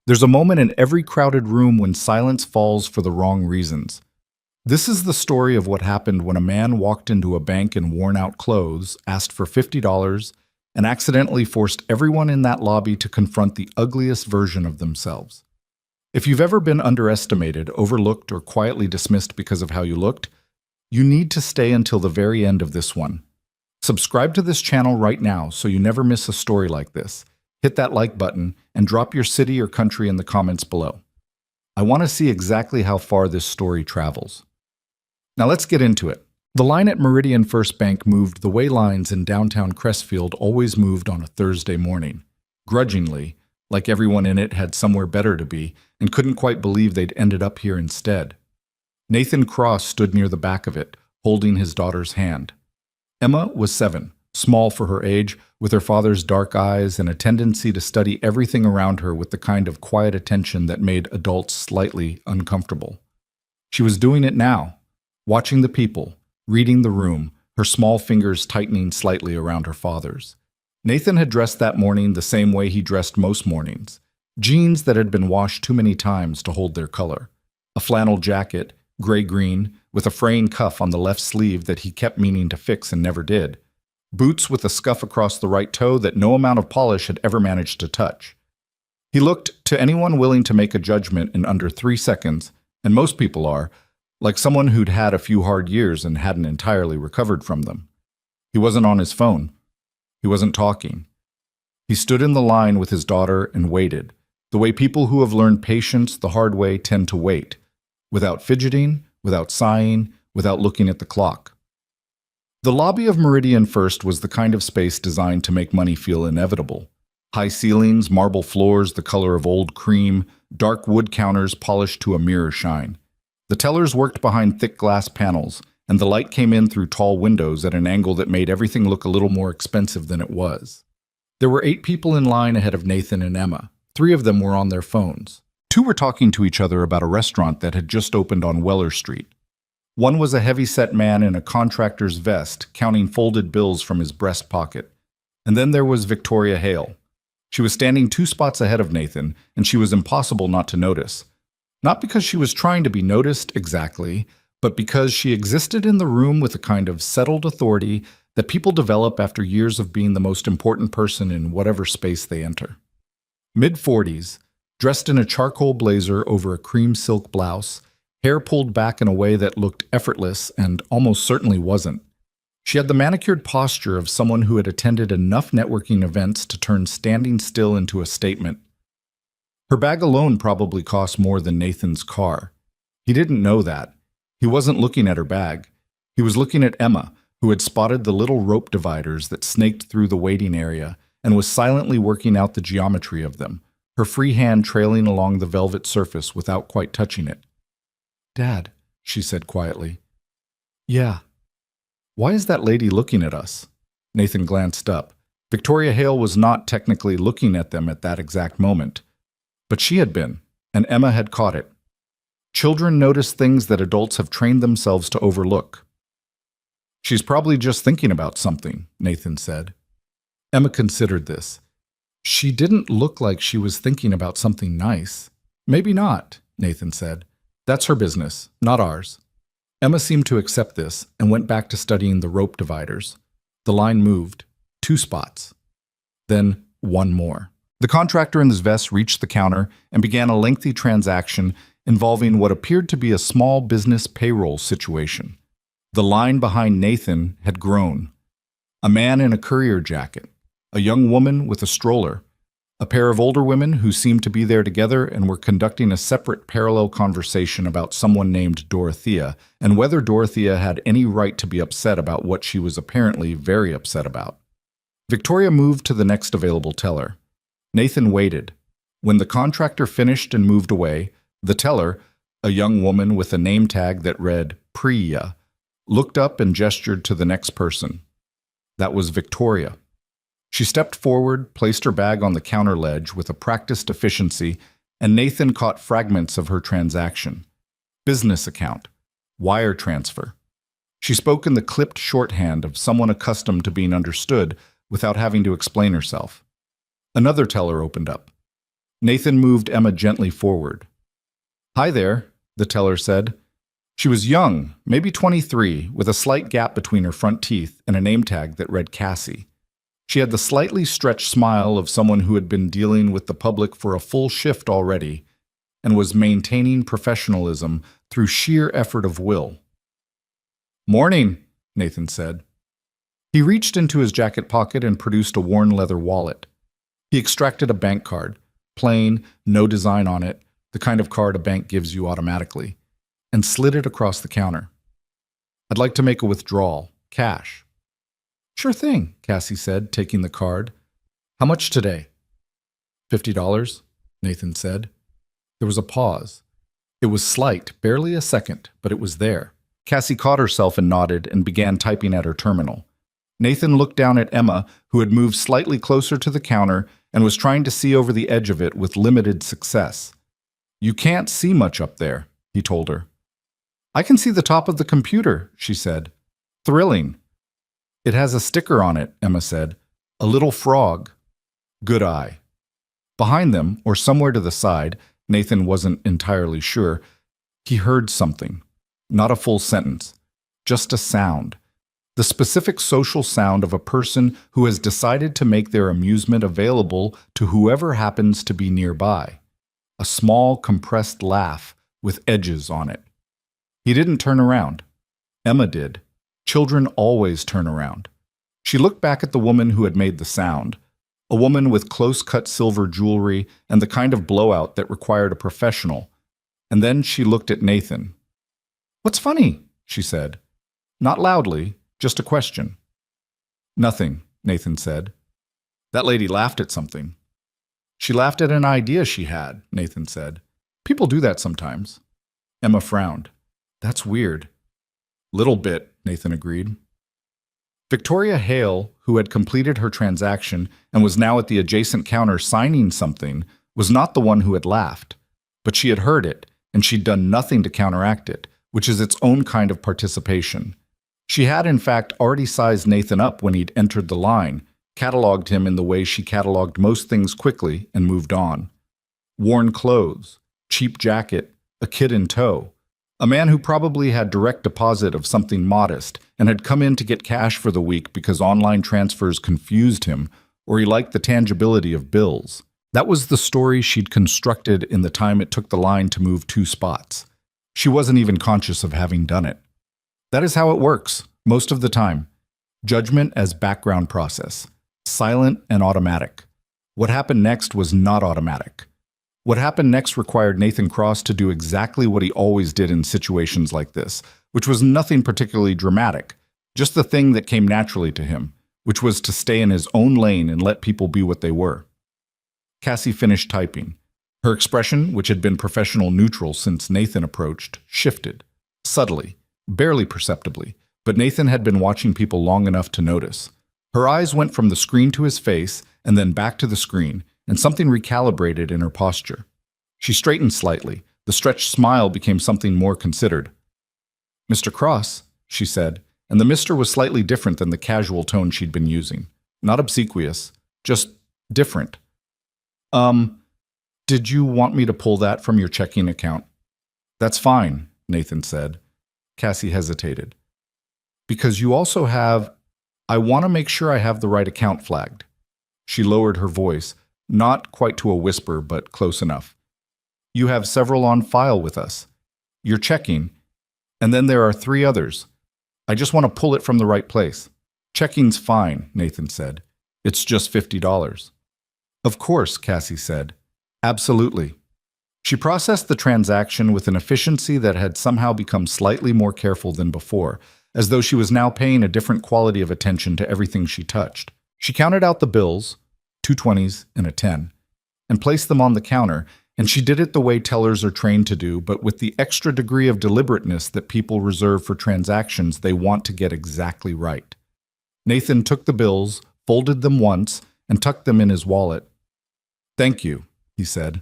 There's a moment in every crowded room when silence falls for the wrong reasons. This is the story of what happened when a man walked into a bank in worn-out clothes, asked for $50, and accidentally forced everyone in that lobby to confront the ugliest version of themselves. If you've ever been underestimated, overlooked, or quietly dismissed because of how you looked, you need to stay until the very end of this one. Subscribe to this channel right now so you never miss a story like this. Hit that like button and drop your city or country in the comments below. I want to see exactly how far this story travels. Now let's get into it. The line at Meridian First Bank moved the way lines in downtown Crestfield always moved on a Thursday morning. Grudgingly, like everyone in it had somewhere better to be and couldn't quite believe they'd ended up here instead. Nathan Cross stood near the back of it, holding his daughter's hand. Emma was 7, small for her age, with her father's dark eyes and a tendency to study everything around her with the kind of quiet attention that made adults slightly uncomfortable. She was doing it now, watching the people, reading the room, her small fingers tightening slightly around her father's. Nathan had dressed that morning the same way he dressed most mornings, jeans that had been washed too many times to hold their color, a flannel jacket, gray-green, with a fraying cuff on the left sleeve that he kept meaning to fix and never did, boots with a scuff across the right toe that no amount of polish had ever managed to touch. He looked, to anyone willing to make a judgment in under 3 seconds, and most people are, like someone who'd had a few hard years and hadn't entirely recovered from them. He wasn't on his phone. He wasn't talking. He stood in the line with his daughter and waited, the way people who have learned patience the hard way tend to wait, without fidgeting, without sighing, without looking at the clock. The lobby of Meridian First was the kind of space designed to make money feel inevitable. High ceilings, marble floors the color of old cream, dark wood counters polished to a mirror shine. The tellers worked behind thick glass panels, and the light came in through tall windows at an angle that made everything look a little more expensive than it was. There were 8 people in line ahead of Nathan and Emma. 3 of them were on their phones. 2 were talking to each other about a restaurant that had just opened on Weller Street. One was a heavy-set man in a contractor's vest, counting folded bills from his breast pocket. And then there was Victoria Hale. She was standing 2 spots ahead of Nathan, and she was impossible not to notice. Not because she was trying to be noticed exactly, but because she existed in the room with a kind of settled authority that people develop after years of being the most important person in whatever space they enter. Mid-40s, dressed in a charcoal blazer over a cream silk blouse, hair pulled back in a way that looked effortless and almost certainly wasn't. She had the manicured posture of someone who had attended enough networking events to turn standing still into a statement. Her bag alone probably cost more than Nathan's car. He didn't know that. He wasn't looking at her bag. He was looking at Emma, who had spotted the little rope dividers that snaked through the waiting area and was silently working out the geometry of them, her free hand trailing along the velvet surface without quite touching it. "Dad," she said quietly. "Yeah." "Why is that lady looking at us?" Nathan glanced up. Victoria Hale was not technically looking at them at that exact moment. But she had been, and Emma had caught it. Children notice things that adults have trained themselves to overlook. "She's probably just thinking about something," Nathan said. Emma considered this. She didn't look like she was thinking about something nice. "Maybe not," Nathan said. "That's her business, not ours." Emma seemed to accept this and went back to studying the rope dividers. The line moved, 2 spots. Then 1 more. The contractor in his vest reached the counter and began a lengthy transaction involving what appeared to be a small business payroll situation. The line behind Nathan had grown. A man in a courier jacket, a young woman with a stroller, a pair of older women who seemed to be there together and were conducting a separate parallel conversation about someone named Dorothea and whether Dorothea had any right to be upset about what she was apparently very upset about. Victoria moved to the next available teller. Nathan waited. When the contractor finished and moved away, the teller, a young woman with a name tag that read Priya, looked up and gestured to the next person. That was Victoria. She stepped forward, placed her bag on the counter ledge with a practiced efficiency, and Nathan caught fragments of her transaction. Business account. Wire transfer. She spoke in the clipped shorthand of someone accustomed to being understood without having to explain herself. Another teller opened up. Nathan moved Emma gently forward. "Hi there," the teller said. She was young, maybe 23, with a slight gap between her front teeth and a name tag that read Cassie. She had the slightly stretched smile of someone who had been dealing with the public for a full shift already and was maintaining professionalism through sheer effort of will. "Morning," Nathan said. He reached into his jacket pocket and produced a worn leather wallet. He extracted a bank card, plain, no design on it, the kind of card a bank gives you automatically, and slid it across the counter. "I'd like to make a withdrawal, cash." "Sure thing," Cassie said, taking the card. "How much today?" $50, Nathan said. There was a pause. It was slight, barely a second, but it was there. Cassie caught herself and nodded and began typing at her terminal. Nathan looked down at Emma, who had moved slightly closer to the counter and was trying to see over the edge of it with limited success. "You can't see much up there," he told her. "I can see the top of the computer," she said. "Thrilling." "It has a sticker on it," Emma said. "A little frog." Good eye. Behind them, or somewhere to the side, Nathan wasn't entirely sure, he heard something. Not a full sentence. Just a sound. The specific social sound of a person who has decided to make their amusement available to whoever happens to be nearby. A small, compressed laugh with edges on it. He didn't turn around. Emma did. Children always turn around. She looked back at the woman who had made the sound, a woman with close-cut silver jewelry and the kind of blowout that required a professional, and then she looked at Nathan. "What's funny?" she said. Not loudly, just a question. "Nothing," Nathan said. "That lady laughed at something." "She laughed at an idea she had," Nathan said. "People do that sometimes." Emma frowned. "That's weird." "Little bit," Nathan agreed. Victoria Hale, who had completed her transaction and was now at the adjacent counter signing something, was not the one who had laughed. But she had heard it, and she'd done nothing to counteract it, which is its own kind of participation. She had, in fact, already sized Nathan up when he'd entered the line, cataloged him in the way she cataloged most things quickly, and moved on. Worn clothes, cheap jacket, a kid in tow. A man who probably had direct deposit of something modest and had come in to get cash for the week because online transfers confused him, or he liked the tangibility of bills. That was the story she'd constructed in the time it took the line to move 2 spots. She wasn't even conscious of having done it. That is how it works, most of the time. Judgment as background process, silent and automatic. What happened next was not automatic. What happened next required Nathan Cross to do exactly what he always did in situations like this, which was nothing particularly dramatic, just the thing that came naturally to him, which was to stay in his own lane and let people be what they were. Cassie finished typing. Her expression, which had been professional neutral since Nathan approached, shifted, subtly, barely perceptibly, but Nathan had been watching people long enough to notice. Her eyes went from the screen to his face and then back to the screen, and something recalibrated in her posture. She straightened slightly. The stretched smile became something more considered. "Mr. Cross," she said, and the Mr. was slightly different than the casual tone she'd been using. Not obsequious, just different. Did you want me to pull that from your checking account?" "That's fine," Nathan said. Cassie hesitated. "Because you also have... I want to make sure I have the right account flagged." She lowered her voice, not quite to a whisper, but close enough. "You have several on file with us. You're checking, and then there are 3 others. I just want to pull it from the right place." "Checking's fine," Nathan said. "It's just $50. "Of course," Cassie said. "Absolutely." She processed the transaction with an efficiency that had somehow become slightly more careful than before, as though she was now paying a different quality of attention to everything she touched. She counted out the bills, 2 20s and a 10, and placed them on the counter, and she did it the way tellers are trained to do, but with the extra degree of deliberateness that people reserve for transactions they want to get exactly right. Nathan took the bills, folded them once, and tucked them in his wallet. "Thank you," he said.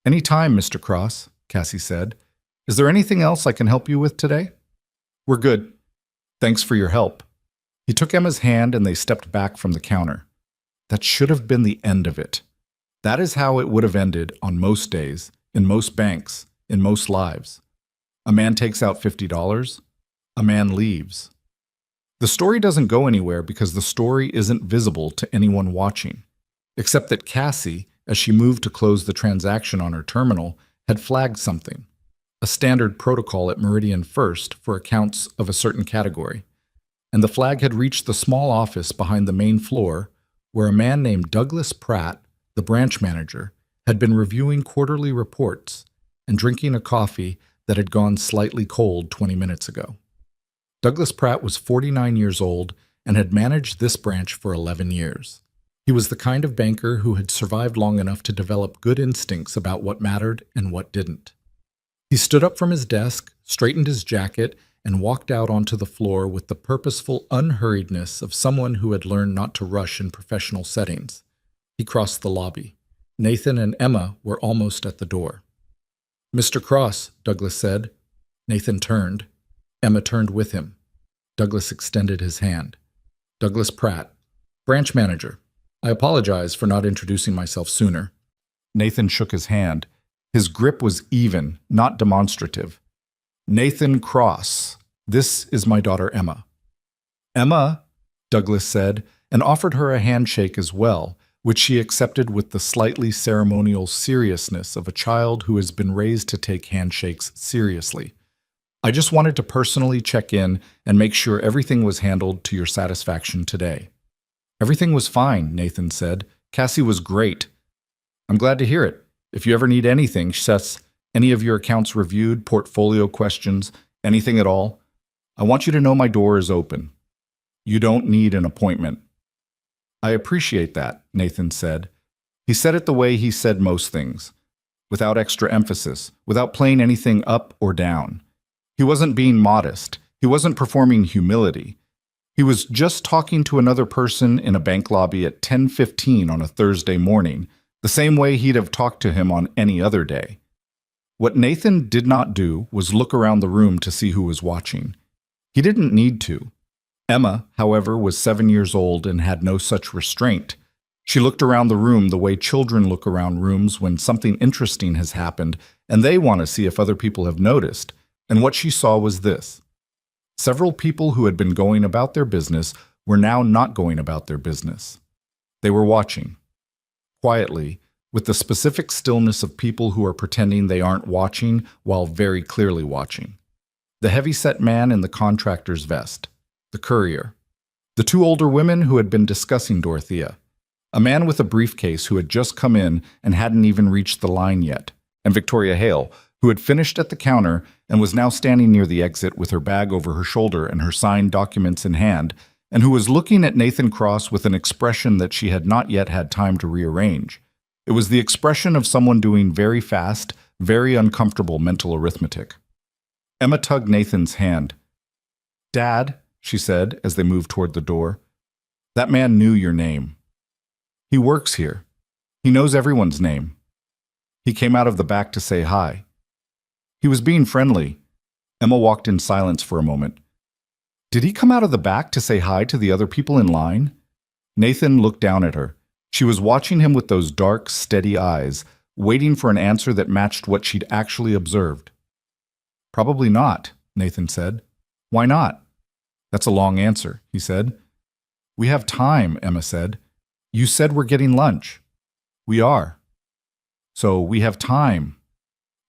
"Any time, Mr. Cross," Cassie said. "Is there anything else I can help you with today?" "We're good. Thanks for your help." He took Emma's hand and they stepped back from the counter. That should have been the end of it. That is how it would have ended on most days, in most banks, in most lives. A man takes out $50. A man leaves. The story doesn't go anywhere because the story isn't visible to anyone watching, except that Cassie, as she moved to close the transaction on her terminal, had flagged something, a standard protocol at Meridian First for accounts of a certain category. And the flag had reached the small office behind the main floor where a man named Douglas Pratt, the branch manager, had been reviewing quarterly reports and drinking a coffee that had gone slightly cold 20 minutes ago. Douglas Pratt was 49 years old and had managed this branch for 11 years. He was the kind of banker who had survived long enough to develop good instincts about what mattered and what didn't. He stood up from his desk, straightened his jacket, and walked out onto the floor with the purposeful unhurriedness of someone who had learned not to rush in professional settings. He crossed the lobby. Nathan and Emma were almost at the door. "Mr. Cross," Douglas said. Nathan turned. Emma turned with him. Douglas extended his hand. "Douglas Pratt, branch manager. I apologize for not introducing myself sooner." Nathan shook his hand. His grip was even, not demonstrative. "Nathan Cross, this is my daughter Emma." "Emma," Douglas said, and offered her a handshake as well, which she accepted with the slightly ceremonial seriousness of a child who has been raised to take handshakes seriously. "I just wanted to personally check in and make sure everything was handled to your satisfaction today." "Everything was fine," Nathan said. "Cassie was great." "I'm glad to hear it. If you ever need anything, Seth's, any of your accounts reviewed, portfolio questions, anything at all, I want you to know my door is open. You don't need an appointment." "I appreciate that," Nathan said. He said it the way he said most things, without extra emphasis, without playing anything up or down. He wasn't being modest. He wasn't performing humility. He was just talking to another person in a bank lobby at 10:15 on a Thursday morning, the same way he'd have talked to him on any other day. What Nathan did not do was look around the room to see who was watching. He didn't need to. Emma, however, was 7 years old and had no such restraint. She looked around the room the way children look around rooms when something interesting has happened and they want to see if other people have noticed, and what she saw was this. Several people who had been going about their business were now not going about their business. They were watching. Quietly, with the specific stillness of people who are pretending they aren't watching while very clearly watching. The heavy-set man in the contractor's vest. The courier. The two older women who had been discussing Dorothea. A man with a briefcase who had just come in and hadn't even reached the line yet. And Victoria Hale, who had finished at the counter and was now standing near the exit with her bag over her shoulder and her signed documents in hand, and who was looking at Nathan Cross with an expression that she had not yet had time to rearrange. It was the expression of someone doing very fast, very uncomfortable mental arithmetic. Emma tugged Nathan's hand. "Dad," she said as they moved toward the door, "that man knew your name. He works here. He knows everyone's name. He came out of the back to say hi. He was being friendly." Emma walked in silence for a moment. "Did he come out of the back to say hi to the other people in line?" Nathan looked down at her. She was watching him with those dark, steady eyes, waiting for an answer that matched what she'd actually observed. "Probably not," Nathan said. "Why not?" "That's a long answer," he said. "We have time," Emma said. "You said we're getting lunch." "We are." "So we have time."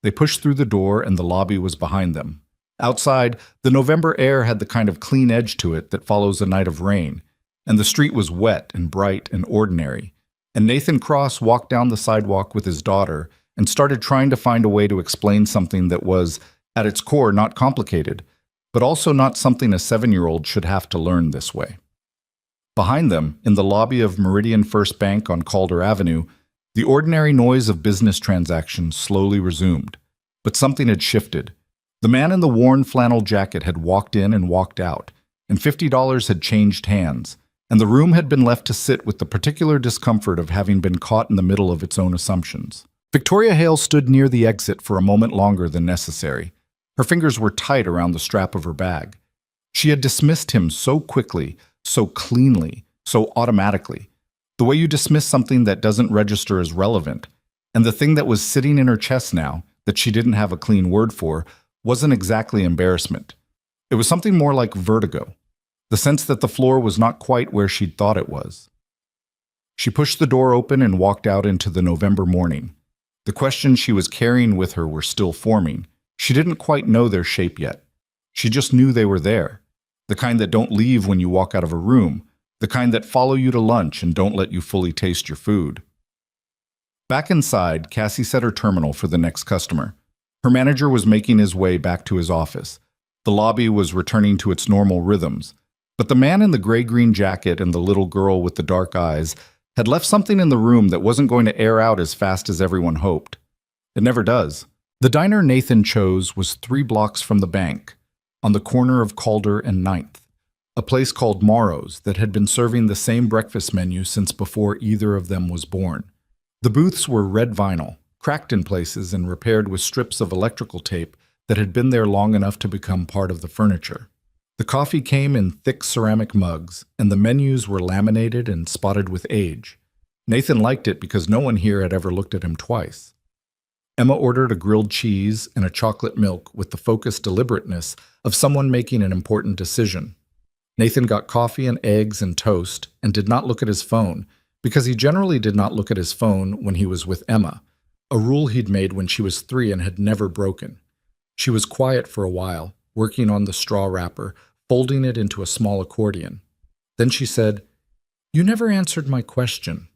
They pushed through the door and the lobby was behind them. Outside, the November air had the kind of clean edge to it that follows a night of rain, and the street was wet and bright and ordinary, and Nathan Cross walked down the sidewalk with his daughter and started trying to find a way to explain something that was, at its core, not complicated, but also not something a 7-year-old should have to learn this way. Behind them, in the lobby of Meridian First Bank on Calder Avenue, the ordinary noise of business transactions slowly resumed, but something had shifted. The man in the worn flannel jacket had walked in and walked out, and $50 had changed hands, and the room had been left to sit with the particular discomfort of having been caught in the middle of its own assumptions. Victoria Hale stood near the exit for a moment longer than necessary. Her fingers were tight around the strap of her bag. She had dismissed him so quickly, so cleanly, so automatically. The way you dismiss something that doesn't register as relevant. And the thing that was sitting in her chest now, that she didn't have a clean word for, wasn't exactly embarrassment. It was something more like vertigo, the sense that the floor was not quite where she'd thought it was. She pushed the door open and walked out into the November morning. The questions she was carrying with her were still forming. She didn't quite know their shape yet. She just knew they were there. The kind that don't leave when you walk out of a room. The kind that follow you to lunch and don't let you fully taste your food. Back inside, Cassie set her terminal for the next customer. Her manager was making his way back to his office. The lobby was returning to its normal rhythms. But the man in the gray-green jacket and the little girl with the dark eyes had left something in the room that wasn't going to air out as fast as everyone hoped. It never does. The diner Nathan chose was 3 blocks from the bank, on the corner of Calder and Ninth, a place called Morrow's that had been serving the same breakfast menu since before either of them was born. The booths were red vinyl, cracked in places and repaired with strips of electrical tape that had been there long enough to become part of the furniture. The coffee came in thick ceramic mugs, and the menus were laminated and spotted with age. Nathan liked it because no one here had ever looked at him twice. Emma ordered a grilled cheese and a chocolate milk with the focused deliberateness of someone making an important decision. Nathan got coffee and eggs and toast and did not look at his phone, because he generally did not look at his phone when he was with Emma, a rule he'd made when she was 3 and had never broken. She was quiet for a while, working on the straw wrapper, folding it into a small accordion. Then she said, "You never answered my question."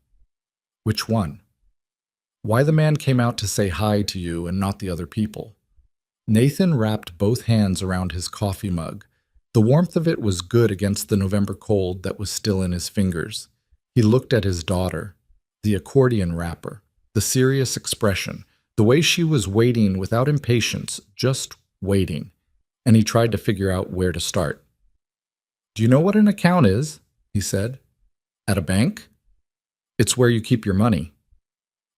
"Which one?" "Why the man came out to say hi to you and not the other people." Nathan wrapped both hands around his coffee mug. The warmth of it was good against the November cold that was still in his fingers. He looked at his daughter, the accordion wrapper, the serious expression, the way she was waiting without impatience, just waiting. And he tried to figure out where to start. "Do you know what an account is?" he said. "At a bank?" "It's where you keep your money."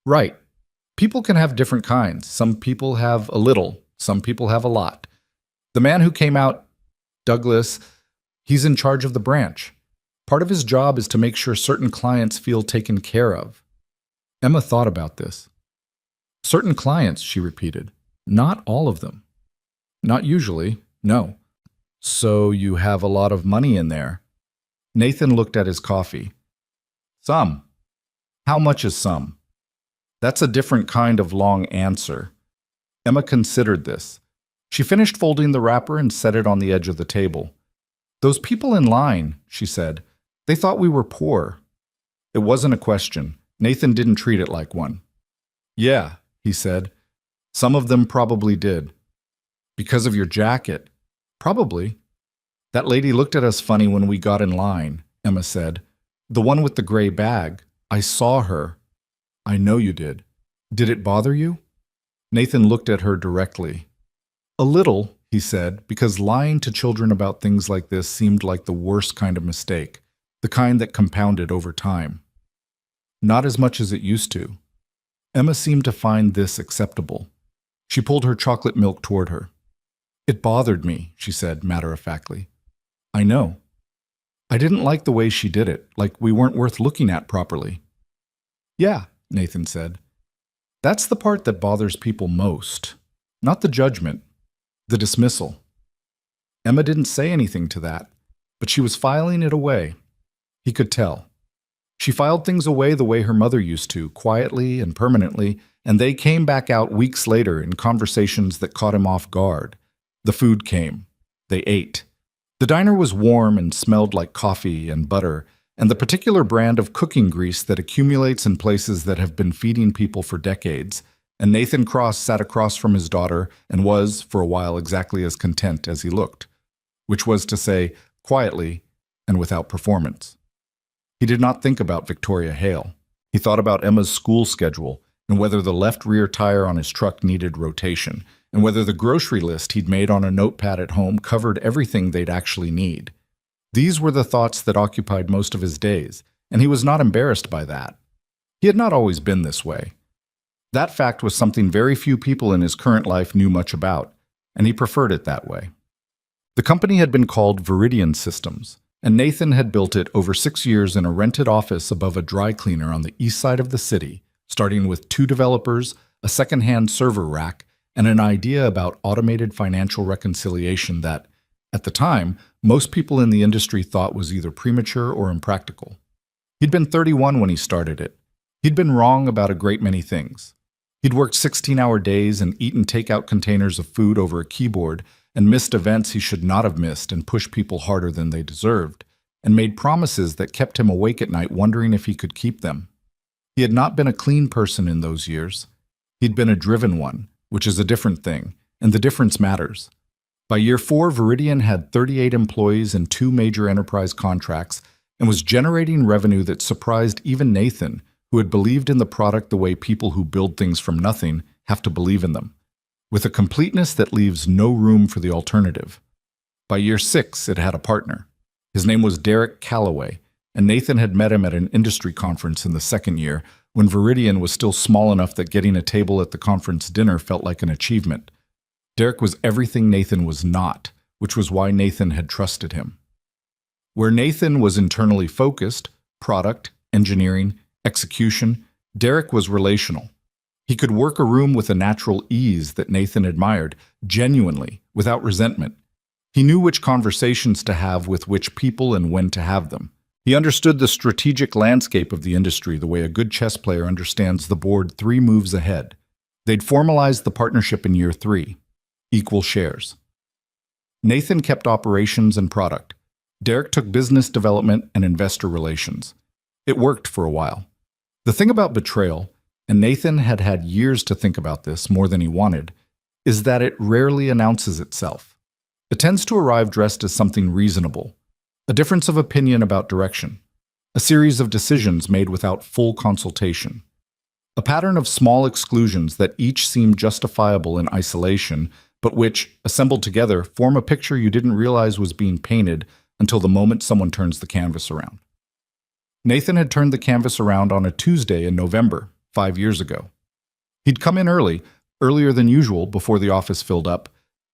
"Right. People can have different kinds. Some people have a little, some people have a lot. The man who came out, Douglas, he's in charge of the branch. Part of his job is to make sure certain clients feel taken care of." Emma thought about this. "Certain clients," she repeated. "Not all of them." "Not usually, no." "So you have a lot of money in there?" Nathan looked at his coffee. "Some." "How much is some?" "That's a different kind of long answer." Emma considered this. She finished folding the wrapper and set it on the edge of the table. "Those people in line," she said, "they thought we were poor." It wasn't a question. Nathan didn't treat it like one. "Yeah," he said. "Some of them probably did." "Because of your jacket?" "Probably." "That lady looked at us funny when we got in line," Emma said. "The one with the gray bag. I saw her." "I know you did. Did it bother you?" Nathan looked at her directly. "A little," he said, because lying to children about things like this seemed like the worst kind of mistake, the kind that compounded over time. "Not as much as it used to." Emma seemed to find this acceptable. She pulled her chocolate milk toward her. "It bothered me," she said matter-of-factly. "I know. I didn't like the way she did it, like we weren't worth looking at properly." "Yeah," Nathan said. "That's the part that bothers people most. Not the judgment, the dismissal." Emma didn't say anything to that, but she was filing it away. He could tell. She filed things away the way her mother used to, quietly and permanently, and they came back out weeks later in conversations that caught him off guard. The food came. They ate. The diner was warm and smelled like coffee and butter, and the particular brand of cooking grease that accumulates in places that have been feeding people for decades. And Nathan Cross sat across from his daughter and was, for a while, exactly as content as he looked, which was to say, quietly and without performance. He did not think about Victoria Hale. He thought about Emma's school schedule and whether the left rear tire on his truck needed rotation, and whether the grocery list he'd made on a notepad at home covered everything they'd actually need. These were the thoughts that occupied most of his days, and he was not embarrassed by that. He had not always been this way. That fact was something very few people in his current life knew much about, and he preferred it that way. The company had been called Viridian Systems. and Nathan had built it over 6 years in a rented office above a dry cleaner on the east side of the city, starting with 2 developers, a second-hand server rack, and an idea about automated financial reconciliation that, at the time, most people in the industry thought was either premature or impractical. He'd been 31 when he started it. He'd been wrong about a great many things. He'd worked 16-hour days and eaten takeout containers of food over a keyboard and missed events he should not have missed and pushed people harder than they deserved, and made promises that kept him awake at night wondering if he could keep them. He had not been a clean person in those years. He'd been a driven one, which is a different thing, and the difference matters. By year 4, Viridian had 38 employees and 2 major enterprise contracts and was generating revenue that surprised even Nathan, who had believed in the product the way people who build things from nothing have to believe in them, with a completeness that leaves no room for the alternative. By year 6, it had a partner. His name was Derek Calloway, and Nathan had met him at an industry conference in the second year when Viridian was still small enough that getting a table at the conference dinner felt like an achievement. Derek was everything Nathan was not, which was why Nathan had trusted him. Where Nathan was internally focused, product, engineering, execution, Derek was relational. He could work a room with a natural ease that Nathan admired, genuinely, without resentment. He knew which conversations to have with which people and when to have them. He understood the strategic landscape of the industry the way a good chess player understands the board 3 moves ahead. They'd formalized the partnership in year 3. Equal shares. Nathan kept operations and product. Derek took business development and investor relations. It worked for a while. The thing about betrayal, and Nathan had had years to think about this more than he wanted, is that it rarely announces itself. It tends to arrive dressed as something reasonable, a difference of opinion about direction, a series of decisions made without full consultation, a pattern of small exclusions that each seem justifiable in isolation, but which, assembled together, form a picture you didn't realize was being painted until the moment someone turns the canvas around. Nathan had turned the canvas around on a Tuesday in November, 5 years ago. He'd come in early, earlier than usual before the office filled up,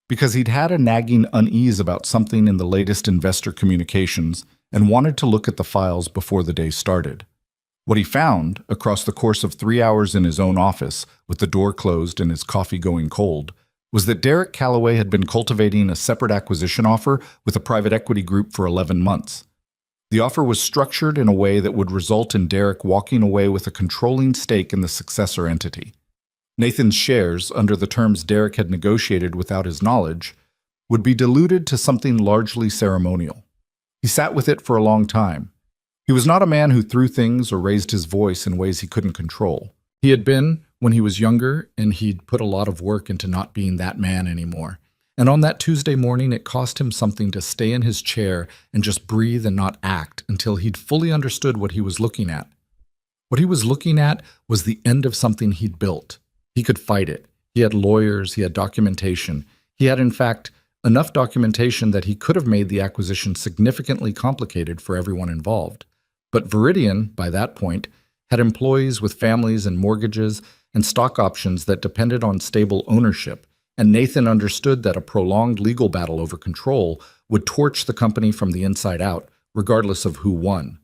because he'd had a nagging unease about something in the latest investor communications and wanted to look at the files before the day started. What he found, across the course of 3 hours in his own office, with the door closed and his coffee going cold, was that Derek Calloway had been cultivating a separate acquisition offer with a private equity group for 11 months. The offer was structured in a way that would result in Derek walking away with a controlling stake in the successor entity. Nathan's shares, under the terms Derek had negotiated without his knowledge, would be diluted to something largely ceremonial. He sat with it for a long time. He was not a man who threw things or raised his voice in ways he couldn't control. He had been when he was younger, and he'd put a lot of work into not being that man anymore. And on that Tuesday morning, it cost him something to stay in his chair and just breathe and not act until he'd fully understood what he was looking at. What he was looking at was the end of something he'd built. He could fight it. He had lawyers, he had documentation. He had, in fact, enough documentation that he could have made the acquisition significantly complicated for everyone involved. But Viridian, by that point, had employees with families and mortgages and stock options that depended on stable ownership, and Nathan understood that a prolonged legal battle over control would torch the company from the inside out, regardless of who won.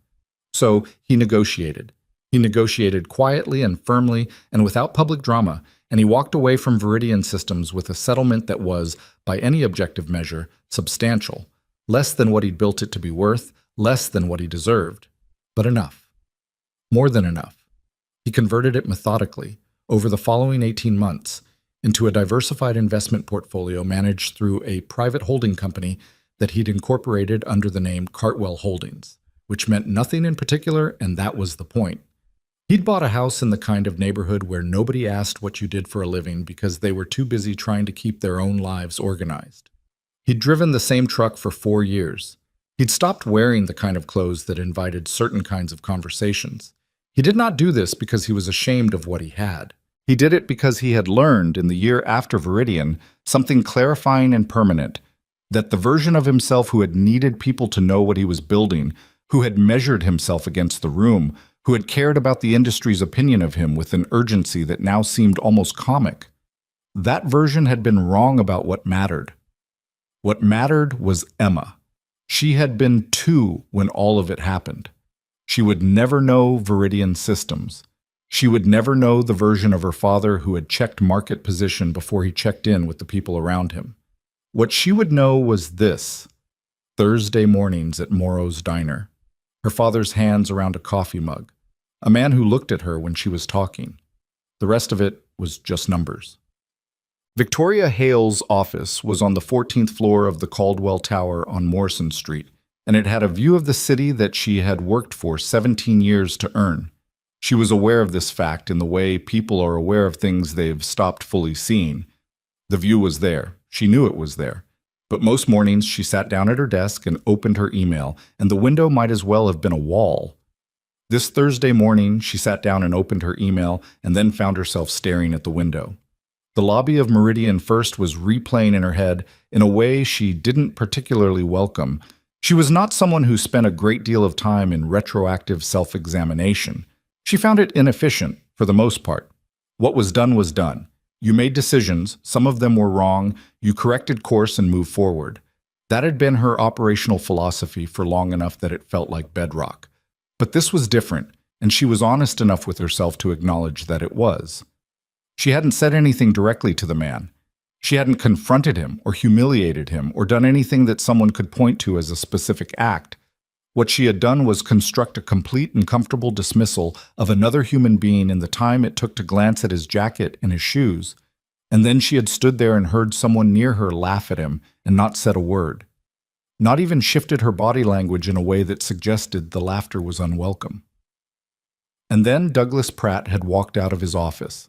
So he negotiated. He negotiated quietly and firmly and without public drama, and he walked away from Viridian Systems with a settlement that was, by any objective measure, substantial, less than what he'd built it to be worth, less than what he deserved, but enough. More than enough. He converted it methodically, over the following 18 months, into a diversified investment portfolio managed through a private holding company that he'd incorporated under the name Cartwell Holdings, which meant nothing in particular, and that was the point. He'd bought a house in the kind of neighborhood where nobody asked what you did for a living because they were too busy trying to keep their own lives organized. He'd driven the same truck for 4 years. He'd stopped wearing the kind of clothes that invited certain kinds of conversations. He did not do this because he was ashamed of what he had. He did it because he had learned in the year after Viridian something clarifying and permanent, that the version of himself who had needed people to know what he was building, who had measured himself against the room, who had cared about the industry's opinion of him with an urgency that now seemed almost comic, that version had been wrong about what mattered. What mattered was Emma. She had been 2 when all of it happened. She would never know Viridian systems. She would never know the version of her father who had checked market position before he checked in with the people around him. What she would know was this: Thursday mornings at Morrow's Diner, her father's hands around a coffee mug, a man who looked at her when she was talking. The rest of it was just numbers. Victoria Hale's office was on the 14th floor of the Caldwell Tower on Morrison Street, and it had a view of the city that she had worked for 17 years to earn. She was aware of this fact in the way people are aware of things they've stopped fully seeing. The view was there. She knew it was there. But most mornings she sat down at her desk and opened her email, and the window might as well have been a wall. This Thursday morning, she sat down and opened her email and then found herself staring at the window. The lobby of Meridian First was replaying in her head in a way she didn't particularly welcome. She was not someone who spent a great deal of time in retroactive self-examination. She found it inefficient, for the most part. What was done was done. You made decisions, some of them were wrong, you corrected course and moved forward. That had been her operational philosophy for long enough that it felt like bedrock. But this was different, and she was honest enough with herself to acknowledge that it was. She hadn't said anything directly to the man. She hadn't confronted him or humiliated him or done anything that someone could point to as a specific act. What she had done was construct a complete and comfortable dismissal of another human being in the time it took to glance at his jacket and his shoes. And then she had stood there and heard someone near her laugh at him and not said a word. Not even shifted her body language in a way that suggested the laughter was unwelcome. And then Douglas Pratt had walked out of his office.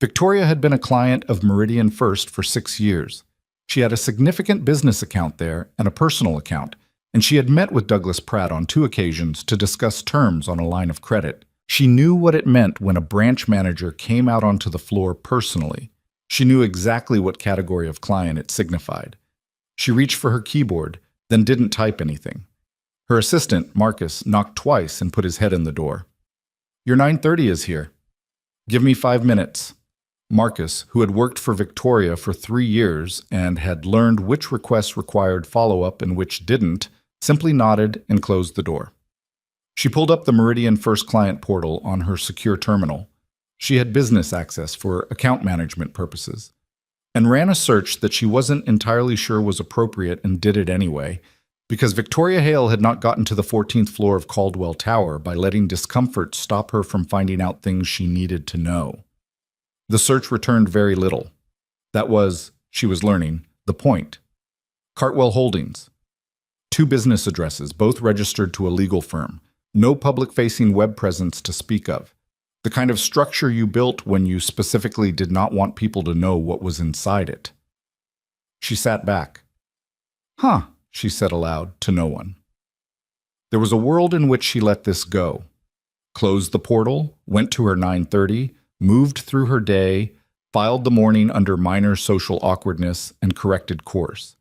Victoria had been a client of Meridian First for 6 years. She had a significant business account there and a personal account, and she had met with Douglas Pratt on 2 occasions to discuss terms on a line of credit. She knew what it meant when a branch manager came out onto the floor personally. She knew exactly what category of client it signified. She reached for her keyboard, then didn't type anything. Her assistant, Marcus, knocked twice and put his head in the door. "Your 9:30 is here. Give me 5 minutes." Marcus, who had worked for Victoria for 3 years and had learned which requests required follow-up and which didn't, simply nodded and closed the door. She pulled up the Meridian First client portal on her secure terminal. She had business access for account management purposes, and ran a search that she wasn't entirely sure was appropriate and did it anyway, because Victoria Hale had not gotten to the 14th floor of Caldwell Tower by letting discomfort stop her from finding out things she needed to know. The search returned very little. That was, she was learning, the point. Cartwell Holdings. 2 business addresses, both registered to a legal firm. No public-facing web presence to speak of. The kind of structure you built when you specifically did not want people to know what was inside it. She sat back. "Huh," she said aloud to no one. There was a world in which she let this go. Closed the portal, went to her 9:30, moved through her day, filed the morning under minor social awkwardness, and corrected course.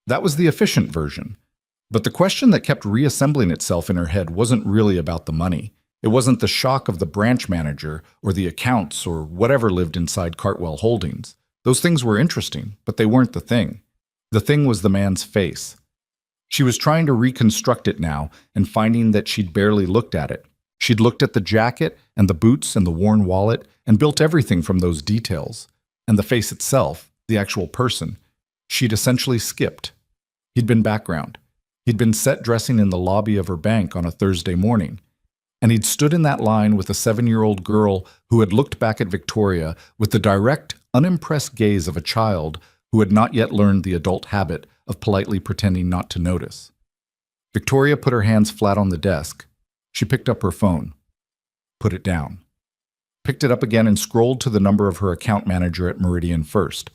That was the efficient version. But the question that kept reassembling itself in her head wasn't really about the money. It wasn't the shock of the branch manager or the accounts or whatever lived inside Cartwell Holdings. Those things were interesting, but they weren't the thing. The thing was the man's face. She was trying to reconstruct it now and finding that she'd barely looked at it. She'd looked at the jacket and the boots and the worn wallet and built everything from those details. And the face itself, the actual person, she'd essentially skipped. He'd been background. He'd been set dressing in the lobby of her bank on a Thursday morning. And he'd stood in that line with a 7-year-old girl who had looked back at Victoria with the direct, unimpressed gaze of a child who had not yet learned the adult habit of politely pretending not to notice. Victoria put her hands flat on the desk. She picked up her phone. Put it down. Picked it up again and scrolled to the number of her account manager at Meridian First.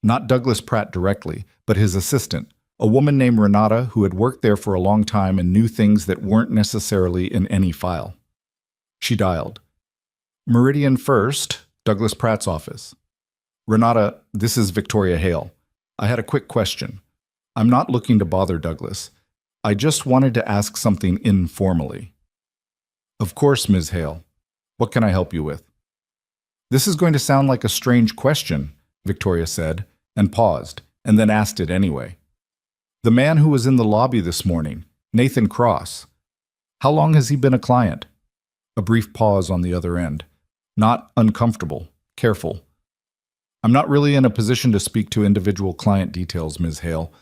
Not Douglas Pratt directly, but his assistant, a woman named Renata who had worked there for a long time and knew things that weren't necessarily in any file. She dialed. "Meridian First, Douglas Pratt's office." "Renata, this is Victoria Hale. I had a quick question. I'm not looking to bother Douglas. I just wanted to ask something informally." "Of course, Ms. Hale. What can I help you with?" "This is going to sound like a strange question," Victoria said, and paused, and then asked it anyway. The man who was in the lobby this morning, Nathan Cross. How long has he been a client? A brief pause on the other end. Not uncomfortable, careful. I'm not really in a position to speak to individual client details, Ms. Hale.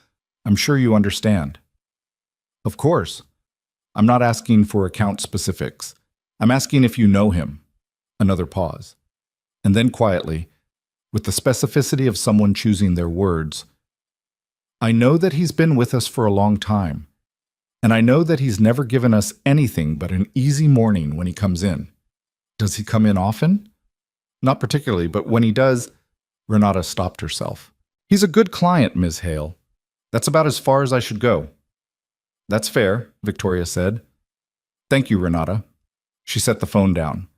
I'm sure you understand. Of course. I'm not asking for account specifics. I'm asking if you know him. Another pause. And then quietly, with the specificity of someone choosing their words, I know that he's been with us for a long time. And I know that he's never given us anything but an easy morning when he comes in. Does he come in often? Not particularly, but when he does, Renata stopped herself. He's a good client, Ms. Hale. That's about as far as I should go. That's fair, Victoria said. Thank you, Renata. She set the phone down.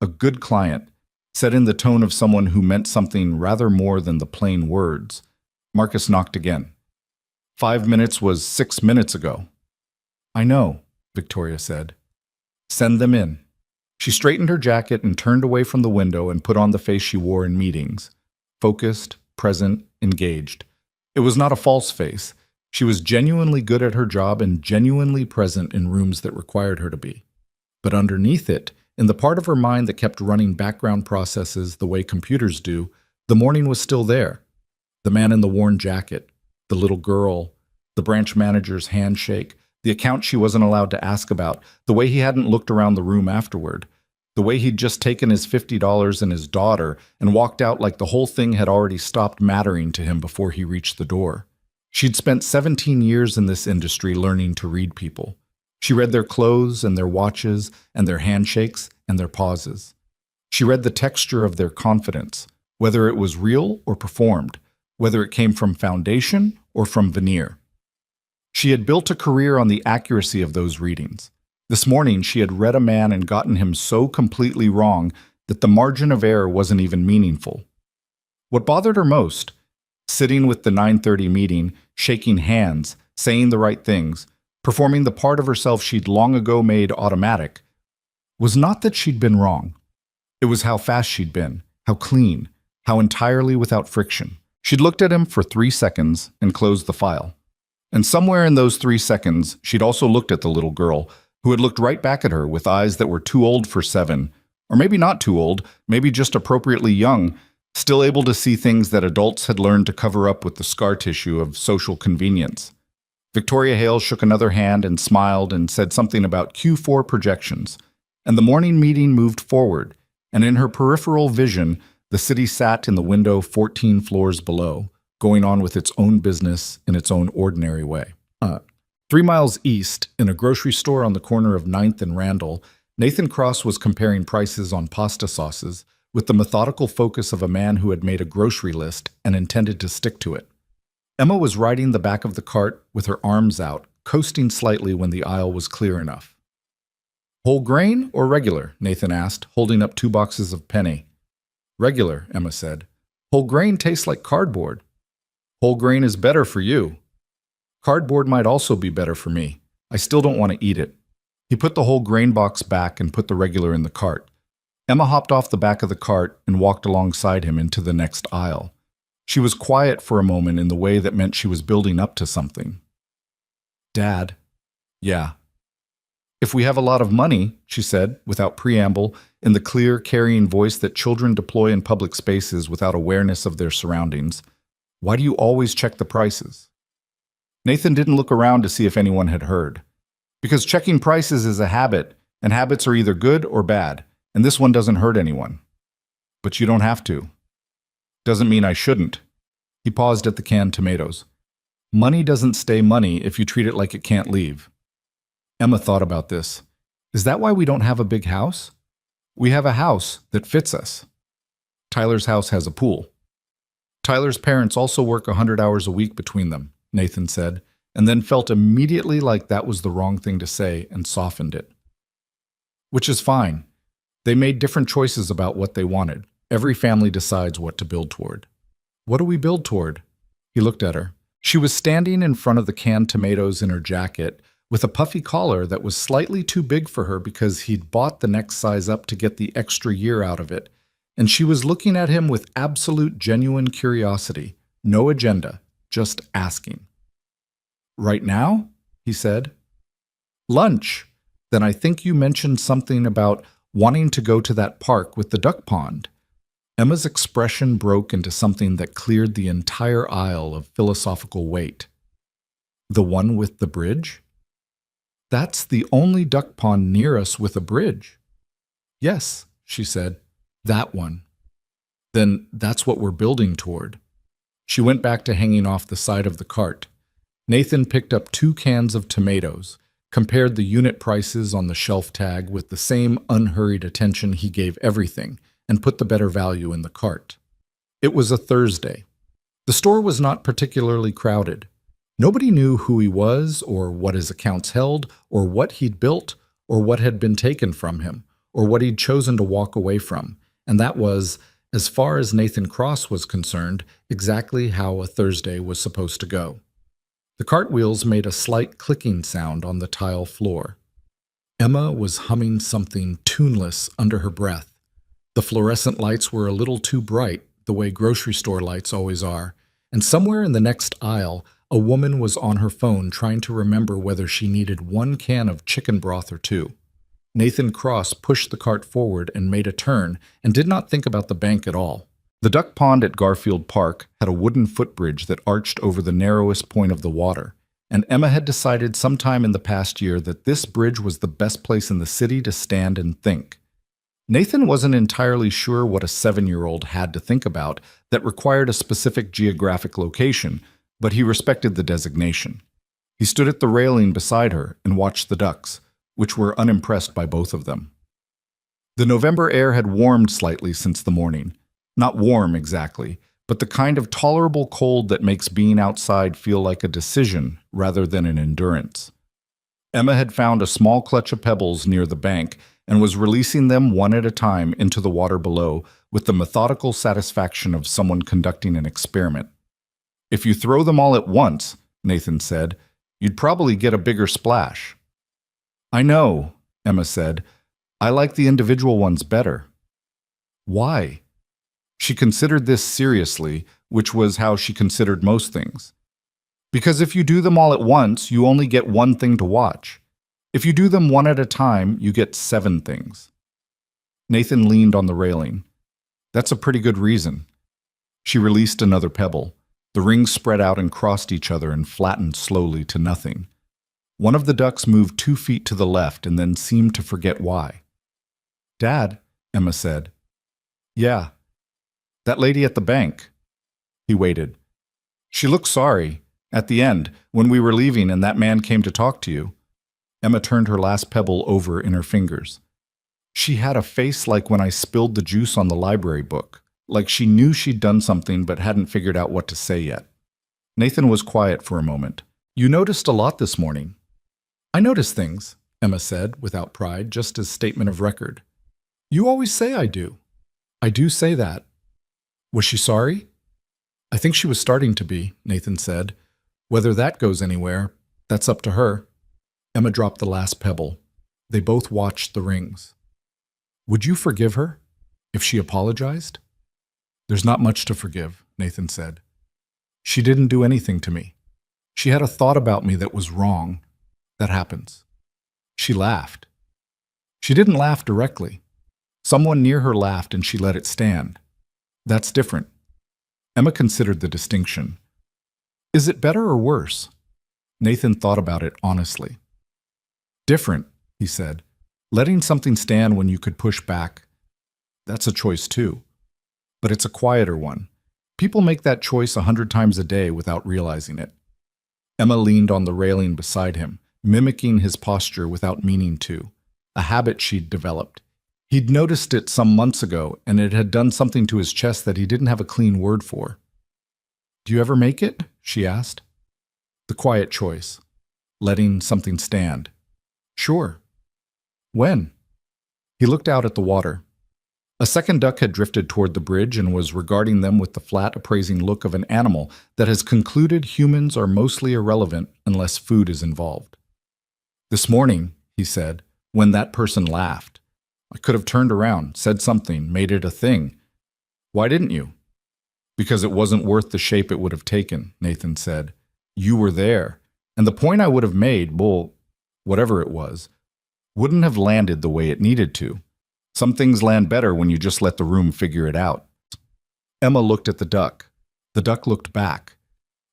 A good client, said in the tone of someone who meant something rather more than the plain words. Marcus knocked again. 5 minutes was 6 minutes ago. I know, Victoria said. Send them in. She straightened her jacket and turned away from the window and put on the face she wore in meetings. Focused, present, engaged. It was not a false face. She was genuinely good at her job and genuinely present in rooms that required her to be. But underneath it, in the part of her mind that kept running background processes the way computers do, the morning was still there. The man in the worn jacket, the little girl, the branch manager's handshake, the account she wasn't allowed to ask about, the way he hadn't looked around the room afterward, the way he'd just taken his $50 and his daughter and walked out like the whole thing had already stopped mattering to him before he reached the door. She'd spent 17 years in this industry learning to read people. She read their clothes and their watches and their handshakes and their pauses. She read the texture of their confidence, whether it was real or performed, whether it came from foundation or from veneer. She had built a career on the accuracy of those readings. This morning, she had read a man and gotten him so completely wrong that the margin of error wasn't even meaningful. What bothered her most, sitting with the 9:30 meeting, shaking hands, saying the right things, performing the part of herself she'd long ago made automatic, was not that she'd been wrong. It was how fast she'd been, how clean, how entirely without friction. She'd looked at him for 3 seconds and closed the file. And somewhere in those 3 seconds, she'd also looked at the little girl, who had looked right back at her with eyes that were too old for 7, or maybe not too old, maybe just appropriately young, still able to see things that adults had learned to cover up with the scar tissue of social convenience. Victoria Hale shook another hand and smiled and said something about Q4 projections, and the morning meeting moved forward, and in her peripheral vision, the city sat in the window 14 floors below, going on with its own business in its own ordinary way. 3 miles east, in a grocery store on the corner of 9th and Randall, Nathan Cross was comparing prices on pasta sauces with the methodical focus of a man who had made a grocery list and intended to stick to it. Emma was riding the back of the cart with her arms out, coasting slightly when the aisle was clear enough. Whole grain or regular? Nathan asked, holding up 2 boxes of penne. Regular, Emma said. Whole grain tastes like cardboard. Whole grain is better for you. Cardboard might also be better for me. I still don't want to eat it. He put the whole grain box back and put the regular in the cart. Emma hopped off the back of the cart and walked alongside him into the next aisle. She was quiet for a moment in the way that meant she was building up to something. Dad. Yeah. If we have a lot of money, she said, without preamble, in the clear, carrying voice that children deploy in public spaces without awareness of their surroundings, why do you always check the prices? Nathan didn't look around to see if anyone had heard. Because checking prices is a habit, and habits are either good or bad, and this one doesn't hurt anyone. But you don't have to. Doesn't mean I shouldn't. He paused at the canned tomatoes. Money doesn't stay money if you treat it like it can't leave. Emma thought about this. Is that why we don't have a big house? We have a house that fits us. Tyler's house has a pool. Tyler's parents also work 100 hours a week between them, Nathan said, and then felt immediately like that was the wrong thing to say and softened it. Which is fine. They made different choices about what they wanted. Every family decides what to build toward. What do we build toward? He looked at her. She was standing in front of the canned tomatoes in her jacket with a puffy collar that was slightly too big for her because he'd bought the next size up to get the extra year out of it, and she was looking at him with absolute genuine curiosity, no agenda, just asking. Right now? He said. Lunch. Then I think you mentioned something about wanting to go to that park with the duck pond. Emma's expression broke into something that cleared the entire aisle of philosophical weight. The one with the bridge? That's the only duck pond near us with a bridge. Yes, she said, that one. Then that's what we're building toward. She went back to hanging off the side of the cart. Nathan picked up 2 cans of tomatoes, compared the unit prices on the shelf tag with the same unhurried attention he gave everything, and put the better value in the cart. It was a Thursday. The store was not particularly crowded. Nobody knew who he was, or what his accounts held, or what he'd built, or what had been taken from him, or what he'd chosen to walk away from, and that was, as far as Nathan Cross was concerned, exactly how a Thursday was supposed to go. The cartwheels made a slight clicking sound on the tile floor. Emma was humming something tuneless under her breath. The fluorescent lights were a little too bright, the way grocery store lights always are, and somewhere in the next aisle, a woman was on her phone trying to remember whether she needed 1 can of chicken broth or 2. Nathan Cross pushed the cart forward and made a turn and did not think about the bank at all. The duck pond at Garfield Park had a wooden footbridge that arched over the narrowest point of the water, and Emma had decided sometime in the past year that this bridge was the best place in the city to stand and think. Nathan wasn't entirely sure what a 7-year-old had to think about that required a specific geographic location, but he respected the designation. He stood at the railing beside her and watched the ducks, which were unimpressed by both of them. The November air had warmed slightly since the morning. Not warm exactly, but the kind of tolerable cold that makes being outside feel like a decision rather than an endurance. Emma had found a small clutch of pebbles near the bank and was releasing them one at a time into the water below with the methodical satisfaction of someone conducting an experiment. If you throw them all at once, Nathan said, you'd probably get a bigger splash. I know, Emma said. I like the individual ones better. Why? She considered this seriously, which was how she considered most things. Because if you do them all at once, you only get 1 thing to watch. If you do them one at a time, you get 7 things. Nathan leaned on the railing. That's a pretty good reason. She released another pebble. The rings spread out and crossed each other and flattened slowly to nothing. One of the ducks moved 2 feet to the left and then seemed to forget why. Dad, Emma said. Yeah. That lady at the bank. He waited. She looked sorry. At the end, when we were leaving and that man came to talk to you. Emma turned her last pebble over in her fingers. She had a face like when I spilled the juice on the library book, like she knew she'd done something but hadn't figured out what to say yet. Nathan was quiet for a moment. You noticed a lot this morning. I notice things, Emma said, without pride, just as statement of record. You always say I do. I do say that. Was she sorry? I think she was starting to be, Nathan said. Whether that goes anywhere, that's up to her. Emma dropped the last pebble. They both watched the rings. Would you forgive her if she apologized? There's not much to forgive, Nathan said. She didn't do anything to me. She had a thought about me that was wrong. That happens. She laughed. She didn't laugh directly. Someone near her laughed and she let it stand. That's different. Emma considered the distinction. Is it better or worse? Nathan thought about it honestly. Different, he said. Letting something stand when you could push back. That's a choice too. But it's a quieter one. People make that choice 100 times a day without realizing it. Emma leaned on the railing beside him, mimicking his posture without meaning to, a habit she'd developed. He'd noticed it some months ago, and it had done something to his chest that he didn't have a clean word for. Do you ever make it? She asked. The quiet choice. Letting something stand. Sure. When? He looked out at the water. A second duck had drifted toward the bridge and was regarding them with the flat, appraising look of an animal that has concluded humans are mostly irrelevant unless food is involved. This morning, he said, when that person laughed. I could have turned around, said something, made it a thing. Why didn't you? Because it wasn't worth the shape it would have taken, Nathan said. You were there, And the point I would have made, well, whatever it was, wouldn't have landed the way it needed to. Some things land better when you just let the room figure it out. Emma looked at the duck. The duck looked back.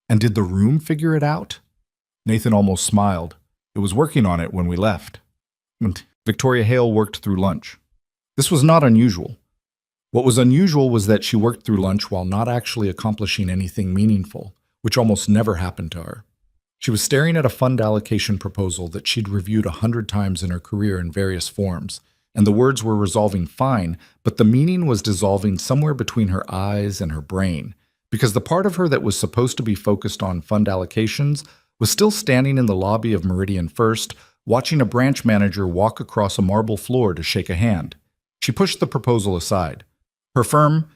And did the room figure it out? Nathan almost smiled. It was working on it when we left. Victoria Hale worked through lunch. This was not unusual. What was unusual was that she worked through lunch while not actually accomplishing anything meaningful, which almost never happened to her. She was staring at a fund allocation proposal that she'd reviewed 100 times in her career in various forms, and the words were resolving fine, but the meaning was dissolving somewhere between her eyes and her brain, because the part of her that was supposed to be focused on fund allocations was still standing in the lobby of Meridian First, watching a branch manager walk across a marble floor to shake a hand. She pushed the proposal aside. Her firm,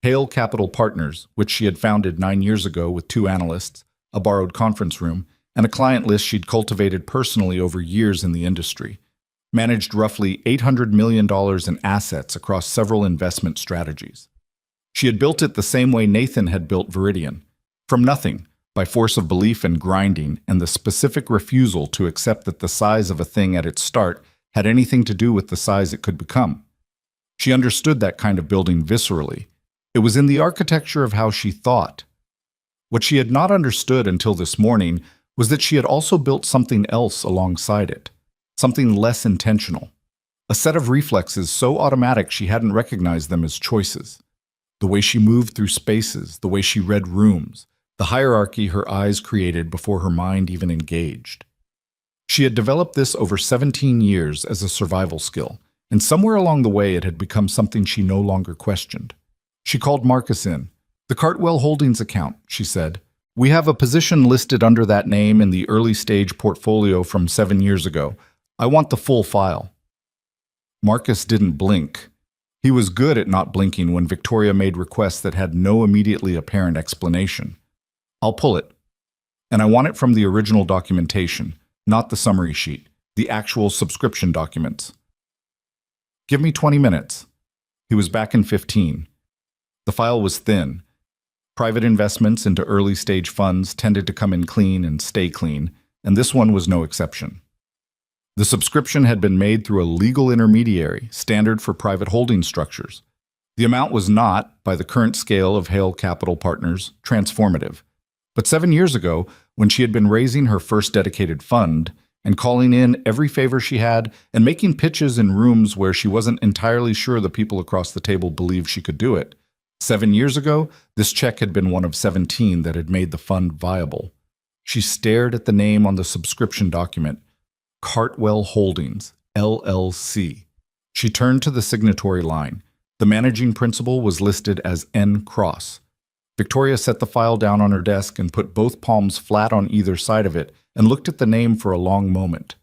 Hale Capital Partners, which she had founded 9 years ago with 2 analysts, a borrowed conference room, and a client list she'd cultivated personally over years in the industry, managed roughly $800 million in assets across several investment strategies. She had built it the same way Nathan had built Viridian, from nothing, by force of belief and grinding and the specific refusal to accept that the size of a thing at its start had anything to do with the size it could become. She understood that kind of building viscerally. It was in the architecture of how she thought. What she had not understood until this morning was that she had also built something else alongside it, something less intentional, a set of reflexes so automatic she hadn't recognized them as choices. The way she moved through spaces, the way she read rooms, the hierarchy her eyes created before her mind even engaged. She had developed this over 17 years as a survival skill, and somewhere along the way it had become something she no longer questioned. She called Marcus in. "The Cartwell Holdings account," she said. "We have a position listed under that name in the early stage portfolio from 7 years ago. I want the full file." Marcus didn't blink. He was good at not blinking when Victoria made requests that had no immediately apparent explanation. "I'll pull it. And I want it from the original documentation, not the summary sheet, the actual subscription documents. Give me 20 minutes. He was back in 15. The file was thin. Private investments into early-stage funds tended to come in clean and stay clean, and this one was no exception. The subscription had been made through a legal intermediary, standard for private holding structures. The amount was not, by the current scale of Hale Capital Partners, transformative. But 7 years ago, when she had been raising her first dedicated fund, and calling in every favor she had, and making pitches in rooms where she wasn't entirely sure the people across the table believed she could do it. 7 years ago, this check had been one of 17 that had made the fund viable. She stared at the name on the subscription document, Cartwell Holdings, LLC. She turned to the signatory line. The managing principal was listed as N. Cross. Victoria set the file down on her desk and put both palms flat on either side of it and looked at the name for a long moment.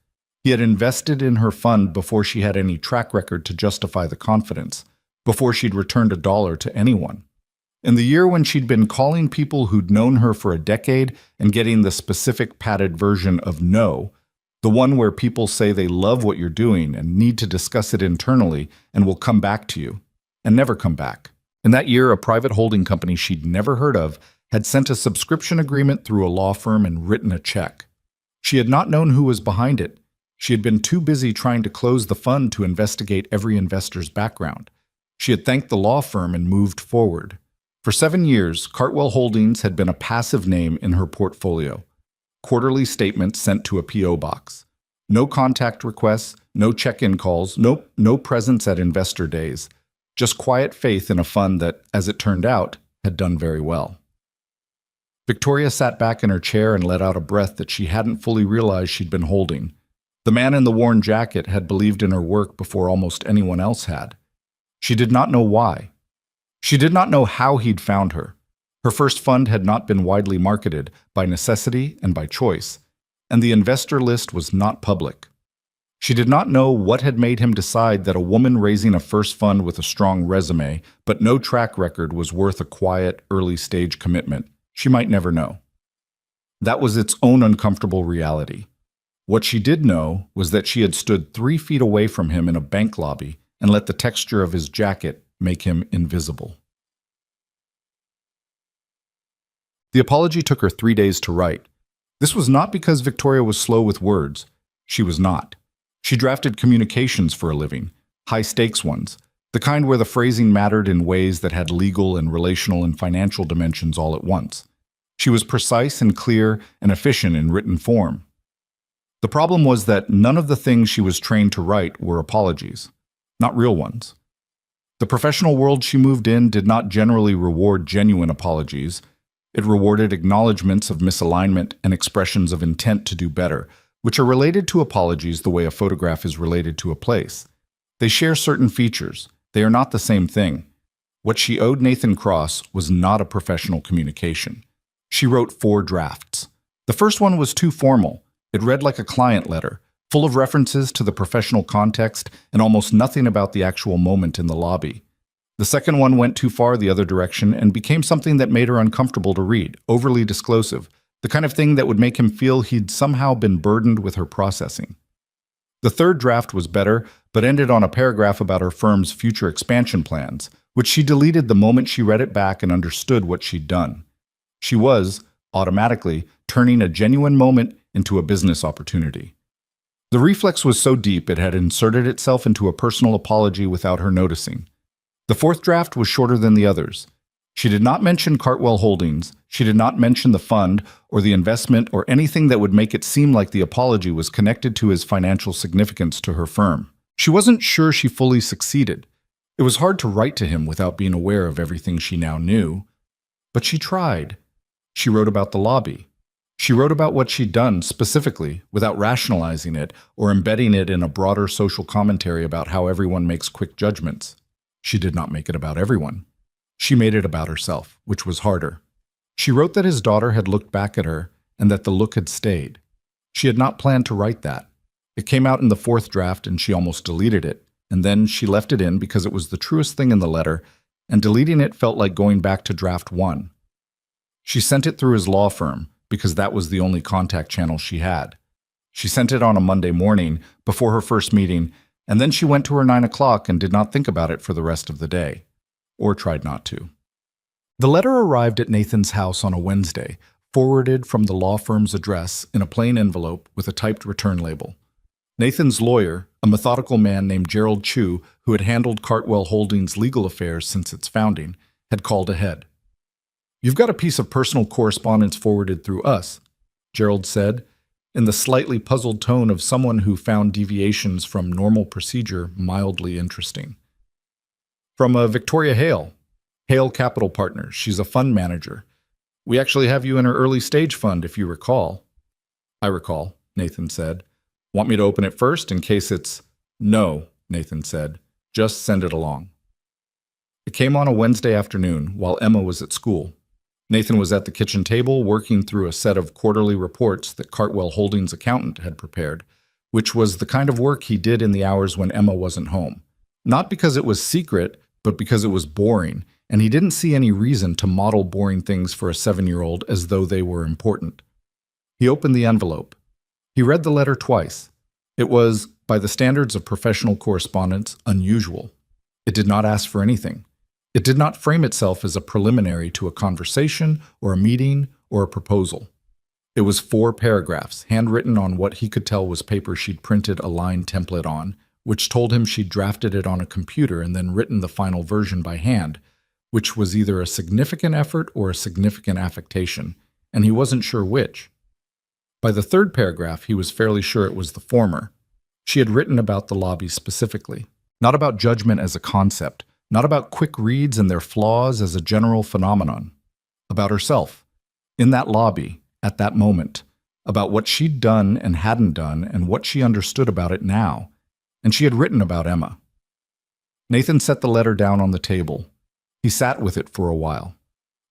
He had invested in her fund before she had any track record to justify the confidence, before she'd returned $1 to anyone. In the year when she'd been calling people who'd known her for a decade and getting the specific padded version of no, the one where people say they love what you're doing and need to discuss it internally and will come back to you, and never come back. In that year, a private holding company she'd never heard of had sent a subscription agreement through a law firm and written a check. She had not known who was behind it. She had been too busy trying to close the fund to investigate every investor's background. She had thanked the law firm and moved forward. For 7 years, Cartwell Holdings had been a passive name in her portfolio. Quarterly statements sent to a P.O. box. No contact requests, no check-in calls, no presence at investor days. Just quiet faith in a fund that, as it turned out, had done very well. Victoria sat back in her chair and let out a breath that she hadn't fully realized she'd been holding. The man in the worn jacket had believed in her work before almost anyone else had. She did not know why. She did not know how he'd found her. Her first fund had not been widely marketed, by necessity and by choice, and the investor list was not public. She did not know what had made him decide that a woman raising a first fund with a strong resume, but no track record, was worth a quiet, early-stage commitment. She might never know. That was its own uncomfortable reality. What she did know was that she had stood 3 feet away from him in a bank lobby and let the texture of his jacket make him invisible. The apology took her 3 days to write. This was not because Victoria was slow with words. She was not. She drafted communications for a living, high-stakes ones, the kind where the phrasing mattered in ways that had legal and relational and financial dimensions all at once. She was precise and clear and efficient in written form. The problem was that none of the things she was trained to write were apologies, not real ones. The professional world she moved in did not generally reward genuine apologies. It rewarded acknowledgments of misalignment and expressions of intent to do better, which are related to apologies the way a photograph is related to a place. They share certain features. They are not the same thing. What she owed Nathan Cross was not a professional communication. She wrote 4 drafts. The first one was too formal. It read like a client letter, full of references to the professional context and almost nothing about the actual moment in the lobby. The second one went too far the other direction and became something that made her uncomfortable to read, overly disclosive, the kind of thing that would make him feel he'd somehow been burdened with her processing. The third draft was better, but ended on a paragraph about her firm's future expansion plans, which she deleted the moment she read it back and understood what she'd done. She was, automatically, turning a genuine moment into a business opportunity. The reflex was so deep it had inserted itself into a personal apology without her noticing. The fourth draft was shorter than the others. She did not mention Cartwell Holdings, she did not mention the fund or the investment or anything that would make it seem like the apology was connected to his financial significance to her firm. She wasn't sure she fully succeeded. It was hard to write to him without being aware of everything she now knew. But she tried. She wrote about the lobby. She wrote about what she'd done specifically, without rationalizing it or embedding it in a broader social commentary about how everyone makes quick judgments. She did not make it about everyone. She made it about herself, which was harder. She wrote that his daughter had looked back at her and that the look had stayed. She had not planned to write that. It came out in the fourth draft and she almost deleted it, and then she left it in because it was the truest thing in the letter, and deleting it felt like going back to draft 1. She sent it through his law firm, because that was the only contact channel she had. She sent it on a Monday morning, before her first meeting, and then she went to her 9 o'clock and did not think about it for the rest of the day. Or tried not to. The letter arrived at Nathan's house on a Wednesday, forwarded from the law firm's address in a plain envelope with a typed return label. Nathan's lawyer, a methodical man named Gerald Chu, who had handled Cartwell Holdings' legal affairs since its founding, had called ahead. "You've got a piece of personal correspondence forwarded through us," Gerald said, in the slightly puzzled tone of someone who found deviations from normal procedure mildly interesting. "From Victoria Hale. Hale Capital Partners. She's a fund manager. We actually have you in her early stage fund, if you recall." "I recall," Nathan said. "Want me to open it first in case it's—" "No," Nathan said. "Just send it along." It came on a Wednesday afternoon while Emma was at school. Nathan was at the kitchen table working through a set of quarterly reports that Cartwell Holdings' accountant had prepared, which was the kind of work he did in the hours when Emma wasn't home. Not because it was secret, but because it was boring, and he didn't see any reason to model boring things for a 7-year-old as though they were important. He opened the envelope. He read the letter twice. It was, by the standards of professional correspondence, unusual. It did not ask for anything. It did not frame itself as a preliminary to a conversation or a meeting or a proposal. It was 4 paragraphs, handwritten on what he could tell was paper she'd printed a line template on, which told him she'd drafted it on a computer and then written the final version by hand, which was either a significant effort or a significant affectation, and he wasn't sure which. By the 3rd paragraph, he was fairly sure it was the former. She had written about the lobby specifically, not about judgment as a concept, not about quick reads and their flaws as a general phenomenon. About herself, in that lobby, at that moment, about what she'd done and hadn't done and what she understood about it now, and she had written about Emma. Nathan set the letter down on the table. He sat with it for a while.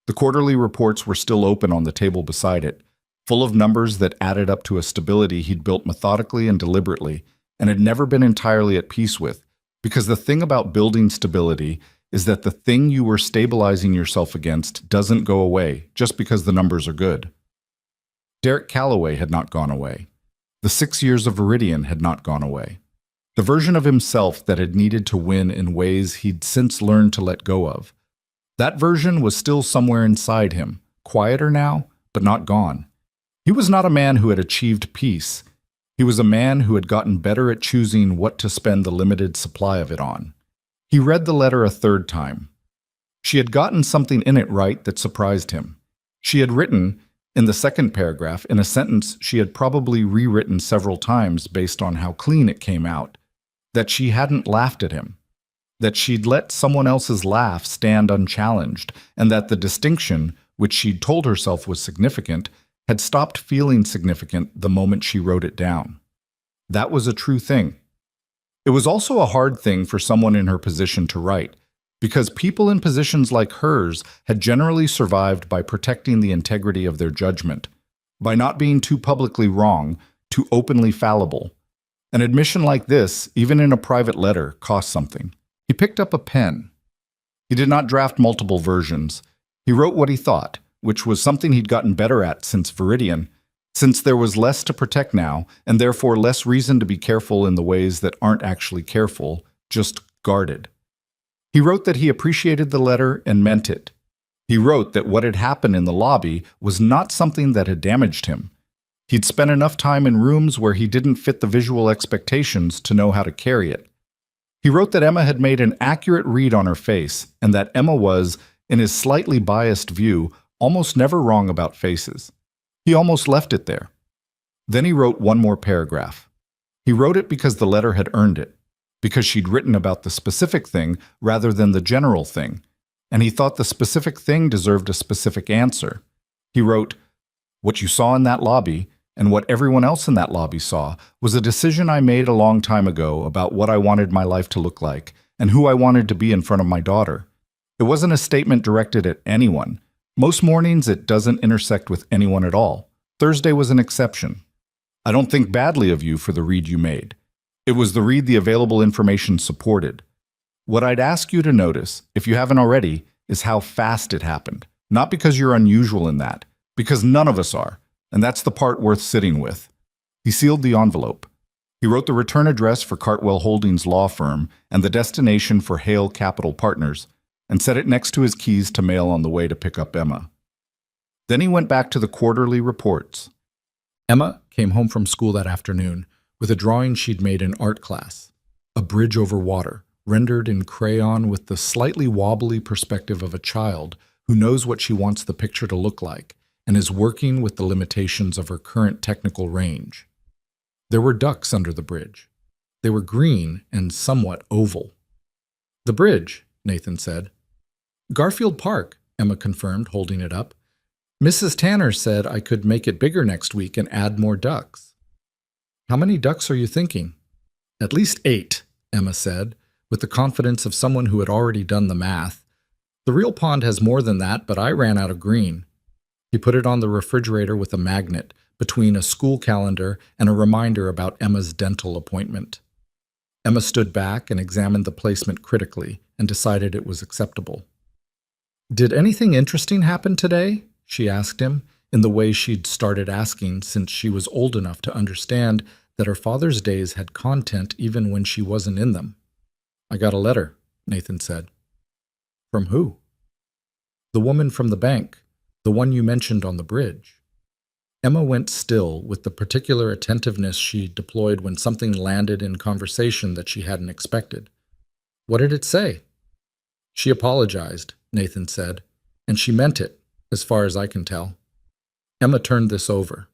The quarterly reports were still open on the table beside it, full of numbers that added up to a stability he'd built methodically and deliberately, and had never been entirely at peace with. Because the thing about building stability is that the thing you were stabilizing yourself against doesn't go away just because the numbers are good. Derek Calloway had not gone away. The 6 years of Viridian had not gone away. The version of himself that had needed to win in ways he'd since learned to let go of. That version was still somewhere inside him, quieter now, but not gone. He was not a man who had achieved peace. He was a man who had gotten better at choosing what to spend the limited supply of it on. He read the letter a third time. She had gotten something in it right that surprised him. She had written, in the second paragraph, in a sentence she had probably rewritten several times based on how clean it came out, that she hadn't laughed at him, that she'd let someone else's laugh stand unchallenged, and that the distinction, which she'd told herself was significant, had stopped feeling significant the moment she wrote it down. That was a true thing. It was also a hard thing for someone in her position to write, because people in positions like hers had generally survived by protecting the integrity of their judgment, by not being too publicly wrong, too openly fallible. An admission like this, even in a private letter, cost something. He picked up a pen. He did not draft multiple versions. He wrote what he thought, which was something he'd gotten better at since Viridian, since there was less to protect now, and therefore less reason to be careful in the ways that aren't actually careful, just guarded. He wrote that he appreciated the letter and meant it. He wrote that what had happened in the lobby was not something that had damaged him. He'd spent enough time in rooms where he didn't fit the visual expectations to know how to carry it. He wrote that Emma had made an accurate read on her face, and that Emma was, in his slightly biased view, almost never wrong about faces. He almost left it there. Then he wrote one more paragraph. He wrote it because the letter had earned it, because she'd written about the specific thing rather than the general thing, and he thought the specific thing deserved a specific answer. He wrote, "What you saw in that lobby, and what everyone else in that lobby saw, was a decision I made a long time ago about what I wanted my life to look like, and who I wanted to be in front of my daughter. It wasn't a statement directed at anyone. Most mornings it doesn't intersect with anyone at all. Thursday was an exception. I don't think badly of you for the read you made. It was the read the available information supported. What I'd ask you to notice, if you haven't already, is how fast it happened. Not because you're unusual in that, because none of us are, and that's the part worth sitting with." He sealed the envelope. He wrote the return address for Cartwell Holdings law firm and the destination for Hale Capital Partners, and set it next to his keys to mail on the way to pick up Emma. Then he went back to the quarterly reports. Emma came home from school that afternoon with a drawing she'd made in art class, a bridge over water, rendered in crayon with the slightly wobbly perspective of a child who knows what she wants the picture to look like and is working with the limitations of her current technical range. There were ducks under the bridge. They were green and somewhat oval. "The bridge," Nathan said. "Garfield Park," Emma confirmed, holding it up. "Mrs. Tanner said I could make it bigger next week and add more ducks." "How many ducks are you thinking?" "At least 8, Emma said, with the confidence of someone who had already done the math. "The real pond has more than that, but I ran out of green." He put it on the refrigerator with a magnet, between a school calendar and a reminder about Emma's dental appointment. Emma stood back and examined the placement critically and decided it was acceptable. "Did anything interesting happen today?" she asked him, in the way she'd started asking since she was old enough to understand that her father's days had content even when she wasn't in them. "I got a letter," Nathan said. "From who?" "The woman from the bank, the one you mentioned on the bridge." Emma went still with the particular attentiveness she deployed when something landed in conversation that she hadn't expected. "What did it say?" "She apologized," Nathan said, "and she meant it, as far as I can tell." Emma turned this over.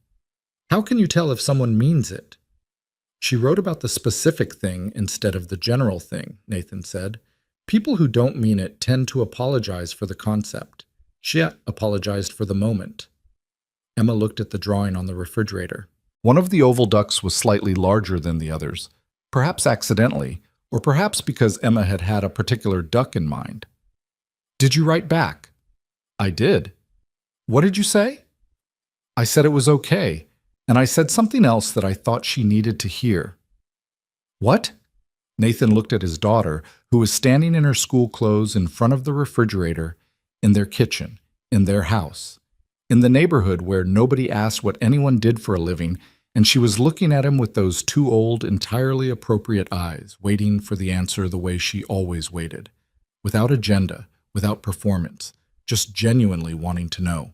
"How can you tell if someone means it?" "She wrote about the specific thing instead of the general thing," Nathan said. "People who don't mean it tend to apologize for the concept. She apologized for the moment." Emma looked at the drawing on the refrigerator. One of the oval ducks was slightly larger than the others, perhaps accidentally, or perhaps because Emma had had a particular duck in mind. "Did you write back?" "I did." "What did you say?" "I said it was okay, and I said something else that I thought she needed to hear." "What?" Nathan looked at his daughter, who was standing in her school clothes in front of the refrigerator, in their kitchen, in their house, in the neighborhood where nobody asked what anyone did for a living, and she was looking at him with those two old, entirely appropriate eyes, waiting for the answer the way she always waited, without agenda, without performance, just genuinely wanting to know.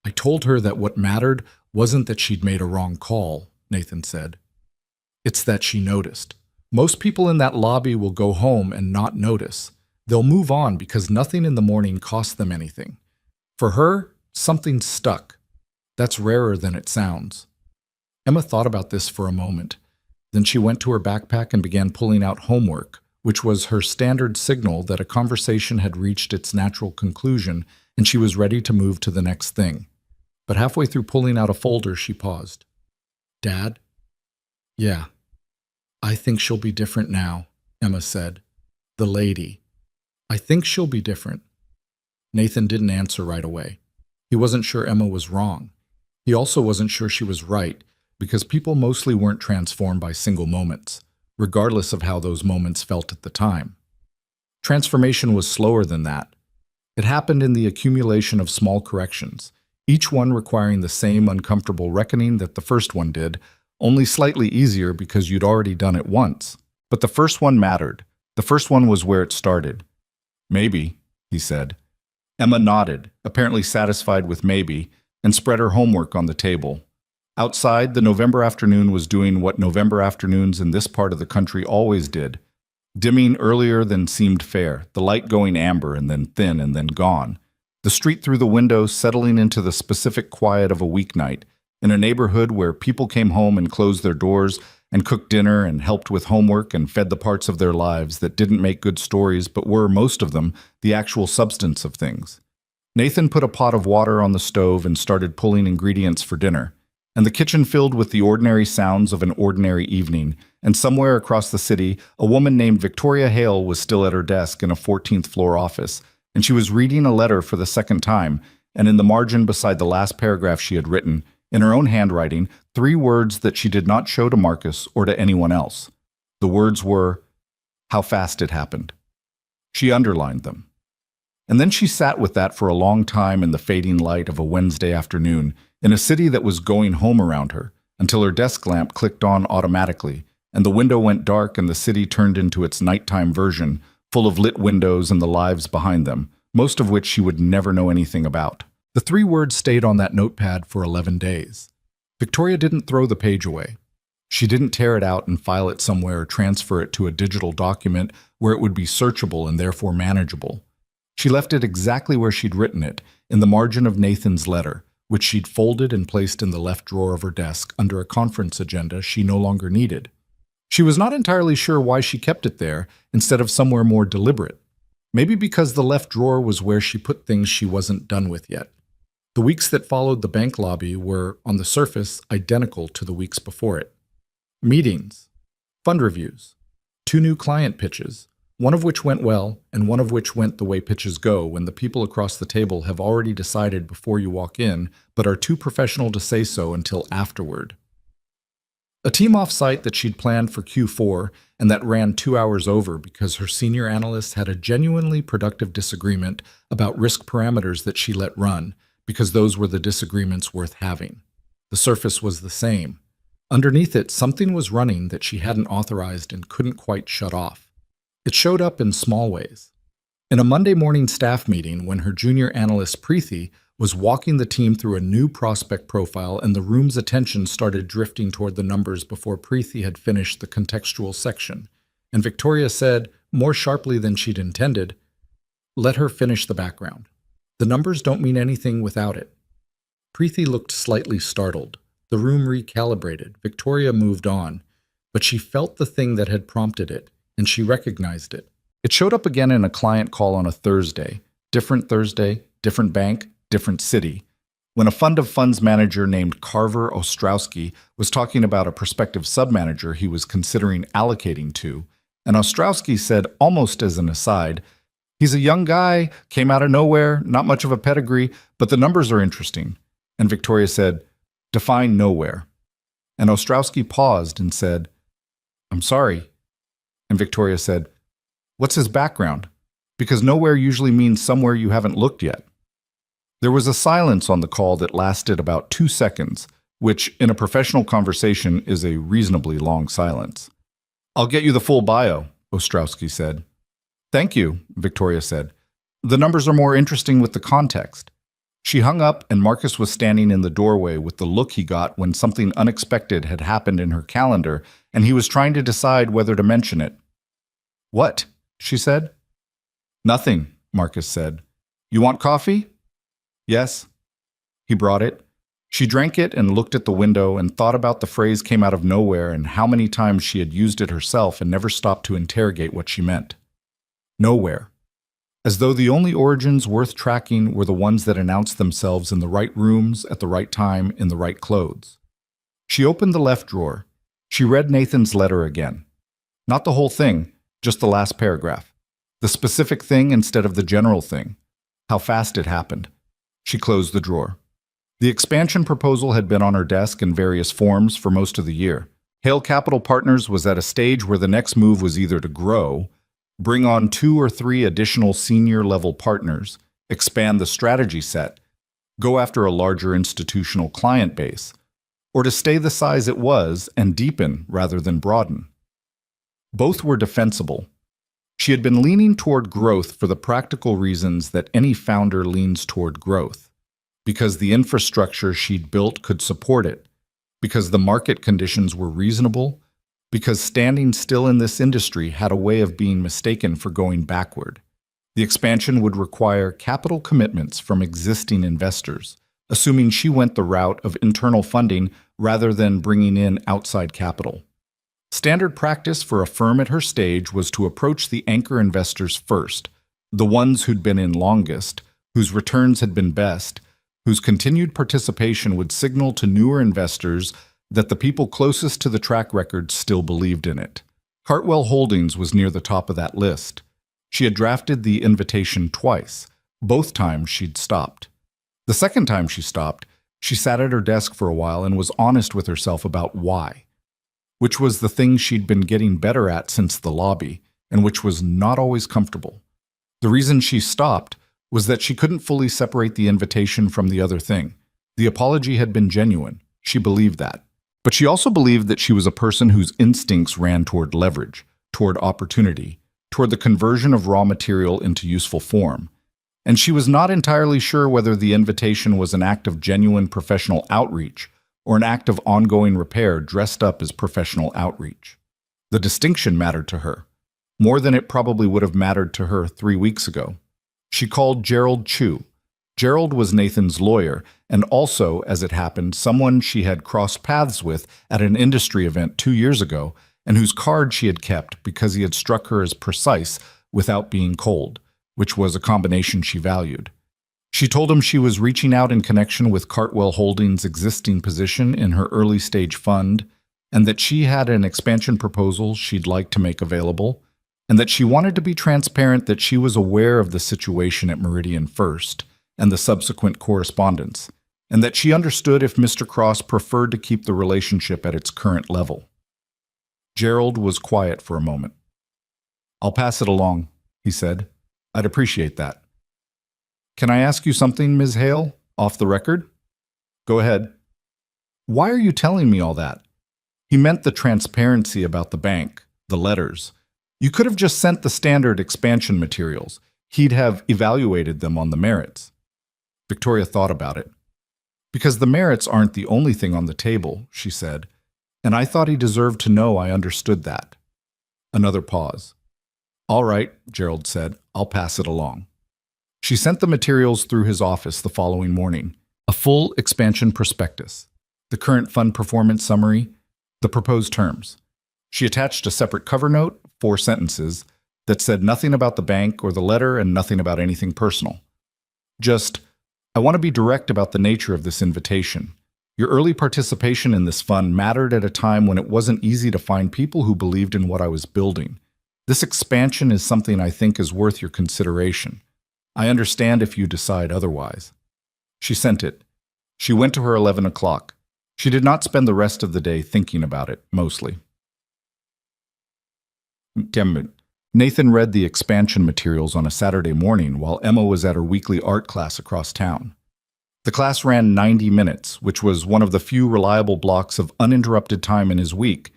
"I told her that what mattered wasn't that she'd made a wrong call, Nathan said. It's that she noticed. Most people in that lobby will go home and not notice. They'll move on because nothing in the morning costs them anything. For her, something stuck. That's rarer than it sounds. Emma thought about this for a moment. Then she went to her backpack and began pulling out homework, which was her standard signal that a conversation had reached its natural conclusion and she was ready to move to the next thing. But halfway through pulling out a folder, she paused. Dad? Yeah. I think she'll be different now, Emma said. The lady. I think she'll be different. Nathan didn't answer right away. He wasn't sure Emma was wrong. He also wasn't sure she was right, because people mostly weren't transformed by single moments, regardless of how those moments felt at the time. Transformation was slower than that. It happened in the accumulation of small corrections, each one requiring the same uncomfortable reckoning that the first one did, only slightly easier because you'd already done it once. But the first one mattered. The first one was where it started. Maybe, he said. Emma nodded, apparently satisfied with maybe, and spread her homework on the table. Outside, the November afternoon was doing what November afternoons in this part of the country always did, dimming earlier than seemed fair, the light going amber and then thin and then gone. The street through the window settling into the specific quiet of a weeknight, in a neighborhood where people came home and closed their doors and cooked dinner and helped with homework and fed the parts of their lives that didn't make good stories but were, most of them, the actual substance of things. Nathan put a pot of water on the stove and started pulling ingredients for dinner, and the kitchen filled with the ordinary sounds of an ordinary evening, and somewhere across the city, a woman named Victoria Hale was still at her desk in a 14th floor office, and she was reading a letter for the second time, and in the margin beside the last paragraph she had written, in her own handwriting, 3 words that she did not show to Marcus or to anyone else. The words were, how fast it happened. She underlined them. And then she sat with that for a long time in the fading light of a Wednesday afternoon, in a city that was going home around her, until her desk lamp clicked on automatically, and the window went dark and the city turned into its nighttime version, full of lit windows and the lives behind them, most of which she would never know anything about. The 3 words stayed on that notepad for 11 days. Victoria didn't throw the page away. She didn't tear it out and file it somewhere or transfer it to a digital document where it would be searchable and therefore manageable. She left it exactly where she'd written it, in the margin of Nathan's letter, which she'd folded and placed in the left drawer of her desk under a conference agenda she no longer needed. She was not entirely sure why she kept it there instead of somewhere more deliberate. Maybe because the left drawer was where she put things she wasn't done with yet. The weeks that followed the bank lobby were, on the surface, identical to the weeks before it. Meetings, fund reviews, 2 new client pitches, one of which went well and one of which went the way pitches go when the people across the table have already decided before you walk in, but are too professional to say so until afterward. A team off-site that she'd planned for Q4 and that ran 2 hours over because her senior analyst had a genuinely productive disagreement about risk parameters that she let run, because those were the disagreements worth having. The surface was the same. Underneath it, something was running that she hadn't authorized and couldn't quite shut off. It showed up in small ways. In a Monday morning staff meeting, when her junior analyst Preethi was walking the team through a new prospect profile and the room's attention started drifting toward the numbers before Preethi had finished the contextual section, and Victoria said, more sharply than she'd intended, "Let her finish the background. The numbers don't mean anything without it." Preethi looked slightly startled. The room recalibrated. Victoria moved on. But she felt the thing that had prompted it, and she recognized it. It showed up again in a client call on a Thursday, different bank, different city, when a fund of funds manager named Carver Ostrowski was talking about a prospective submanager he was considering allocating to, and Ostrowski said, almost as an aside, "He's a young guy, came out of nowhere, not much of a pedigree, but the numbers are interesting." And Victoria said, "Define nowhere." And Ostrowski paused and said, "I'm sorry." And Victoria said, "What's his background? Because nowhere usually means somewhere you haven't looked yet." There was a silence on the call that lasted about 2 seconds, which, in a professional conversation, is a reasonably long silence. "I'll get you the full bio," Ostrowski said. "Thank you," Victoria said. "The numbers are more interesting with the context." She hung up, and Marcus was standing in the doorway with the look he got when something unexpected had happened in her calendar, and he was trying to decide whether to mention it. "What?" she said. "Nothing," Marcus said. "You want coffee?" "Yes." He brought it. She drank it and looked at the window and thought about the phrase came out of nowhere and how many times she had used it herself and never stopped to interrogate what she meant. Nowhere. As though the only origins worth tracking were the ones that announced themselves in the right rooms at the right time in the right clothes. She opened the left drawer. She read Nathan's letter again. Not the whole thing, just the last paragraph. The specific thing instead of the general thing. How fast it happened. She closed the drawer. The expansion proposal had been on her desk in various forms for most of the year. Hale Capital Partners was at a stage where the next move was either to grow, bring on 2 or 3 additional senior-level partners, expand the strategy set, go after a larger institutional client base, or to stay the size it was and deepen rather than broaden. Both were defensible. She had been leaning toward growth for the practical reasons that any founder leans toward growth, because the infrastructure she'd built could support it, because the market conditions were reasonable, because standing still in this industry had a way of being mistaken for going backward. The expansion would require capital commitments from existing investors, assuming she went the route of internal funding rather than bringing in outside capital. Standard practice for a firm at her stage was to approach the anchor investors first, the ones who'd been in longest, whose returns had been best, whose continued participation would signal to newer investors that the people closest to the track record still believed in it. Cartwell Holdings was near the top of that list. She had drafted the invitation twice. Both times she'd stopped. The second time she stopped, she sat at her desk for a while and was honest with herself about why, which was the thing she'd been getting better at since the lobby, and which was not always comfortable. The reason she stopped was that she couldn't fully separate the invitation from the other thing. The apology had been genuine. She believed that. But she also believed that she was a person whose instincts ran toward leverage, toward opportunity, toward the conversion of raw material into useful form. And she was not entirely sure whether the invitation was an act of genuine professional outreach or an act of ongoing repair dressed up as professional outreach. The distinction mattered to her, more than it probably would have mattered to her 3 weeks ago. She called Gerald Chu. Gerald was Nathan's lawyer, and also, as it happened, someone she had crossed paths with at an industry event 2 years ago, and whose card she had kept because he had struck her as precise without being cold, which was a combination she valued. She told him she was reaching out in connection with Cartwell Holdings' existing position in her early-stage fund, and that she had an expansion proposal she'd like to make available, and that she wanted to be transparent that she was aware of the situation at Meridian First and the subsequent correspondence, and that she understood if Mr. Cross preferred to keep the relationship at its current level. Gerald was quiet for a moment. "I'll pass it along," he said. "I'd appreciate that." "Can I ask you something, Ms. Hale, off the record?" "Go ahead." "Why are you telling me all that?" He meant the transparency about the bank, the letters. You could have just sent the standard expansion materials. He'd have evaluated them on the merits. Victoria thought about it. "Because the merits aren't the only thing on the table," she said, "and I thought he deserved to know I understood that." Another pause. "All right," Gerald said, "I'll pass it along." She sent the materials through his office the following morning. A full expansion prospectus, the current fund performance summary, the proposed terms. She attached a separate cover note, 4 sentences, that said nothing about the bank or the letter and nothing about anything personal. Just, "I want to be direct about the nature of this invitation. Your early participation in this fund mattered at a time when it wasn't easy to find people who believed in what I was building. This expansion is something I think is worth your consideration. I understand if you decide otherwise." She sent it. She went to her 11 o'clock. She did not spend the rest of the day thinking about it, mostly. Nathan read the expansion materials on a Saturday morning while Emma was at her weekly art class across town. The class ran 90 minutes, which was one of the few reliable blocks of uninterrupted time in his week,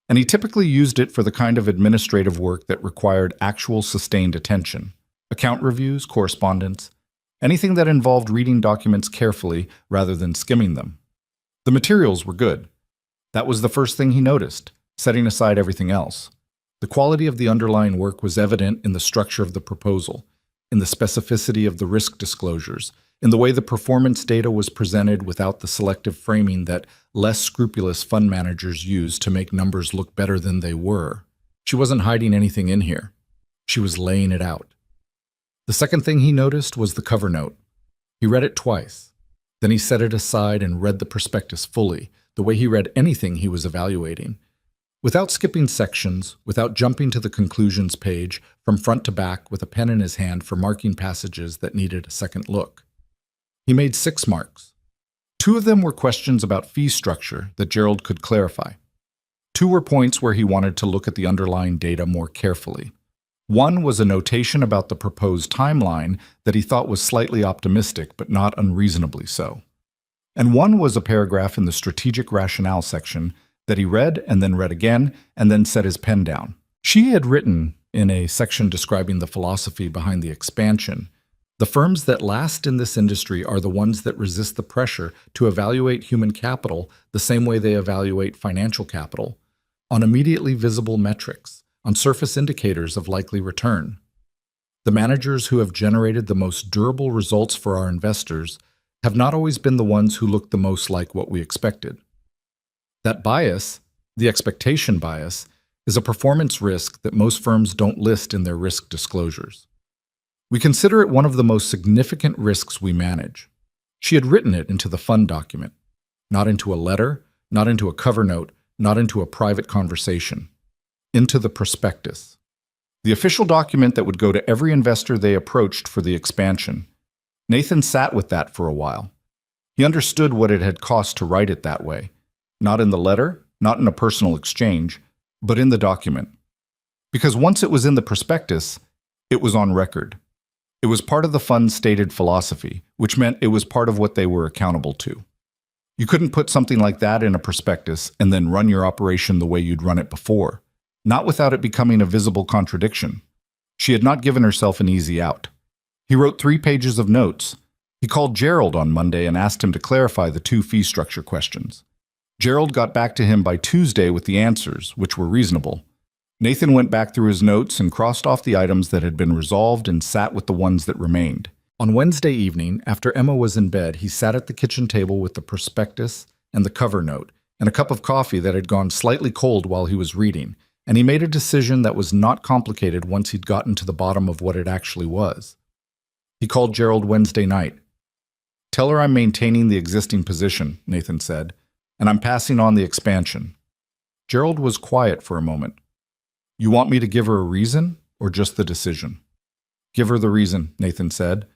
and he typically used it for the kind of administrative work that required actual sustained attention. Account reviews, correspondence. Anything that involved reading documents carefully rather than skimming them. The materials were good. That was the first thing he noticed, setting aside everything else. The quality of the underlying work was evident in the structure of the proposal, in the specificity of the risk disclosures, in the way the performance data was presented without the selective framing that less scrupulous fund managers use to make numbers look better than they were. She wasn't hiding anything in here. She was laying it out. The second thing he noticed was the cover note. He read it twice. Then he set it aside and read the prospectus fully, the way he read anything he was evaluating. Without skipping sections, without jumping to the conclusions page, from front to back with a pen in his hand for marking passages that needed a second look. He made 6 marks. 2 of them were questions about fee structure that Gerald could clarify. 2 were points where he wanted to look at the underlying data more carefully. 1 was a notation about the proposed timeline that he thought was slightly optimistic but not unreasonably so. And 1 was a paragraph in the strategic rationale section that he read and then read again and then set his pen down. She had written in a section describing the philosophy behind the expansion, "The firms that last in this industry are the ones that resist the pressure to evaluate human capital the same way they evaluate financial capital, on immediately visible metrics, on surface indicators of likely return. The managers who have generated the most durable results for our investors have not always been the ones who look the most like what we expected. That bias, the expectation bias, is a performance risk that most firms don't list in their risk disclosures. We consider it one of the most significant risks we manage." She had written it into the fund document, not into a letter, not into a cover note, not into a private conversation, into the prospectus. The official document that would go to every investor they approached for the expansion. Nathan sat with that for a while. He understood what it had cost to write it that way, not in the letter, not in a personal exchange, but in the document. Because once it was in the prospectus, it was on record. It was part of the fund's stated philosophy, which meant it was part of what they were accountable to. You couldn't put something like that in a prospectus and then run your operation the way you'd run it before, not without it becoming a visible contradiction. She had not given herself an easy out. He wrote 3 pages of notes. He called Gerald on Monday and asked him to clarify the 2 fee structure questions. Gerald got back to him by Tuesday with the answers, which were reasonable. Nathan went back through his notes and crossed off the items that had been resolved and sat with the ones that remained. On Wednesday evening, after Emma was in bed, he sat at the kitchen table with the prospectus and the cover note and a cup of coffee that had gone slightly cold while he was reading, and he made a decision that was not complicated once he'd gotten to the bottom of what it actually was. He called Gerald Wednesday night. "Tell her I'm maintaining the existing position," Nathan said, "and I'm passing on the expansion." Gerald was quiet for a moment. "You want me to give her a reason or just the decision?" "Give her the reason," Nathan said.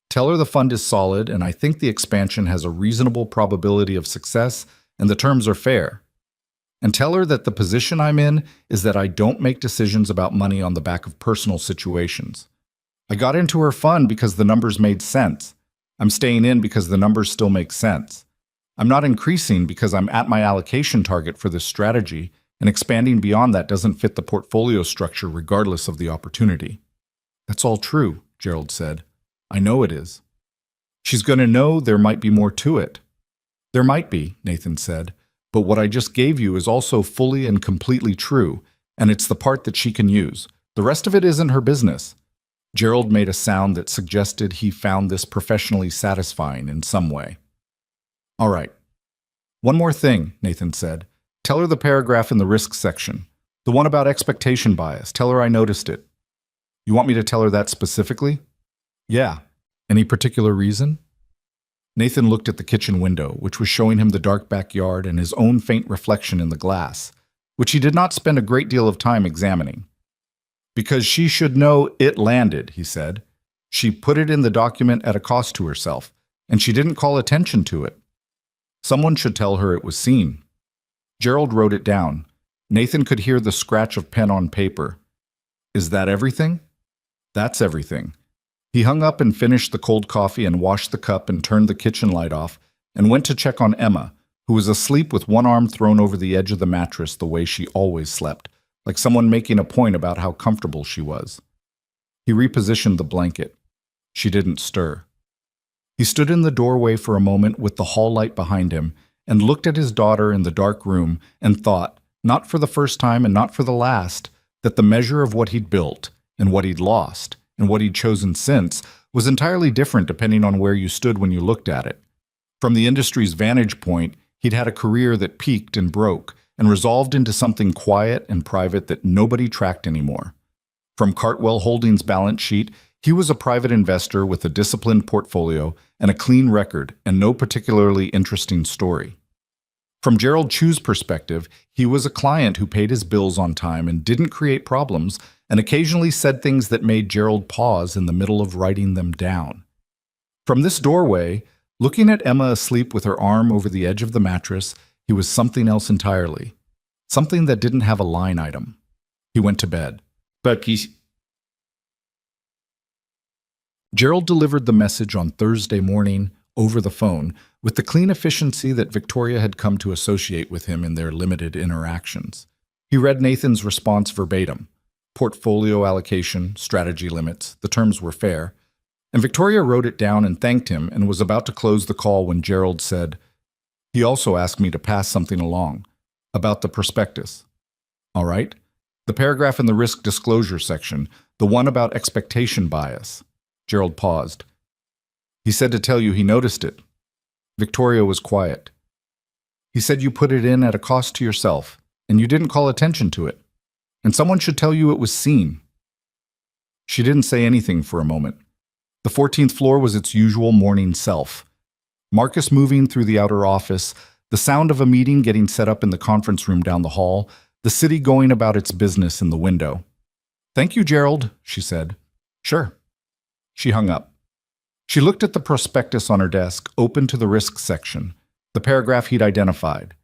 "Tell her the fund is solid and I think the expansion has a reasonable probability of success and the terms are fair. And tell her that the position I'm in is that I don't make decisions about money on the back of personal situations. I got into her fund because the numbers made sense. I'm staying in because the numbers still make sense. I'm not increasing because I'm at my allocation target for this strategy, and expanding beyond that doesn't fit the portfolio structure regardless of the opportunity." "That's all true," Gerald said. "I know it is." "She's going to know there might be more to it." "There might be," Nathan said, "but what I just gave you is also fully and completely true, and it's the part that she can use. The rest of it isn't her business." Gerald made a sound that suggested he found this professionally satisfying in some way. "All right. One more thing," Nathan said. "Tell her the paragraph in the risk section, the one about expectation bias. Tell her I noticed it." "You want me to tell her that specifically?" "Yeah. Any particular reason?" Nathan looked at the kitchen window, which was showing him the dark backyard and his own faint reflection in the glass, which he did not spend a great deal of time examining. "Because she should know it landed," he said. "She put it in the document at a cost to herself, and she didn't call attention to it. Someone should tell her it was seen." Gerald wrote it down. Nathan could hear the scratch of pen on paper. "Is that everything?" "That's everything." He hung up and finished the cold coffee and washed the cup and turned the kitchen light off and went to check on Emma, who was asleep with one arm thrown over the edge of the mattress the way she always slept, like someone making a point about how comfortable she was. He repositioned the blanket. She didn't stir. He stood in the doorway for a moment with the hall light behind him and looked at his daughter in the dark room and thought, not for the first time and not for the last, that the measure of what he'd built and what he'd lost and what he'd chosen since was entirely different depending on where you stood when you looked at it. From the industry's vantage point, he'd had a career that peaked and broke and resolved into something quiet and private that nobody tracked anymore. From Cartwell Holdings' balance sheet, he was a private investor with a disciplined portfolio and a clean record and no particularly interesting story. From Gerald Chu's perspective, he was a client who paid his bills on time and didn't create problems and occasionally said things that made Gerald pause in the middle of writing them down. From this doorway, looking at Emma asleep with her arm over the edge of the mattress, he was something else entirely. Something that didn't have a line item. He went to bed. But Gerald delivered the message on Thursday morning over the phone with the clean efficiency that Victoria had come to associate with him in their limited interactions. He read Nathan's response verbatim. Portfolio allocation, strategy limits, the terms were fair. And Victoria wrote it down and thanked him and was about to close the call when Gerald said, "He also asked me to pass something along about the prospectus." All right? The paragraph in the risk disclosure section, the one about expectation bias. Gerald paused. "He said to tell you he noticed it." Victoria was quiet. "He said you put it in at a cost to yourself, and you didn't call attention to it. And someone should tell you it was seen." She didn't say anything for a moment. The 14th floor was its usual morning self. Marcus moving through the outer office, the sound of a meeting getting set up in the conference room down the hall, the city going about its business in the window. "Thank you, Gerald," she said. "Sure." She hung up. She looked at the prospectus on her desk, open to the risk section, the paragraph he'd identified.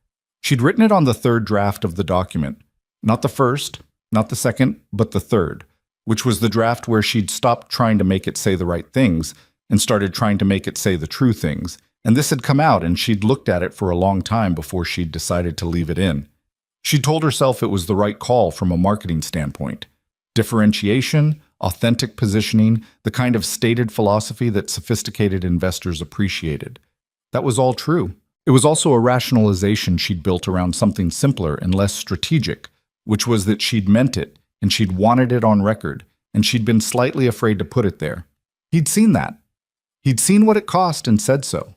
She'd written it on the third draft of the document. Not the first, not the second, but the third, which was the draft where she'd stopped trying to make it say the right things and started trying to make it say the true things. And this had come out, and she'd looked at it for a long time before she'd decided to leave it in. She told herself it was the right call from a marketing standpoint. Differentiation, authentic positioning, the kind of stated philosophy that sophisticated investors appreciated. That was all true. It was also a rationalization she'd built around something simpler and less strategic, which was that she'd meant it, and she'd wanted it on record, and she'd been slightly afraid to put it there. He'd seen that. He'd seen what it cost and said so,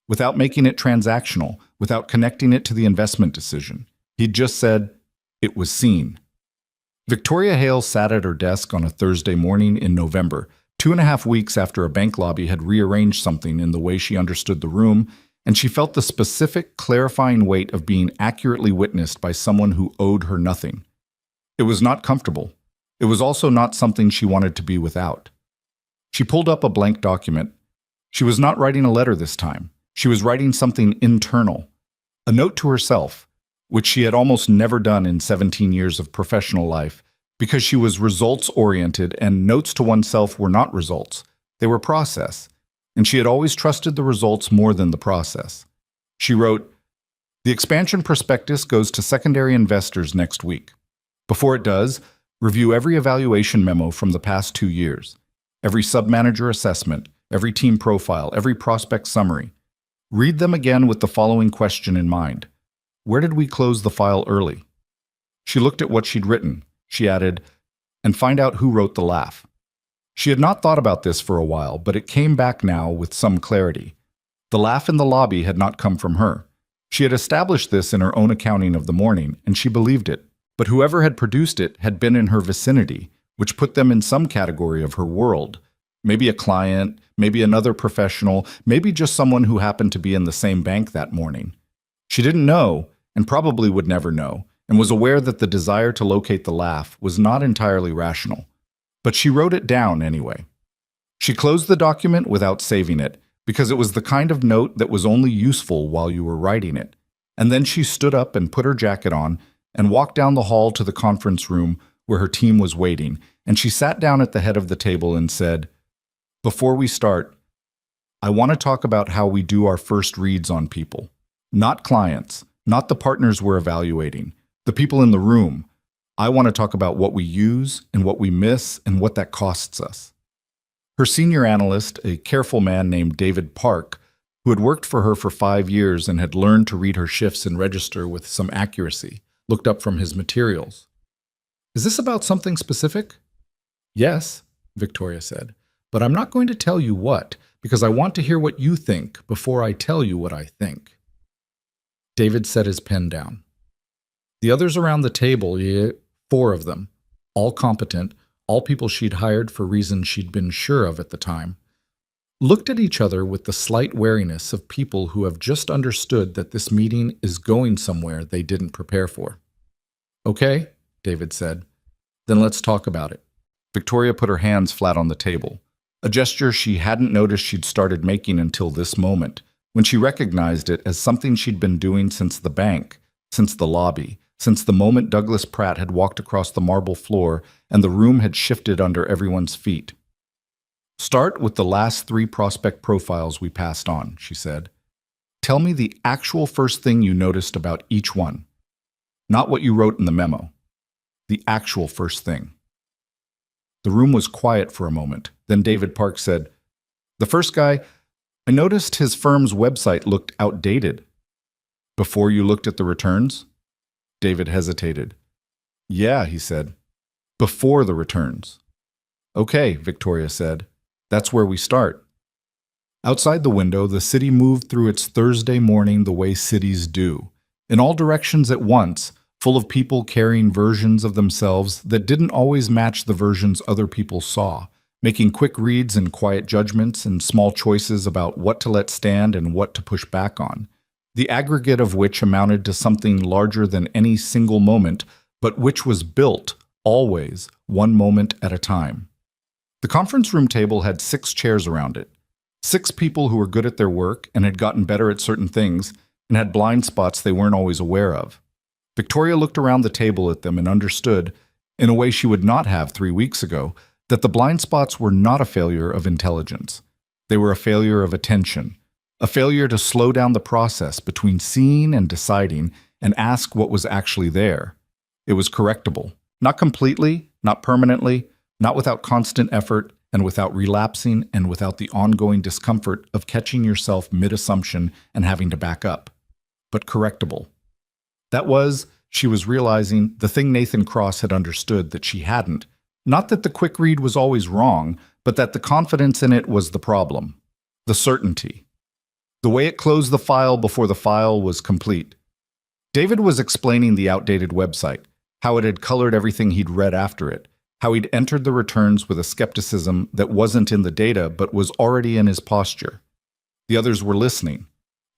without making it transactional, without connecting it to the investment decision. He'd just said, it was seen. Victoria Hale sat at her desk on a Thursday morning in November, 2.5 weeks after a bank lobby had rearranged something in the way she understood the room, and she felt the specific, clarifying weight of being accurately witnessed by someone who owed her nothing. It was not comfortable. It was also not something she wanted to be without. She pulled up a blank document. She was not writing a letter this time. She was writing something internal, a note to herself, which she had almost never done in 17 years of professional life, because she was results-oriented and notes to oneself were not results. They were process, and she had always trusted the results more than the process. She wrote, "The expansion prospectus goes to secondary investors next week. Before it does, review every evaluation memo from the past 2 years, every sub-manager assessment, every team profile, every prospect summary. Read them again with the following question in mind. Where did we close the file early?" She looked at what she'd written. She added, "And find out who wrote the laugh." She had not thought about this for a while, but it came back now with some clarity. The laugh in the lobby had not come from her. She had established this in her own accounting of the morning, and she believed it. But whoever had produced it had been in her vicinity, which put them in some category of her world. Maybe a client, maybe another professional, maybe just someone who happened to be in the same bank that morning. She didn't know, and probably would never know, and was aware that the desire to locate the laugh was not entirely rational. But she wrote it down anyway. She closed the document without saving it, because it was the kind of note that was only useful while you were writing it. And then she stood up and put her jacket on and walked down the hall to the conference room where her team was waiting, and she sat down at the head of the table and said, "Before we start, I want to talk about how we do our first reads on people. Not clients, not the partners we're evaluating, the people in the room. I want to talk about what we use and what we miss and what that costs us." Her senior analyst, a careful man named David Park, who had worked for her for 5 years and had learned to read her shifts and register with some accuracy, looked up from his materials. Is this about something specific? Yes, Victoria said, but I'm not going to tell you what, because I want to hear what you think before I tell you what I think. David set his pen down. The others around the table, 4 of them, all competent, all people she'd hired for reasons she'd been sure of at the time, looked at each other with the slight wariness of people who have just understood that this meeting is going somewhere they didn't prepare for. Okay, David said. Then let's talk about it. Victoria put her hands flat on the table, a gesture she hadn't noticed she'd started making until this moment, when she recognized it as something she'd been doing since the bank, since the lobby, since the moment Douglas Pratt had walked across the marble floor and the room had shifted under everyone's feet. Start with the last 3 prospect profiles we passed on, she said. Tell me the actual first thing you noticed about each one. Not what you wrote in the memo. The actual first thing. The room was quiet for a moment. Then David Park said, "The first guy, I noticed his firm's website looked outdated." Before you looked at the returns? David hesitated. Yeah, he said. Before the returns. Okay, Victoria said. That's where we start. Outside the window, the city moved through its Thursday morning the way cities do, in all directions at once, full of people carrying versions of themselves that didn't always match the versions other people saw, making quick reads and quiet judgments and small choices about what to let stand and what to push back on, the aggregate of which amounted to something larger than any single moment, but which was built, always, one moment at a time. The conference room table had 6 chairs around it. 6 people who were good at their work and had gotten better at certain things and had blind spots they weren't always aware of. Victoria looked around the table at them and understood, in a way she would not have 3 weeks ago, that the blind spots were not a failure of intelligence. They were a failure of attention, a failure to slow down the process between seeing and deciding and ask what was actually there. It was correctable, not completely, not permanently, not without constant effort and without relapsing and without the ongoing discomfort of catching yourself mid-assumption and having to back up, but correctable. That was, she was realizing, the thing Nathan Cross had understood that she hadn't. Not that the quick read was always wrong, but that the confidence in it was the problem. The certainty. The way it closed the file before the file was complete. David was explaining the outdated website, how it had colored everything he'd read after it, how he'd entered the returns with a skepticism that wasn't in the data but was already in his posture. The others were listening.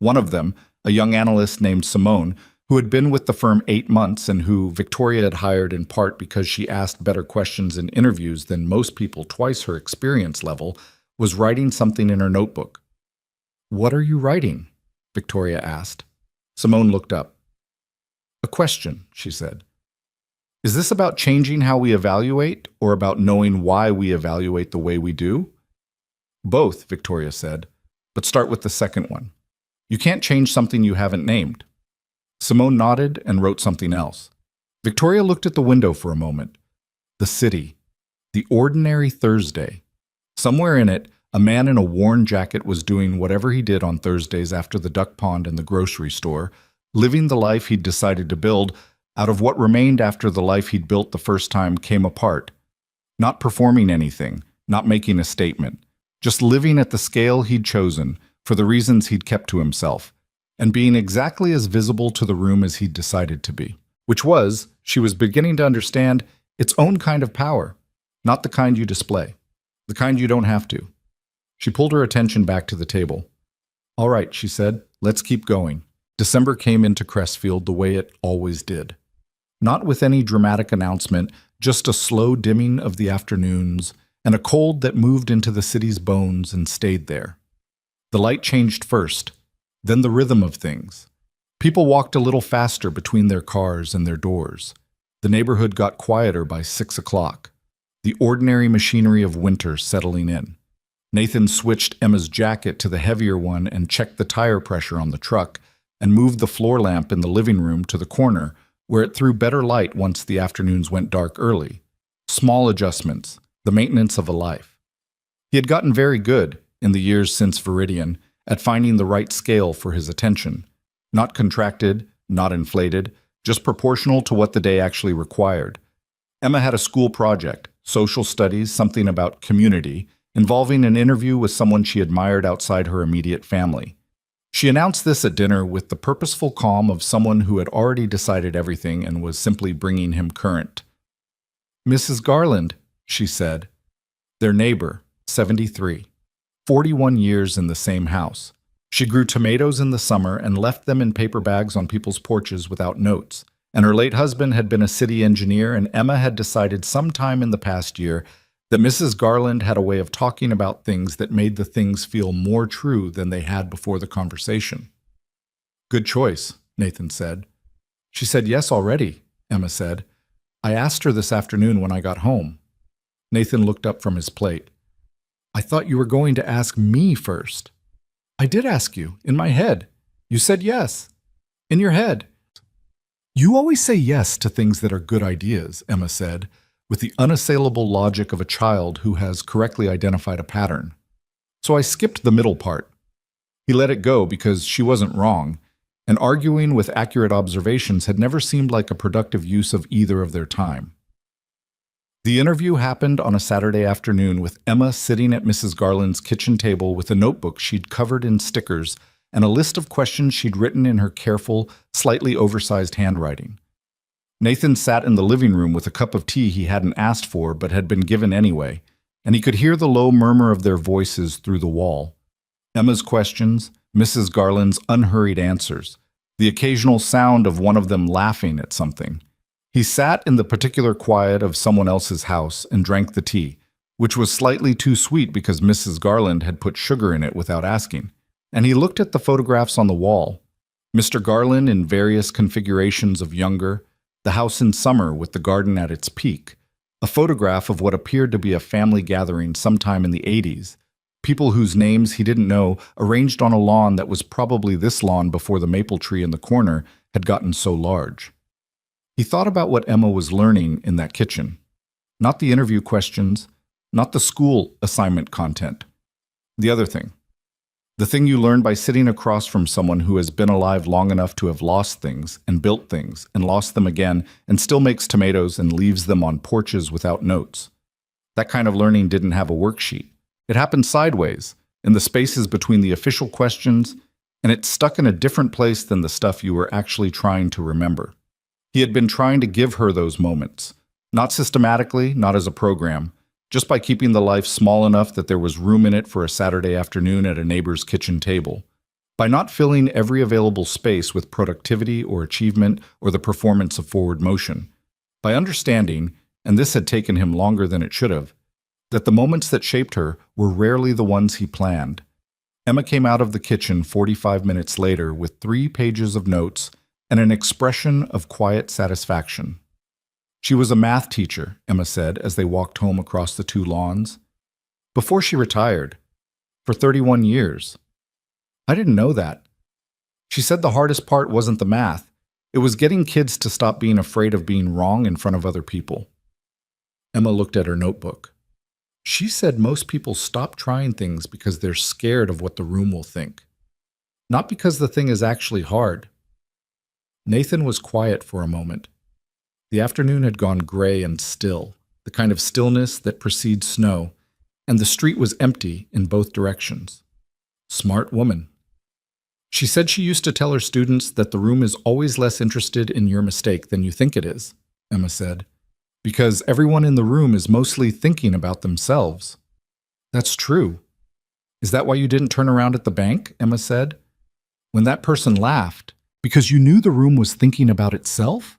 One of them, a young analyst named Simone, who had been with the firm 8 months and who Victoria had hired in part because she asked better questions in interviews than most people twice her experience level, was writing something in her notebook. "What are you writing?" Victoria asked. Simone looked up. "A question," she said. "Is this about changing how we evaluate or about knowing why we evaluate the way we do?" "Both," Victoria said, "but start with the second one. You can't change something you haven't named." Simone nodded and wrote something else. Victoria looked at the window for a moment. The city. The ordinary Thursday. Somewhere in it, a man in a worn jacket was doing whatever he did on Thursdays after the duck pond and the grocery store, living the life he'd decided to build out of what remained after the life he'd built the first time came apart. Not performing anything, not making a statement, just living at the scale he'd chosen for the reasons he'd kept to himself, and being exactly as visible to the room as he'd decided to be, which was, she was beginning to understand, its own kind of power, not the kind you display, the kind you don't have to. She pulled her attention back to the table. "All right," she said, "let's keep going." December came into Crestfield the way it always did. Not with any dramatic announcement, just a slow dimming of the afternoons and a cold that moved into the city's bones and stayed there. The light changed first, then the rhythm of things. People walked a little faster between their cars and their doors. The neighborhood got quieter by 6 o'clock, the ordinary machinery of winter settling in. Nathan switched Emma's jacket to the heavier one and checked the tire pressure on the truck and moved the floor lamp in the living room to the corner where it threw better light once the afternoons went dark early. Small adjustments, the maintenance of a life. He had gotten very good, in the years since Viridian, at finding the right scale for his attention. Not contracted, not inflated, just proportional to what the day actually required. Emma had a school project, social studies, something about community, involving an interview with someone she admired outside her immediate family. She announced this at dinner with the purposeful calm of someone who had already decided everything and was simply bringing him current. "Mrs. Garland," she said. Their neighbor, 73. 41 years in the same house. She grew tomatoes in the summer and left them in paper bags on people's porches without notes. And her late husband had been a city engineer, and Emma had decided sometime in the past year that Mrs. Garland had a way of talking about things that made the things feel more true than they had before the conversation. "Good choice," Nathan said. "She said yes already," Emma said. "I asked her this afternoon when I got home." Nathan looked up from his plate. "I thought you were going to ask me first." "I did ask you, in my head. You said yes. In your head." "You always say yes to things that are good ideas," Emma said, with the unassailable logic of a child who has correctly identified a pattern. "So I skipped the middle part." He let it go because she wasn't wrong, and arguing with accurate observations had never seemed like a productive use of either of their time. The interview happened on a Saturday afternoon with Emma sitting at Mrs. Garland's kitchen table with a notebook she'd covered in stickers and a list of questions she'd written in her careful, slightly oversized handwriting. Nathan sat in the living room with a cup of tea he hadn't asked for but had been given anyway, and he could hear the low murmur of their voices through the wall. Emma's questions, Mrs. Garland's unhurried answers, the occasional sound of one of them laughing at something. He sat in the particular quiet of someone else's house and drank the tea, which was slightly too sweet because Mrs. Garland had put sugar in it without asking. And he looked at the photographs on the wall. Mr. Garland in various configurations of younger, the house in summer with the garden at its peak, a photograph of what appeared to be a family gathering sometime in the 80s, people whose names he didn't know arranged on a lawn that was probably this lawn before the maple tree in the corner had gotten so large. He thought about what Emma was learning in that kitchen. Not the interview questions, not the school assignment content. The other thing. The thing you learn by sitting across from someone who has been alive long enough to have lost things and built things and lost them again and still makes tomatoes and leaves them on porches without notes. That kind of learning didn't have a worksheet. It happened sideways, in the spaces between the official questions, and it stuck in a different place than the stuff you were actually trying to remember. He had been trying to give her those moments, not systematically, not as a program, just by keeping the life small enough that there was room in it for a Saturday afternoon at a neighbor's kitchen table, by not filling every available space with productivity or achievement or the performance of forward motion, by understanding, and this had taken him longer than it should have, that the moments that shaped her were rarely the ones he planned. Emma came out of the kitchen 45 minutes later with 3 pages of notes and an expression of quiet satisfaction. She was a math teacher, Emma said as they walked home across the 2 lawns. Before she retired. For 31 years. I didn't know that. She said the hardest part wasn't the math. It was getting kids to stop being afraid of being wrong in front of other people. Emma looked at her notebook. She said most people stop trying things because they're scared of what the room will think. Not because the thing is actually hard. Nathan was quiet for a moment. The afternoon had gone gray and still, the kind of stillness that precedes snow, and the street was empty in both directions. Smart woman. She said she used to tell her students that the room is always less interested in your mistake than you think it is, Emma said, because everyone in the room is mostly thinking about themselves. That's true. Is that why you didn't turn around at the bank? Emma said. When that person laughed, because you knew the room was thinking about itself?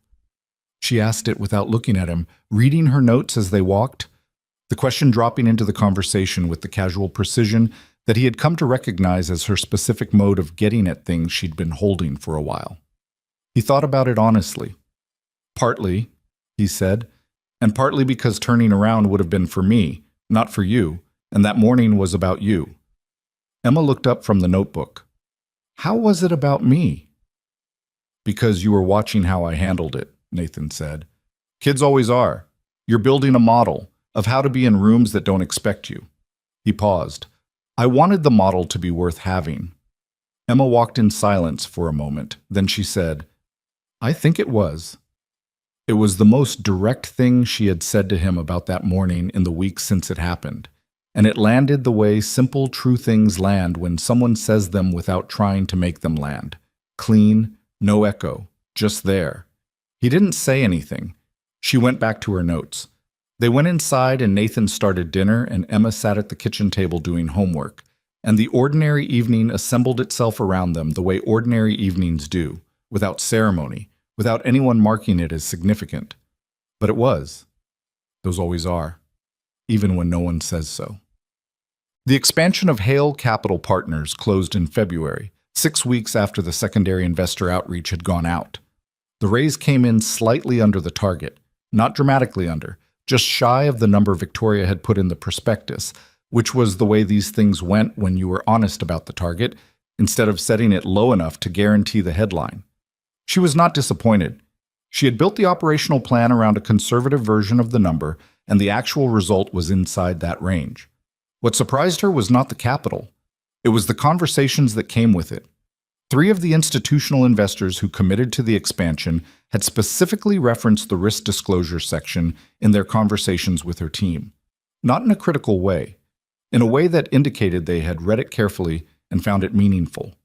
She asked it without looking at him, reading her notes as they walked, the question dropping into the conversation with the casual precision that he had come to recognize as her specific mode of getting at things she'd been holding for a while. He thought about it honestly. Partly, he said, and partly because turning around would have been for me, not for you, and that morning was about you. Emma looked up from the notebook. How was it about me? Because you were watching how I handled it, Nathan said. Kids always are. You're building a model of how to be in rooms that don't expect you. He paused. I wanted the model to be worth having. Emma walked in silence for a moment. Then she said, I think it was. It was the most direct thing she had said to him about that morning in the weeks since it happened. And it landed the way simple, true things land when someone says them without trying to make them land. Clean, no echo, just there. He didn't say anything. She went back to her notes. They went inside and Nathan started dinner and Emma sat at the kitchen table doing homework. And the ordinary evening assembled itself around them the way ordinary evenings do, without ceremony, without anyone marking it as significant. But it was. Those always are, even when no one says so. The expansion of Hale Capital Partners closed in February, 6 weeks after the secondary investor outreach had gone out. The raise came in slightly under the target, not dramatically under, just shy of the number Victoria had put in the prospectus, which was the way these things went when you were honest about the target, instead of setting it low enough to guarantee the headline. She was not disappointed. She had built the operational plan around a conservative version of the number, and the actual result was inside that range. What surprised her was not the capital. It was the conversations that came with it. 3 of the institutional investors who committed to the expansion had specifically referenced the risk disclosure section in their conversations with her team. Not in a critical way, in a way that indicated they had read it carefully and found it meaningful.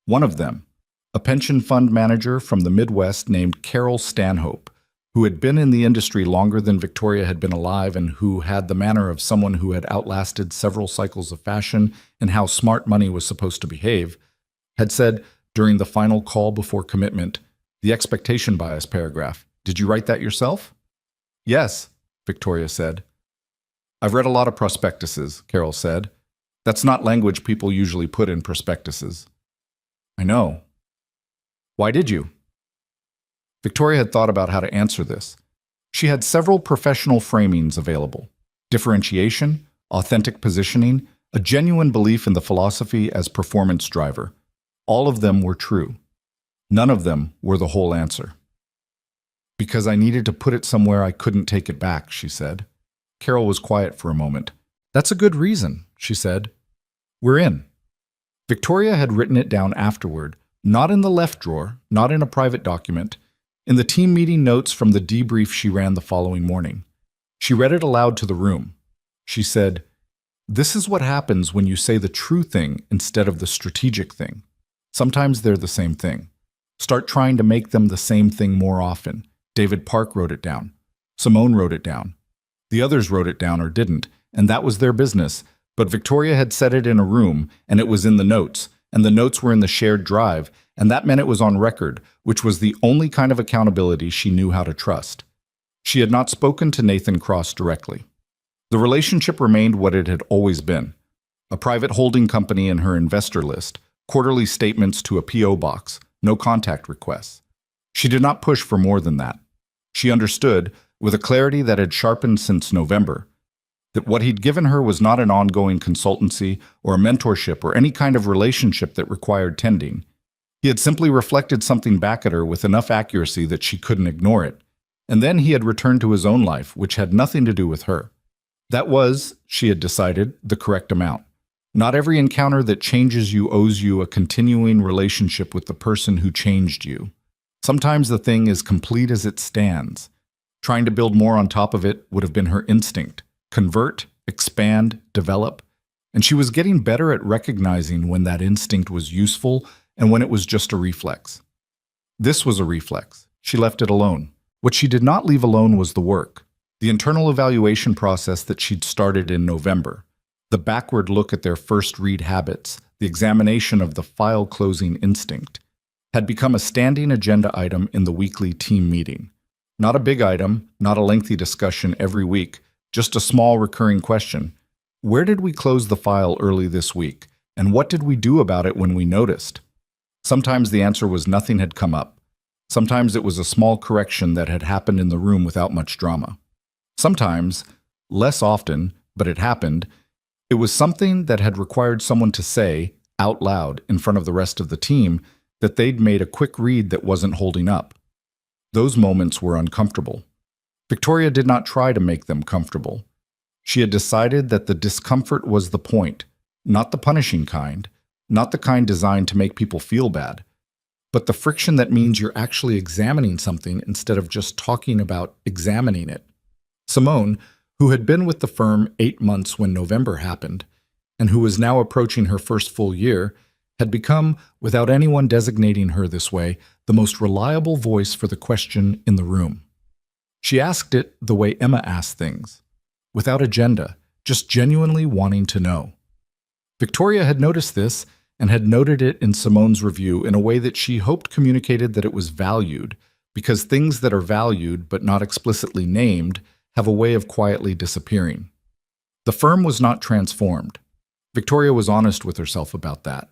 One of them, a pension fund manager from the Midwest named Carol Stanhope, who had been in the industry longer than Victoria had been alive and who had the manner of someone who had outlasted several cycles of fashion and how smart money was supposed to behave, had said during the final call before commitment, the expectation bias paragraph, "Did you write that yourself?" "Yes," Victoria said. "I've read a lot of prospectuses," Carol said. "That's not language people usually put in prospectuses." "I know." "Why did you?" Victoria had thought about how to answer this. She had several professional framings available: differentiation, authentic positioning, a genuine belief in the philosophy as performance driver. All of them were true. None of them were the whole answer. "Because I needed to put it somewhere I couldn't take it back," she said. Carol was quiet for a moment. "That's a good reason," she said. "We're in." Victoria had written it down afterward, not in the left drawer, not in a private document, in the team meeting notes from the debrief she ran the following morning. She read it aloud to the room. She said, "This is what happens when you say the true thing instead of the strategic thing. Sometimes they're the same thing. Start trying to make them the same thing more often." David Park wrote it down. Simone wrote it down. The others wrote it down or didn't, and that was their business. But Victoria had said it in a room, and it was in the notes, and the notes were in the shared drive, and that meant it was on record, which was the only kind of accountability she knew how to trust. She had not spoken to Nathan Cross directly. The relationship remained what it had always been: a private holding company in her investor list, quarterly statements to a P.O. box, no contact requests. She did not push for more than that. She understood, with a clarity that had sharpened since November, that what he'd given her was not an ongoing consultancy or a mentorship or any kind of relationship that required tending. He had simply reflected something back at her with enough accuracy that she couldn't ignore it. And then he had returned to his own life, which had nothing to do with her. That was, she had decided, the correct amount. Not every encounter that changes you owes you a continuing relationship with the person who changed you. Sometimes the thing is complete as it stands. Trying to build more on top of it would have been her instinct. Convert, expand, develop. And she was getting better at recognizing when that instinct was useful and when it was just a reflex. This was a reflex. She left it alone. What she did not leave alone was the work, the internal evaluation process that she'd started in November, the backward look at their first read habits, the examination of the file closing instinct, had become a standing agenda item in the weekly team meeting. Not a big item, not a lengthy discussion every week, just a small recurring question. Where did we close the file early this week, and what did we do about it when we noticed? Sometimes the answer was nothing had come up. Sometimes it was a small correction that had happened in the room without much drama. Sometimes, less often, but it happened, it was something that had required someone to say, out loud, in front of the rest of the team, that they'd made a quick read that wasn't holding up. Those moments were uncomfortable. Victoria did not try to make them comfortable. She had decided that the discomfort was the point, not the punishing kind, not the kind designed to make people feel bad, but the friction that means you're actually examining something instead of just talking about examining it. Simone, who had been with the firm 8 months when November happened, and who was now approaching her first full year, had become, without anyone designating her this way, the most reliable voice for the question in the room. She asked it the way Emma asked things, without agenda, just genuinely wanting to know. Victoria had noticed this and had noted it in Simone's review in a way that she hoped communicated that it was valued, because things that are valued but not explicitly named have a way of quietly disappearing. The firm was not transformed. Victoria was honest with herself about that.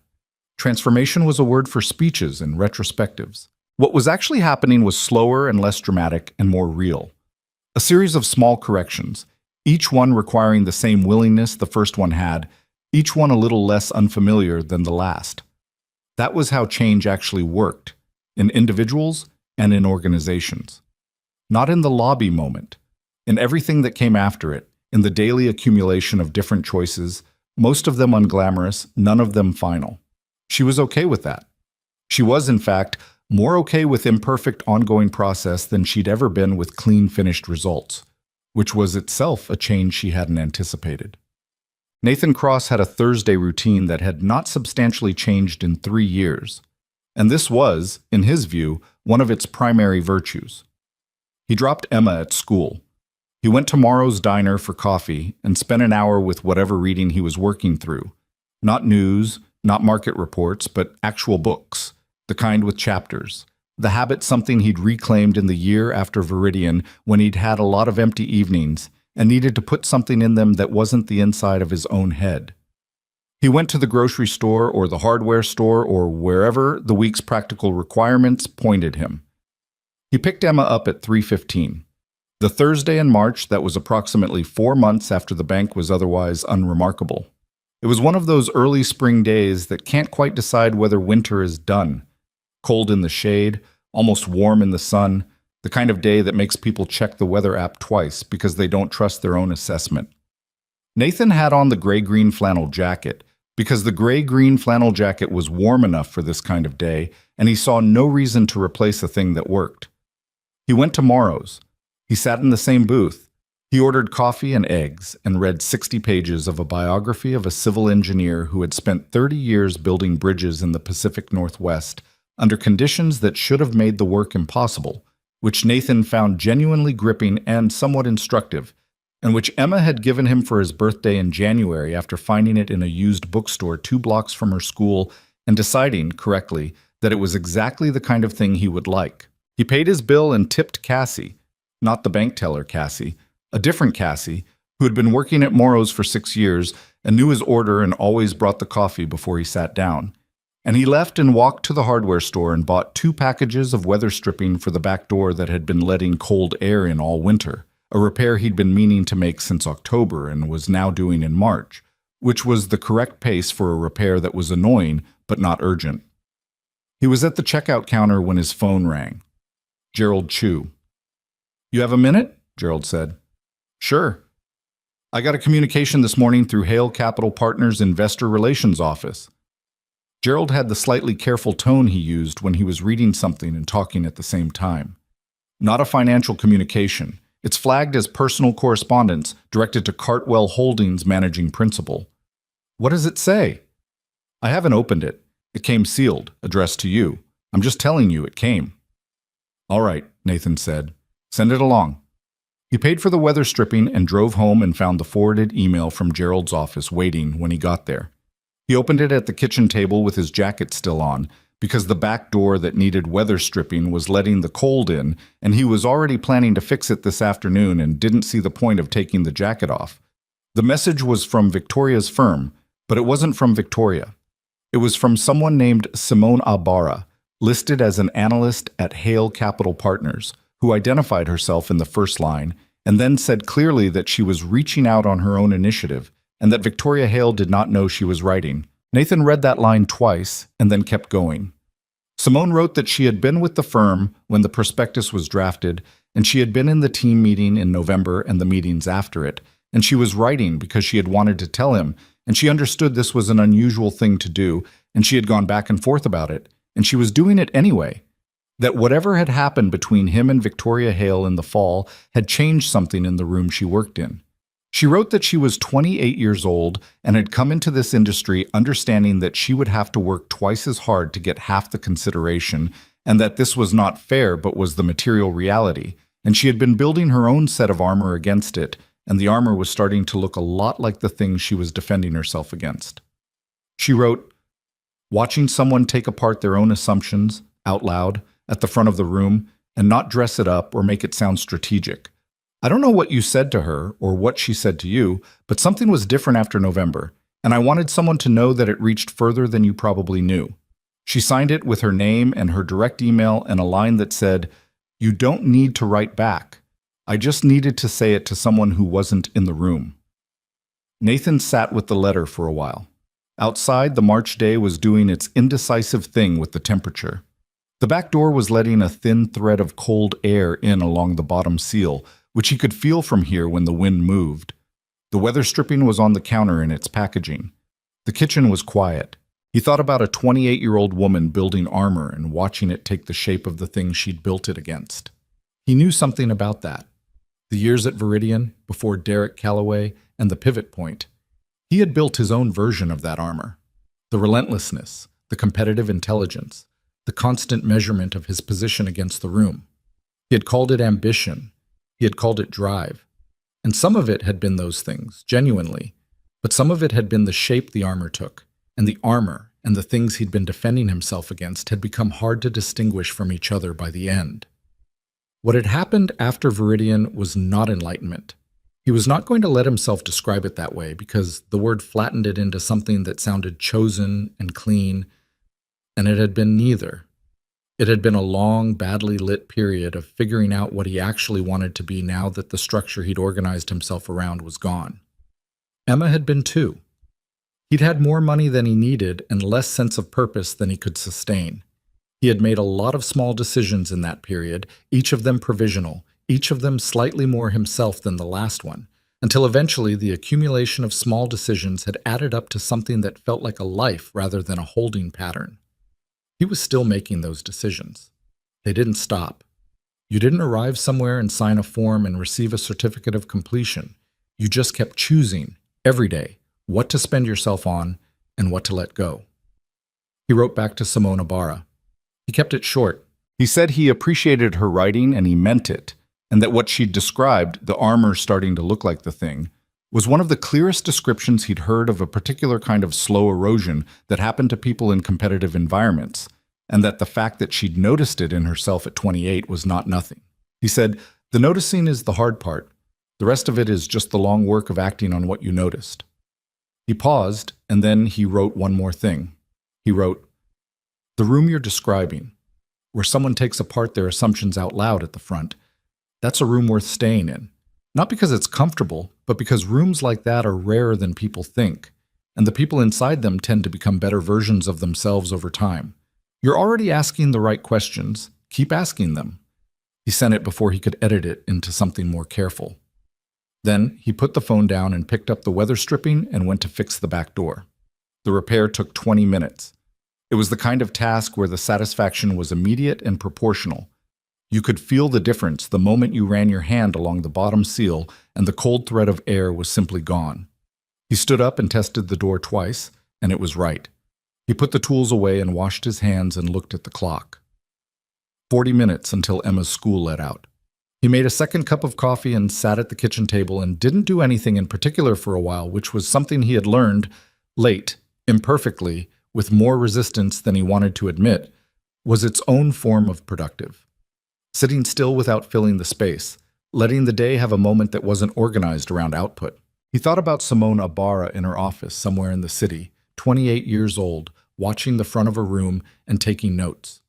Transformation was a word for speeches and retrospectives. What was actually happening was slower and less dramatic and more real. A series of small corrections, each one requiring the same willingness the first one had, each one a little less unfamiliar than the last. That was how change actually worked, in individuals and in organizations. Not in the lobby moment, in everything that came after it, in the daily accumulation of different choices, most of them unglamorous, none of them final. She was okay with that. She was, in fact, more okay with imperfect ongoing process than she'd ever been with clean finished results, which was itself a change she hadn't anticipated. Nathan Cross had a Thursday routine that had not substantially changed in 3 years, and this was, in his view, one of its primary virtues. He dropped Emma at school. He went to Morrow's diner for coffee and spent an hour with whatever reading he was working through. Not news, not market reports, but actual books, the kind with chapters. The habit something he'd reclaimed in the year after Viridian when he'd had a lot of empty evenings and needed to put something in them that wasn't the inside of his own head. He went to the grocery store or the hardware store or wherever the week's practical requirements pointed him. He picked Emma up at 3:15. The Thursday in March that was approximately 4 months after the bank was otherwise unremarkable. It was one of those early spring days that can't quite decide whether winter is done. Cold in the shade, almost warm in the sun, the kind of day that makes people check the weather app twice because they don't trust their own assessment. Nathan had on the gray-green flannel jacket because the gray-green flannel jacket was warm enough for this kind of day, and he saw no reason to replace a thing that worked. He went to Morrow's. He sat in the same booth. He ordered coffee and eggs and read 60 pages of a biography of a civil engineer who had spent 30 years building bridges in the Pacific Northwest under conditions that should have made the work impossible, which Nathan found genuinely gripping and somewhat instructive, and which Emma had given him for his birthday in January after finding it in a used bookstore 2 blocks from her school and deciding, correctly, that it was exactly the kind of thing he would like. He paid his bill and tipped Cassie, not the bank teller Cassie, a different Cassie, who had been working at Morrow's for 6 years and knew his order and always brought the coffee before he sat down. And he left and walked to the hardware store and bought 2 packages of weather stripping for the back door that had been letting cold air in all winter, a repair he'd been meaning to make since October and was now doing in March, which was the correct pace for a repair that was annoying but not urgent. He was at the checkout counter when his phone rang. Gerald Chu. "You have a minute?" Gerald said. "Sure. I got a communication this morning through Hale Capital Partners' Investor Relations office." Gerald had the slightly careful tone he used when he was reading something and talking at the same time. Not a financial communication. It's flagged as personal correspondence directed to Cartwell Holdings managing principal. "What does it say?" "I haven't opened it. It came sealed, addressed to you. I'm just telling you it came." "All right," Nathan said. "Send it along." He paid for the weather stripping and drove home and found the forwarded email from Gerald's office waiting when he got there. He opened it at the kitchen table with his jacket still on, because the back door that needed weather stripping was letting the cold in, and he was already planning to fix it this afternoon and didn't see the point of taking the jacket off. The message was from Victoria's firm, but it wasn't from Victoria. It was from someone named Simone Ibarra, listed as an analyst at Hale Capital Partners, who identified herself in the first line and then said clearly that she was reaching out on her own initiative and that Victoria Hale did not know she was writing. Nathan read that line twice and then kept going. Simone wrote that she had been with the firm when the prospectus was drafted, and she had been in the team meeting in November and the meetings after it, and she was writing because she had wanted to tell him, and she understood this was an unusual thing to do, and she had gone back and forth about it, and she was doing it anyway. That whatever had happened between him and Victoria Hale in the fall had changed something in the room she worked in. She wrote that she was 28 years old and had come into this industry understanding that she would have to work twice as hard to get half the consideration, and that this was not fair but was the material reality, and she had been building her own set of armor against it, and the armor was starting to look a lot like the things she was defending herself against. She wrote, "Watching someone take apart their own assumptions, out loud, at the front of the room, and not dress it up or make it sound strategic. I don't know what you said to her or what she said to you, but something was different after November, and I wanted someone to know that it reached further than you probably knew." She signed it with her name and her direct email and a line that said, "You don't need to write back. I just needed to say it to someone who wasn't in the room." Nathan sat with the letter for a while. Outside, the March day was doing its indecisive thing with the temperature. The back door was letting a thin thread of cold air in along the bottom seal, which he could feel from here when the wind moved. The weather stripping was on the counter in its packaging. The kitchen was quiet. He thought about a 28-year-old woman building armor and watching it take the shape of the thing she'd built it against. He knew something about that. The years at Viridian, before Derek Calloway, and the pivot point. He had built his own version of that armor. The relentlessness, the competitive intelligence, the constant measurement of his position against the room. He had called it ambition. He had called it drive. And some of it had been those things, genuinely. But some of it had been the shape the armor took, and the armor and the things he'd been defending himself against had become hard to distinguish from each other by the end. What had happened after Viridian was not enlightenment. He was not going to let himself describe it that way because the word flattened it into something that sounded chosen and clean, and it had been neither. It had been a long, badly lit period of figuring out what he actually wanted to be now that the structure he'd organized himself around was gone. Emma had been too. He'd had more money than he needed and less sense of purpose than he could sustain. He had made a lot of small decisions in that period, each of them provisional, each of them slightly more himself than the last one, until eventually the accumulation of small decisions had added up to something that felt like a life rather than a holding pattern. He was still making those decisions. They didn't stop. You didn't arrive somewhere and sign a form and receive a certificate of completion. You just kept choosing, every day, what to spend yourself on and what to let go. He wrote back to Simone Ibarra. He kept it short. He said he appreciated her writing and he meant it, and that what she'd described, the armor starting to look like the thing, was one of the clearest descriptions he'd heard of a particular kind of slow erosion that happened to people in competitive environments, and that the fact that she'd noticed it in herself at 28 was not nothing. He said, "The noticing is the hard part. The rest of it is just the long work of acting on what you noticed." He paused, and then he wrote one more thing. He wrote, "The room you're describing, where someone takes apart their assumptions out loud at the front, that's a room worth staying in. Not because it's comfortable, but because rooms like that are rarer than people think, and the people inside them tend to become better versions of themselves over time. You're already asking the right questions. Keep asking them." He sent it before he could edit it into something more careful. Then he put the phone down and picked up the weather stripping and went to fix the back door. The repair took 20 minutes. It was the kind of task where the satisfaction was immediate and proportional. You could feel the difference the moment you ran your hand along the bottom seal and the cold thread of air was simply gone. He stood up and tested the door twice, and it was right. He put the tools away and washed his hands and looked at the clock. 40 minutes until Emma's school let out. He made a second cup of coffee and sat at the kitchen table and didn't do anything in particular for a while, which was something he had learned, late, imperfectly, with more resistance than he wanted to admit, was its own form of productive. Sitting still without filling the space, letting the day have a moment that wasn't organized around output. He thought about Simone Ibarra in her office somewhere in the city, 28 years old, watching the front of a room and taking notes.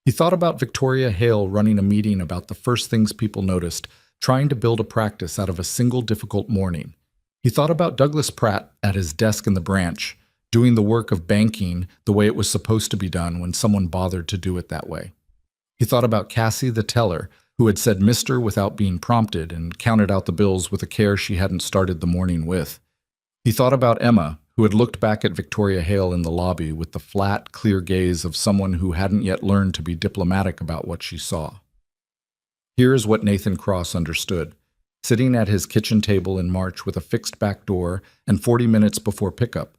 He thought about Victoria Hale running a meeting about the first things people noticed, trying to build a practice out of a single difficult morning. He thought about Douglas Pratt at his desk in the branch, doing the work of banking the way it was supposed to be done when someone bothered to do it that way. He thought about Cassie the teller, who had said Mr. without being prompted and counted out the bills with a care she hadn't started the morning with. He thought about Emma, who had looked back at Victoria Hale in the lobby with the flat, clear gaze of someone who hadn't yet learned to be diplomatic about what she saw. Here is what Nathan Cross understood, sitting at his kitchen table in March with a fixed back door and 40 minutes before pickup,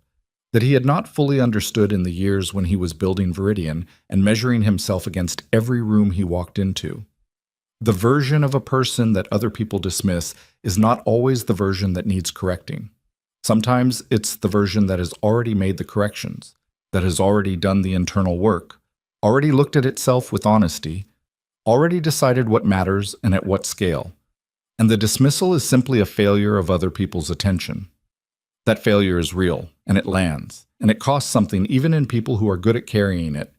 that he had not fully understood in the years when he was building Viridian and measuring himself against every room he walked into. The version of a person that other people dismiss is not always the version that needs correcting. Sometimes it's the version that has already made the corrections, that has already done the internal work, already looked at itself with honesty, already decided what matters and at what scale. And the dismissal is simply a failure of other people's attention. That failure is real, and it lands, and it costs something even in people who are good at carrying it.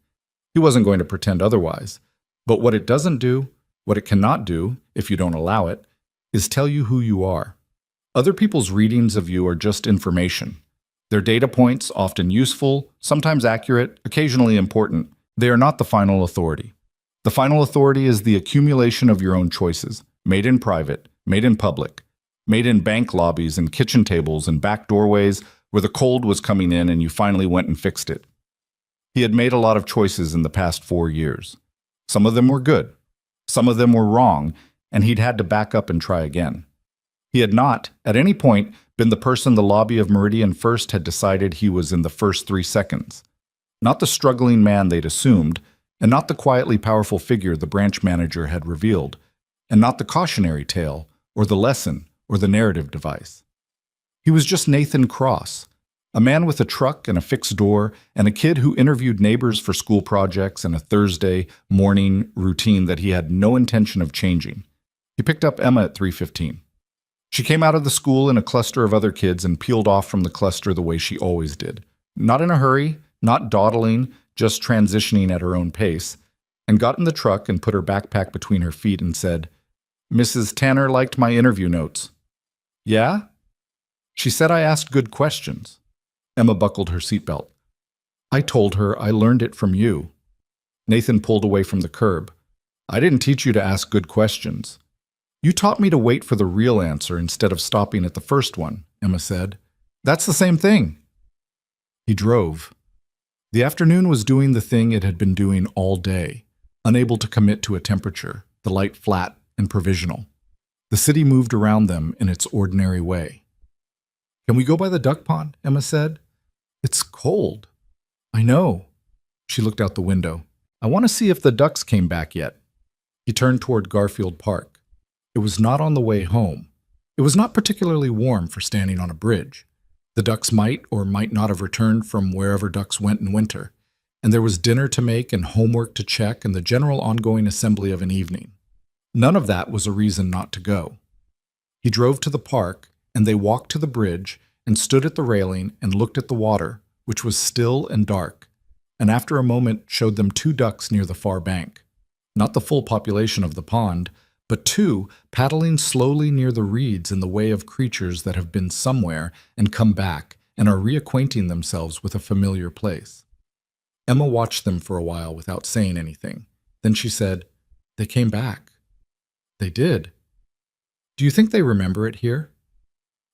He wasn't going to pretend otherwise. But what it doesn't do, what it cannot do, if you don't allow it, is tell you who you are. Other people's readings of you are just information. They're data points, often useful, sometimes accurate, occasionally important. They are not the final authority. The final authority is the accumulation of your own choices, made in private, made in public, made in bank lobbies and kitchen tables and back doorways where the cold was coming in and you finally went and fixed it. He had made a lot of choices in the past 4 years. Some of them were good. Some of them were wrong, and he'd had to back up and try again. He had not, at any point, been the person the lobby of Meridian First had decided he was in the first 3 seconds. Not the struggling man they'd assumed, and not the quietly powerful figure the branch manager had revealed, and not the cautionary tale, or the lesson, or the narrative device. He was just Nathan Cross, a man with a truck and a fixed door, and a kid who interviewed neighbors for school projects and a Thursday morning routine that he had no intention of changing. He picked up Emma at 3:15. She came out of the school in a cluster of other kids and peeled off from the cluster the way she always did. Not in a hurry, not dawdling, just transitioning at her own pace, and got in the truck and put her backpack between her feet and said, "Mrs. Tanner liked my interview notes." "Yeah?" "She said I asked good questions." Emma buckled her seatbelt. "I told her I learned it from you." Nathan pulled away from the curb. "I didn't teach you to ask good questions. You taught me to wait for the real answer instead of stopping at the first one," Emma said. "That's the same thing." He drove. The afternoon was doing the thing it had been doing all day, unable to commit to a temperature, the light flat and provisional. The city moved around them in its ordinary way. "Can we go by the duck pond?" Emma said. "It's cold." "I know." She looked out the window. "I want to see if the ducks came back yet." He turned toward Garfield Park. It was not on the way home. It was not particularly warm for standing on a bridge. The ducks might or might not have returned from wherever ducks went in winter, and there was dinner to make and homework to check and the general ongoing assembly of an evening. None of that was a reason not to go. He drove to the park, and they walked to the bridge and stood at the railing and looked at the water, which was still and dark, and after a moment showed them 2 ducks near the far bank. Not the full population of the pond, but 2 paddling slowly near the reeds in the way of creatures that have been somewhere and come back and are reacquainting themselves with a familiar place. Emma watched them for a while without saying anything. Then she said, "They came back." "They did. Do you think they remember it here?"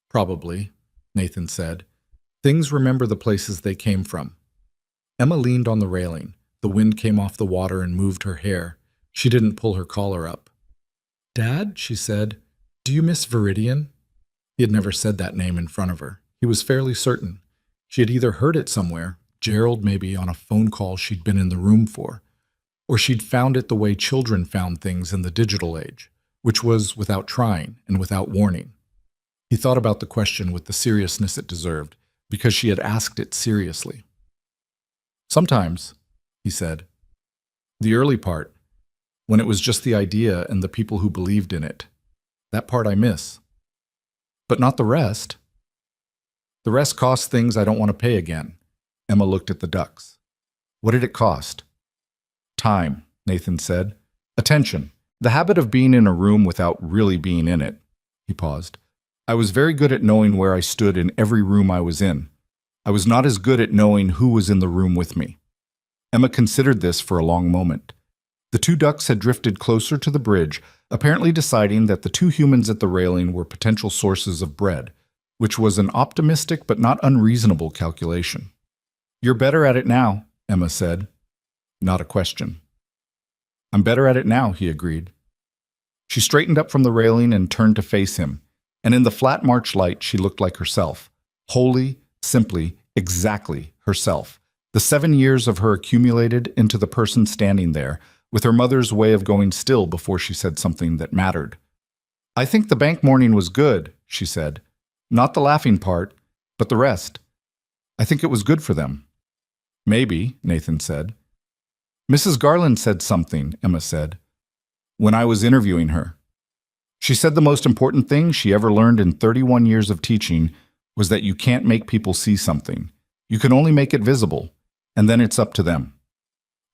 "Probably," Nathan said. "Things remember the places they came from." Emma leaned on the railing. The wind came off the water and moved her hair. She didn't pull her collar up. "Dad," she said, "do you miss Viridian?" He had never said that name in front of her. He was fairly certain. She had either heard it somewhere, Gerald maybe on a phone call she'd been in the room for, or she'd found it the way children found things in the digital age, which was without trying and without warning. He thought about the question with the seriousness it deserved, because she had asked it seriously. "Sometimes," he said. "The early part, when it was just the idea and the people who believed in it. That part I miss. But not the rest. The rest costs things I don't want to pay again." Emma looked at the ducks. "What did it cost?" "Time," Nathan said. "Attention. The habit of being in a room without really being in it." He paused. "I was very good at knowing where I stood in every room I was in. I was not as good at knowing who was in the room with me." Emma considered this for a long moment. The two ducks had drifted closer to the bridge, apparently deciding that the two humans at the railing were potential sources of bread, which was an optimistic but not unreasonable calculation. "You're better at it now," Emma said. Not a question. "I'm better at it now," he agreed. She straightened up from the railing and turned to face him, and in the flat March light she looked like herself, wholly, simply, exactly herself. The 7 years of her accumulated into the person standing there, with her mother's way of going still before she said something that mattered. "I think the bank morning was good," she said. "Not the laughing part, but the rest. I think it was good for them." "Maybe," Nathan said. "Mrs. Garland said something," Emma said, "when I was interviewing her. She said the most important thing she ever learned in 31 years of teaching was that you can't make people see something. You can only make it visible, and then it's up to them."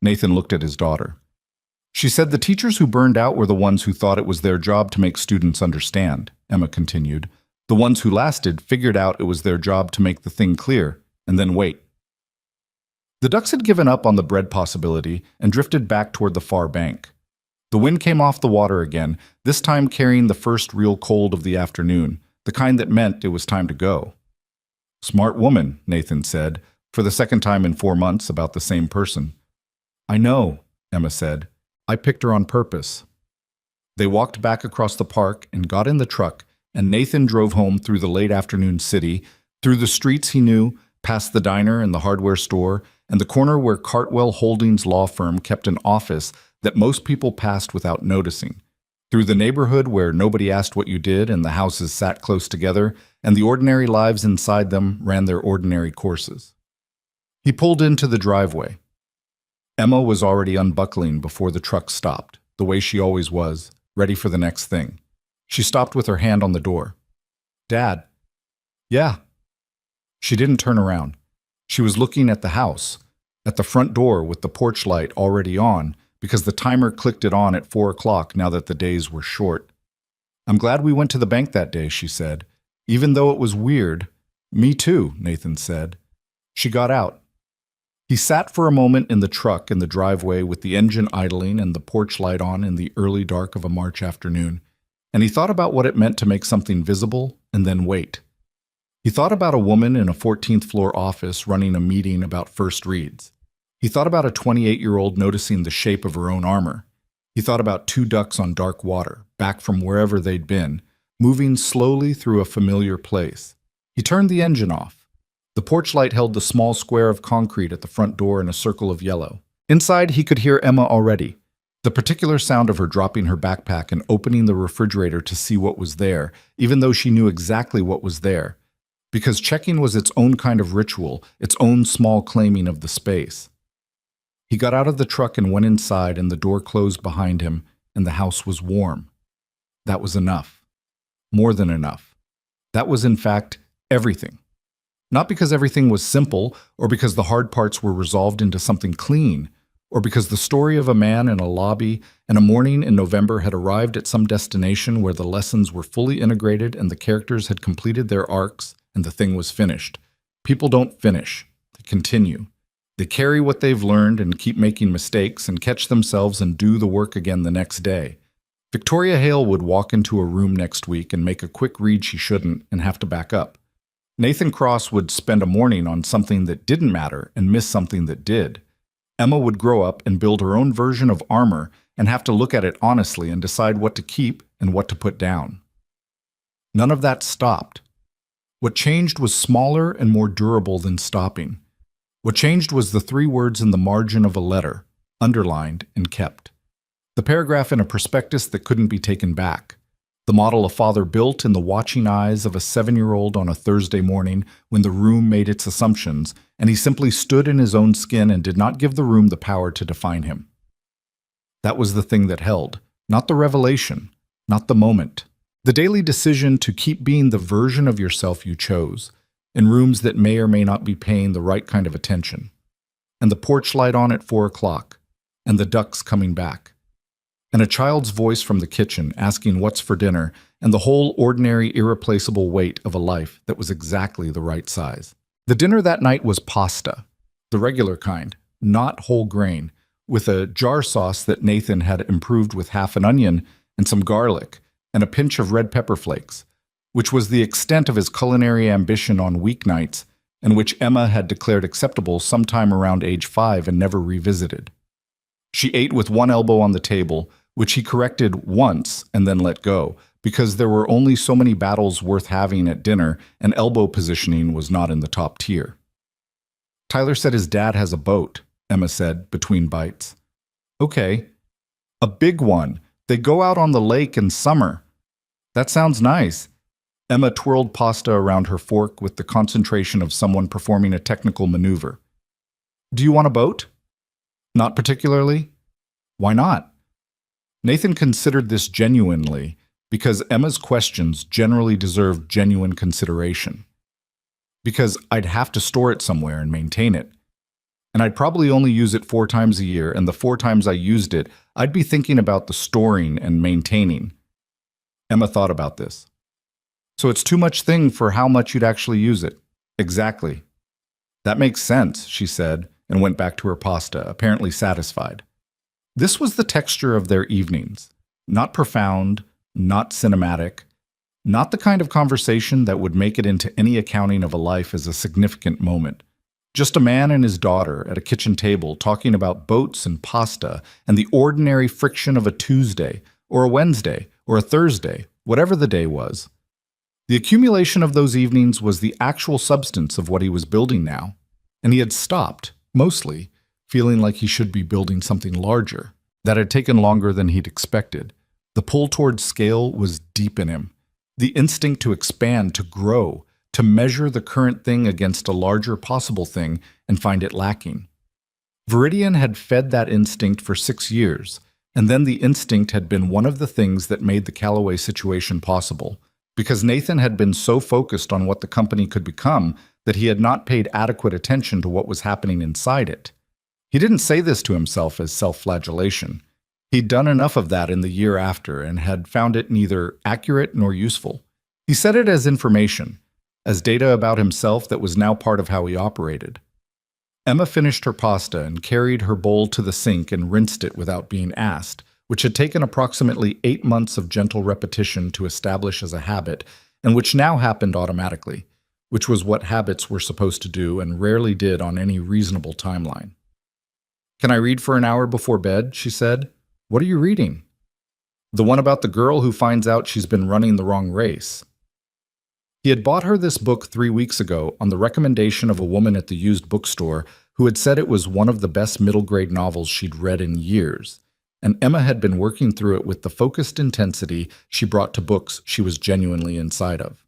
Nathan looked at his daughter. "She said the teachers who burned out were the ones who thought it was their job to make students understand," Emma continued. "The ones who lasted figured out it was their job to make the thing clear, and then wait." The ducks had given up on the bread possibility and drifted back toward the far bank. The wind came off the water again, this time carrying the first real cold of the afternoon, the kind that meant it was time to go. "Smart woman," Nathan said, for the second time in 4 months about the same person. "I know," Emma said. "I picked her on purpose." They walked back across the park and got in the truck, and Nathan drove home through the late afternoon city, through the streets he knew, past the diner and the hardware store, and the corner where Cartwell Holdings law firm kept an office that most people passed without noticing, through the neighborhood where nobody asked what you did and the houses sat close together, and the ordinary lives inside them ran their ordinary courses. He pulled into the driveway. Emma was already unbuckling before the truck stopped, the way she always was, ready for the next thing. She stopped with her hand on the door. "Dad." "Yeah." She didn't turn around. She was looking at the house, at the front door with the porch light already on, because the timer clicked it on at 4 o'clock now that the days were short. "I'm glad we went to the bank that day," she said. "Even though it was weird." "Me too," Nathan said. She got out. He sat for a moment in the truck in the driveway with the engine idling and the porch light on in the early dark of a March afternoon, and he thought about what it meant to make something visible and then wait. He thought about a woman in a 14th floor office running a meeting about first reads. He thought about a 28-year-old noticing the shape of her own armor. He thought about two ducks on dark water, back from wherever they'd been, moving slowly through a familiar place. He turned the engine off. The porch light held the small square of concrete at the front door in a circle of yellow. Inside, he could hear Emma already. The particular sound of her dropping her backpack and opening the refrigerator to see what was there, even though she knew exactly what was there. Because checking was its own kind of ritual, its own small claiming of the space. He got out of the truck and went inside, and the door closed behind him, and the house was warm. That was enough. More than enough. That was, in fact, everything. Not because everything was simple, or because the hard parts were resolved into something clean, or because the story of a man in a lobby and a morning in November had arrived at some destination where the lessons were fully integrated and the characters had completed their arcs and the thing was finished. People don't finish. They continue. They carry what they've learned and keep making mistakes and catch themselves and do the work again the next day. Victoria Hale would walk into a room next week and make a quick read she shouldn't and have to back up. Nathan Cross would spend a morning on something that didn't matter and miss something that did. Emma would grow up and build her own version of armor and have to look at it honestly and decide what to keep and what to put down. None of that stopped. What changed was smaller and more durable than stopping. What changed was the 3 words in the margin of a letter, underlined and kept. The paragraph in a prospectus that couldn't be taken back. The model a father built in the watching eyes of a 7-year-old on a Thursday morning when the room made its assumptions, and he simply stood in his own skin and did not give the room the power to define him. That was the thing that held, not the revelation, not the moment. The daily decision to keep being the version of yourself you chose, in rooms that may or may not be paying the right kind of attention. And the porch light on at 4 o'clock, and the ducks coming back. And a child's voice from the kitchen asking what's for dinner, and the whole ordinary, irreplaceable weight of a life that was exactly the right size. The dinner that night was pasta, the regular kind, not whole grain, with a jar sauce that Nathan had improved with half an onion and some garlic and a pinch of red pepper flakes, which was the extent of his culinary ambition on weeknights and which Emma had declared acceptable sometime around age 5 and never revisited. She ate with one elbow on the table, which he corrected once and then let go, because there were only so many battles worth having at dinner and elbow positioning was not in the top tier. Tyler said his dad has a boat, Emma said between bites. Okay. A big one. They go out on the lake in summer. That sounds nice. Emma twirled pasta around her fork with the concentration of someone performing a technical maneuver. Do you want a boat? Not particularly. Why not? Nathan considered this genuinely, because Emma's questions generally deserved genuine consideration. Because I'd have to store it somewhere and maintain it. And I'd probably only use it 4 times a year, and the 4 times I used it, I'd be thinking about the storing and maintaining. Emma thought about this. So it's too much thing for how much you'd actually use it. Exactly. That makes sense, she said, and went back to her pasta, apparently satisfied. This was the texture of their evenings. Not profound, not cinematic, not the kind of conversation that would make it into any accounting of a life as a significant moment. Just a man and his daughter at a kitchen table talking about boats and pasta and the ordinary friction of a Tuesday or a Wednesday or a Thursday, whatever the day was. The accumulation of those evenings was the actual substance of what he was building now, and he had stopped, mostly, feeling like he should be building something larger. That had taken longer than he'd expected. The pull toward scale was deep in him. The instinct to expand, to grow, to measure the current thing against a larger possible thing and find it lacking. Viridian had fed that instinct for 6 years, and then the instinct had been one of the things that made the Callaway situation possible, because Nathan had been so focused on what the company could become that he had not paid adequate attention to what was happening inside it. He didn't say this to himself as self-flagellation. He'd done enough of that in the year after and had found it neither accurate nor useful. He said it as information, as data about himself that was now part of how he operated. Emma finished her pasta and carried her bowl to the sink and rinsed it without being asked, which had taken approximately 8 months of gentle repetition to establish as a habit, and which now happened automatically, which was what habits were supposed to do and rarely did on any reasonable timeline. Can I read for an hour before bed? She said. What are you reading? The one about the girl who finds out she's been running the wrong race. He had bought her this book 3 weeks ago on the recommendation of a woman at the used bookstore who had said it was one of the best middle-grade novels she'd read in years, and Emma had been working through it with the focused intensity she brought to books she was genuinely inside of.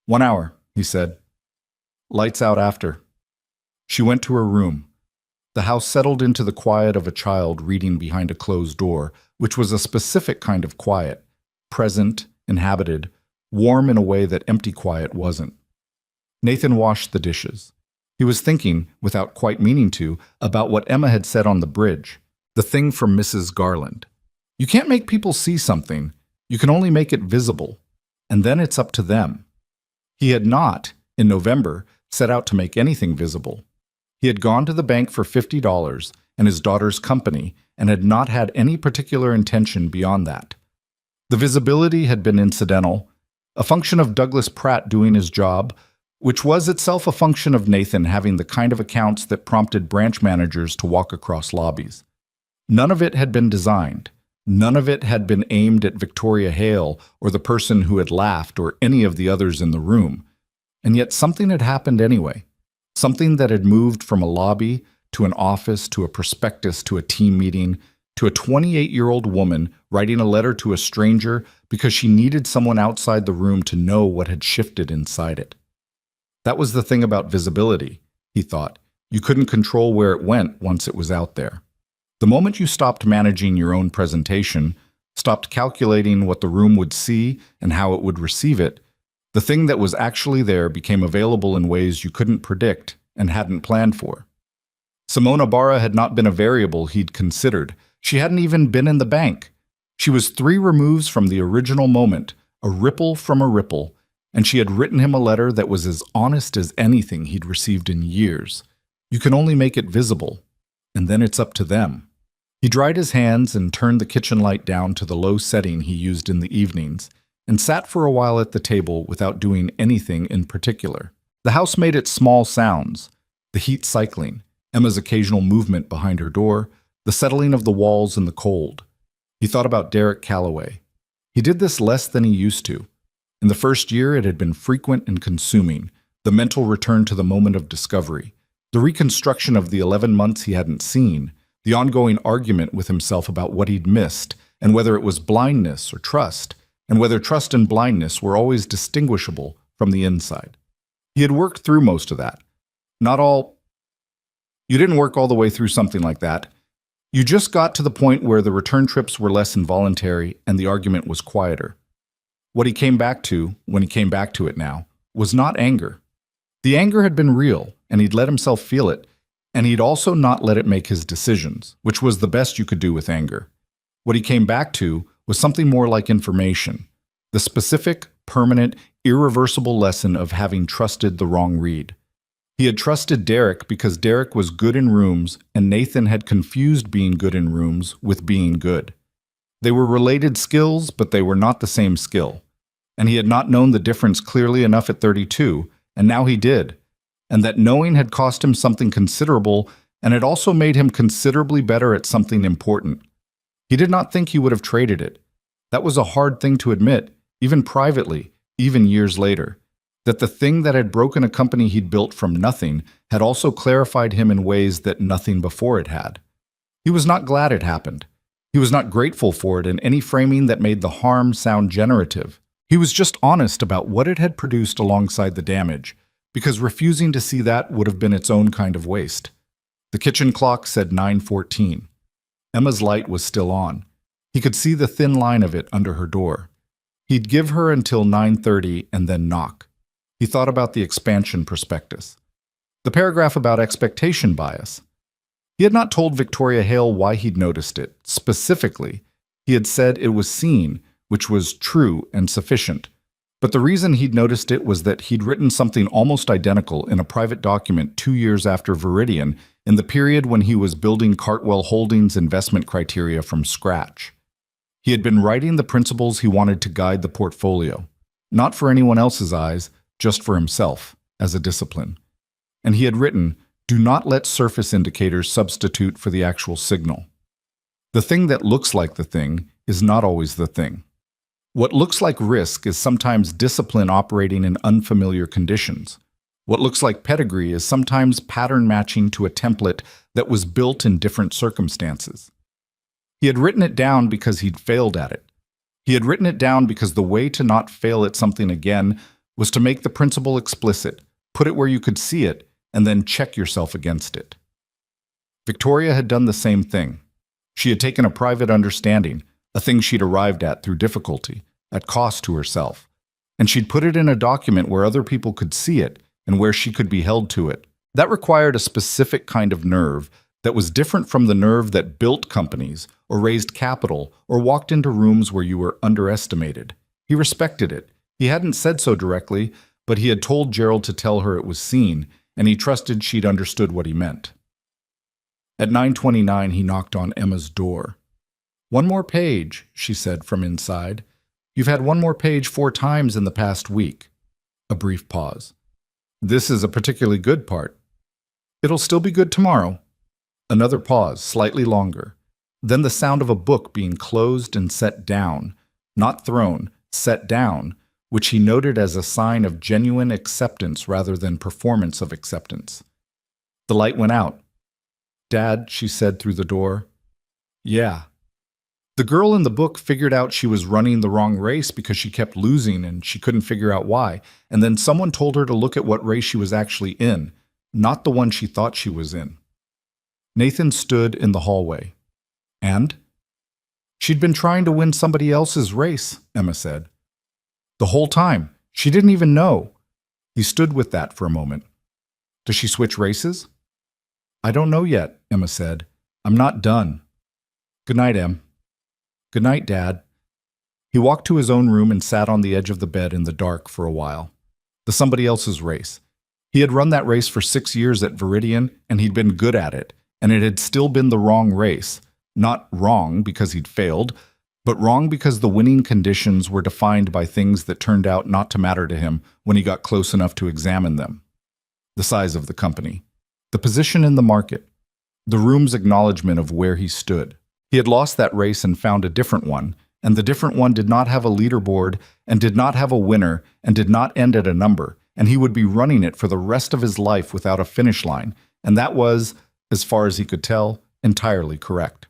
1 hour, he said. Lights out after. She went to her room. The house settled into the quiet of a child reading behind a closed door, which was a specific kind of quiet, present, inhabited, warm in a way that empty quiet wasn't. Nathan washed the dishes. He was thinking, without quite meaning to, about what Emma had said on the bridge, the thing from Mrs. Garland. You can't make people see something, you can only make it visible, and then it's up to them. He had not, in November, set out to make anything visible. He had gone to the bank for $50 and his daughter's company and had not had any particular intention beyond that. The visibility had been incidental, a function of Douglas Pratt doing his job, which was itself a function of Nathan having the kind of accounts that prompted branch managers to walk across lobbies. None of it had been designed. None of it had been aimed at Victoria Hale or the person who had laughed or any of the others in the room. And yet something had happened anyway. Something that had moved from a lobby to an office to a prospectus to a team meeting to a 28-year-old woman writing a letter to a stranger because she needed someone outside the room to know what had shifted inside it. That was the thing about visibility, he thought. You couldn't control where it went once it was out there. The moment you stopped managing your own presentation, stopped calculating what the room would see and how it would receive it, the thing that was actually there became available in ways you couldn't predict and hadn't planned for. Simona Barra had not been a variable he'd considered. She hadn't even been in the bank. She was 3 removes from the original moment, a ripple from a ripple, and she had written him a letter that was as honest as anything he'd received in years. You can only make it visible. and then it's up to them. He dried his hands and turned the kitchen light down to the low setting he used in the evenings, and sat for a while at the table without doing anything in particular. The house made its small sounds, the heat cycling, Emma's occasional movement behind her door, the settling of the walls in the cold. He thought about Derek Calloway. He did this less than he used to. In the first year, it had been frequent and consuming, the mental return to the moment of discovery, the reconstruction of the 11 months he hadn't seen, the ongoing argument with himself about what he'd missed, and whether it was blindness or trust, and whether trust and blindness were always distinguishable from the inside. He had worked through most of that. Not all. You didn't work all the way through something like that. You just got to the point where the return trips were less involuntary and the argument was quieter. What he came back to, when he came back to it now, was not anger. The anger had been real, and he'd let himself feel it, and he'd also not let it make his decisions, which was the best you could do with anger. What he came back to was something more like information, the specific, permanent, irreversible lesson of having trusted the wrong read. He had trusted Derek because Derek was good in rooms, and Nathan had confused being good in rooms with being good. They were related skills, but they were not the same skill. And he had not known the difference clearly enough at 32, and now he did. And that knowing had cost him something considerable, and it also made him considerably better at something important. He did not think he would have traded it. That was a hard thing to admit, even privately, even years later. That the thing that had broken a company he'd built from nothing had also clarified him in ways that nothing before it had. He was not glad it happened. He was not grateful for it in any framing that made the harm sound generative. He was just honest about what it had produced alongside the damage, because refusing to see that would have been its own kind of waste. The kitchen clock said 9:14. Emma's light was still on. He could see the thin line of it under her door. He'd give her until 9:30 and then knock. He thought about the expansion prospectus. The paragraph about expectation bias. He had not told Victoria Hale why he'd noticed it. Specifically, he had said it was seen, which was true and sufficient. But the reason he'd noticed it was that he'd written something almost identical in a private document 2 years after Viridian, in the period when he was building Cartwell Holdings' investment criteria from scratch. He had been writing the principles he wanted to guide the portfolio, not for anyone else's eyes, just for himself, as a discipline. And he had written, "Do not let surface indicators substitute for the actual signal. The thing that looks like the thing is not always the thing. What looks like risk is sometimes discipline operating in unfamiliar conditions. What looks like pedigree is sometimes pattern matching to a template that was built in different circumstances." He had written it down because he'd failed at it. He had written it down because the way to not fail at something again was to make the principle explicit, put it where you could see it, and then check yourself against it. Victoria had done the same thing. She had taken a private understanding, a thing she'd arrived at through difficulty, at cost to herself, and she'd put it in a document where other people could see it and where she could be held to it. That required a specific kind of nerve that was different from the nerve that built companies or raised capital or walked into rooms where you were underestimated. He respected it. He hadn't said so directly, but he had told Gerald to tell her it was seen, and he trusted she'd understood what he meant. At 9:29, he knocked on Emma's door. "One more page," she said from inside. "You've had one more page 4 times in the past week." A brief pause. "This is a particularly good part." "It'll still be good tomorrow." Another pause, slightly longer. Then the sound of a book being closed and set down, not thrown, set down, which he noted as a sign of genuine acceptance rather than performance of acceptance. The light went out. "Dad," she said through the door. "Yeah." The girl in the book figured out she was running the wrong race because she kept losing and she couldn't figure out why, and then someone told her to look at what race she was actually in, not the one she thought she was in. Nathan stood in the hallway. "And?" "She'd been trying to win somebody else's race," Emma said. "The whole time. She didn't even know." He stood with that for a moment. "Does she switch races?" "I don't know yet," Emma said. "I'm not done." "Good night, Em." "Good night, Dad." He walked to his own room and sat on the edge of the bed in the dark for a while. The somebody else's race. He had run that race for 6 years at Viridian, and he'd been good at it, and it had still been the wrong race. Not wrong because he'd failed, but wrong because the winning conditions were defined by things that turned out not to matter to him when he got close enough to examine them. The size of the company, the position in the market, the room's acknowledgement of where he stood. He had lost that race and found a different one, and the different one did not have a leaderboard and did not have a winner and did not end at a number, and he would be running it for the rest of his life without a finish line, and that was, as far as he could tell, entirely correct.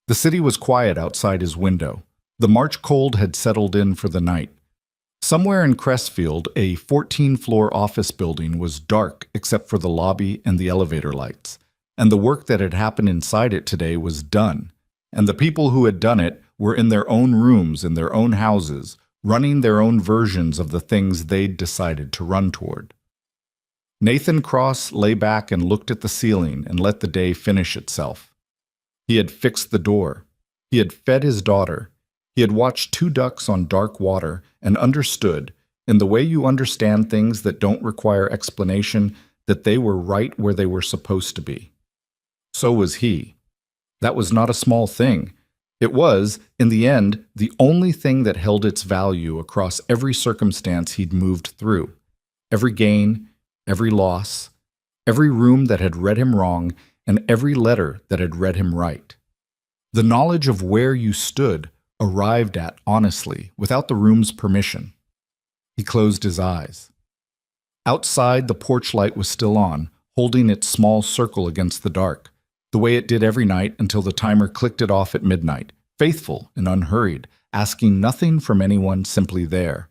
The city was quiet outside his window. The March cold had settled in for the night. Somewhere in Crestfield, a 14-floor office building was dark except for the lobby and the elevator lights, and the work that had happened inside it today was done, and the people who had done it were in their own rooms in their own houses, running their own versions of the things they'd decided to run toward. Nathan Cross lay back and looked at the ceiling and let the day finish itself. He had fixed the door. He had fed his daughter. He had watched 2 ducks on dark water and understood, in the way you understand things that don't require explanation, that they were right where they were supposed to be. So was he. That was not a small thing. It was, in the end, the only thing that held its value across every circumstance he'd moved through. Every gain, every loss, every room that had read him wrong, and every letter that had read him right. The knowledge of where you stood arrived at honestly, without the room's permission. He closed his eyes. Outside, the porch light was still on, holding its small circle against the dark, the way it did every night until the timer clicked it off at midnight, faithful and unhurried, asking nothing from anyone, simply there.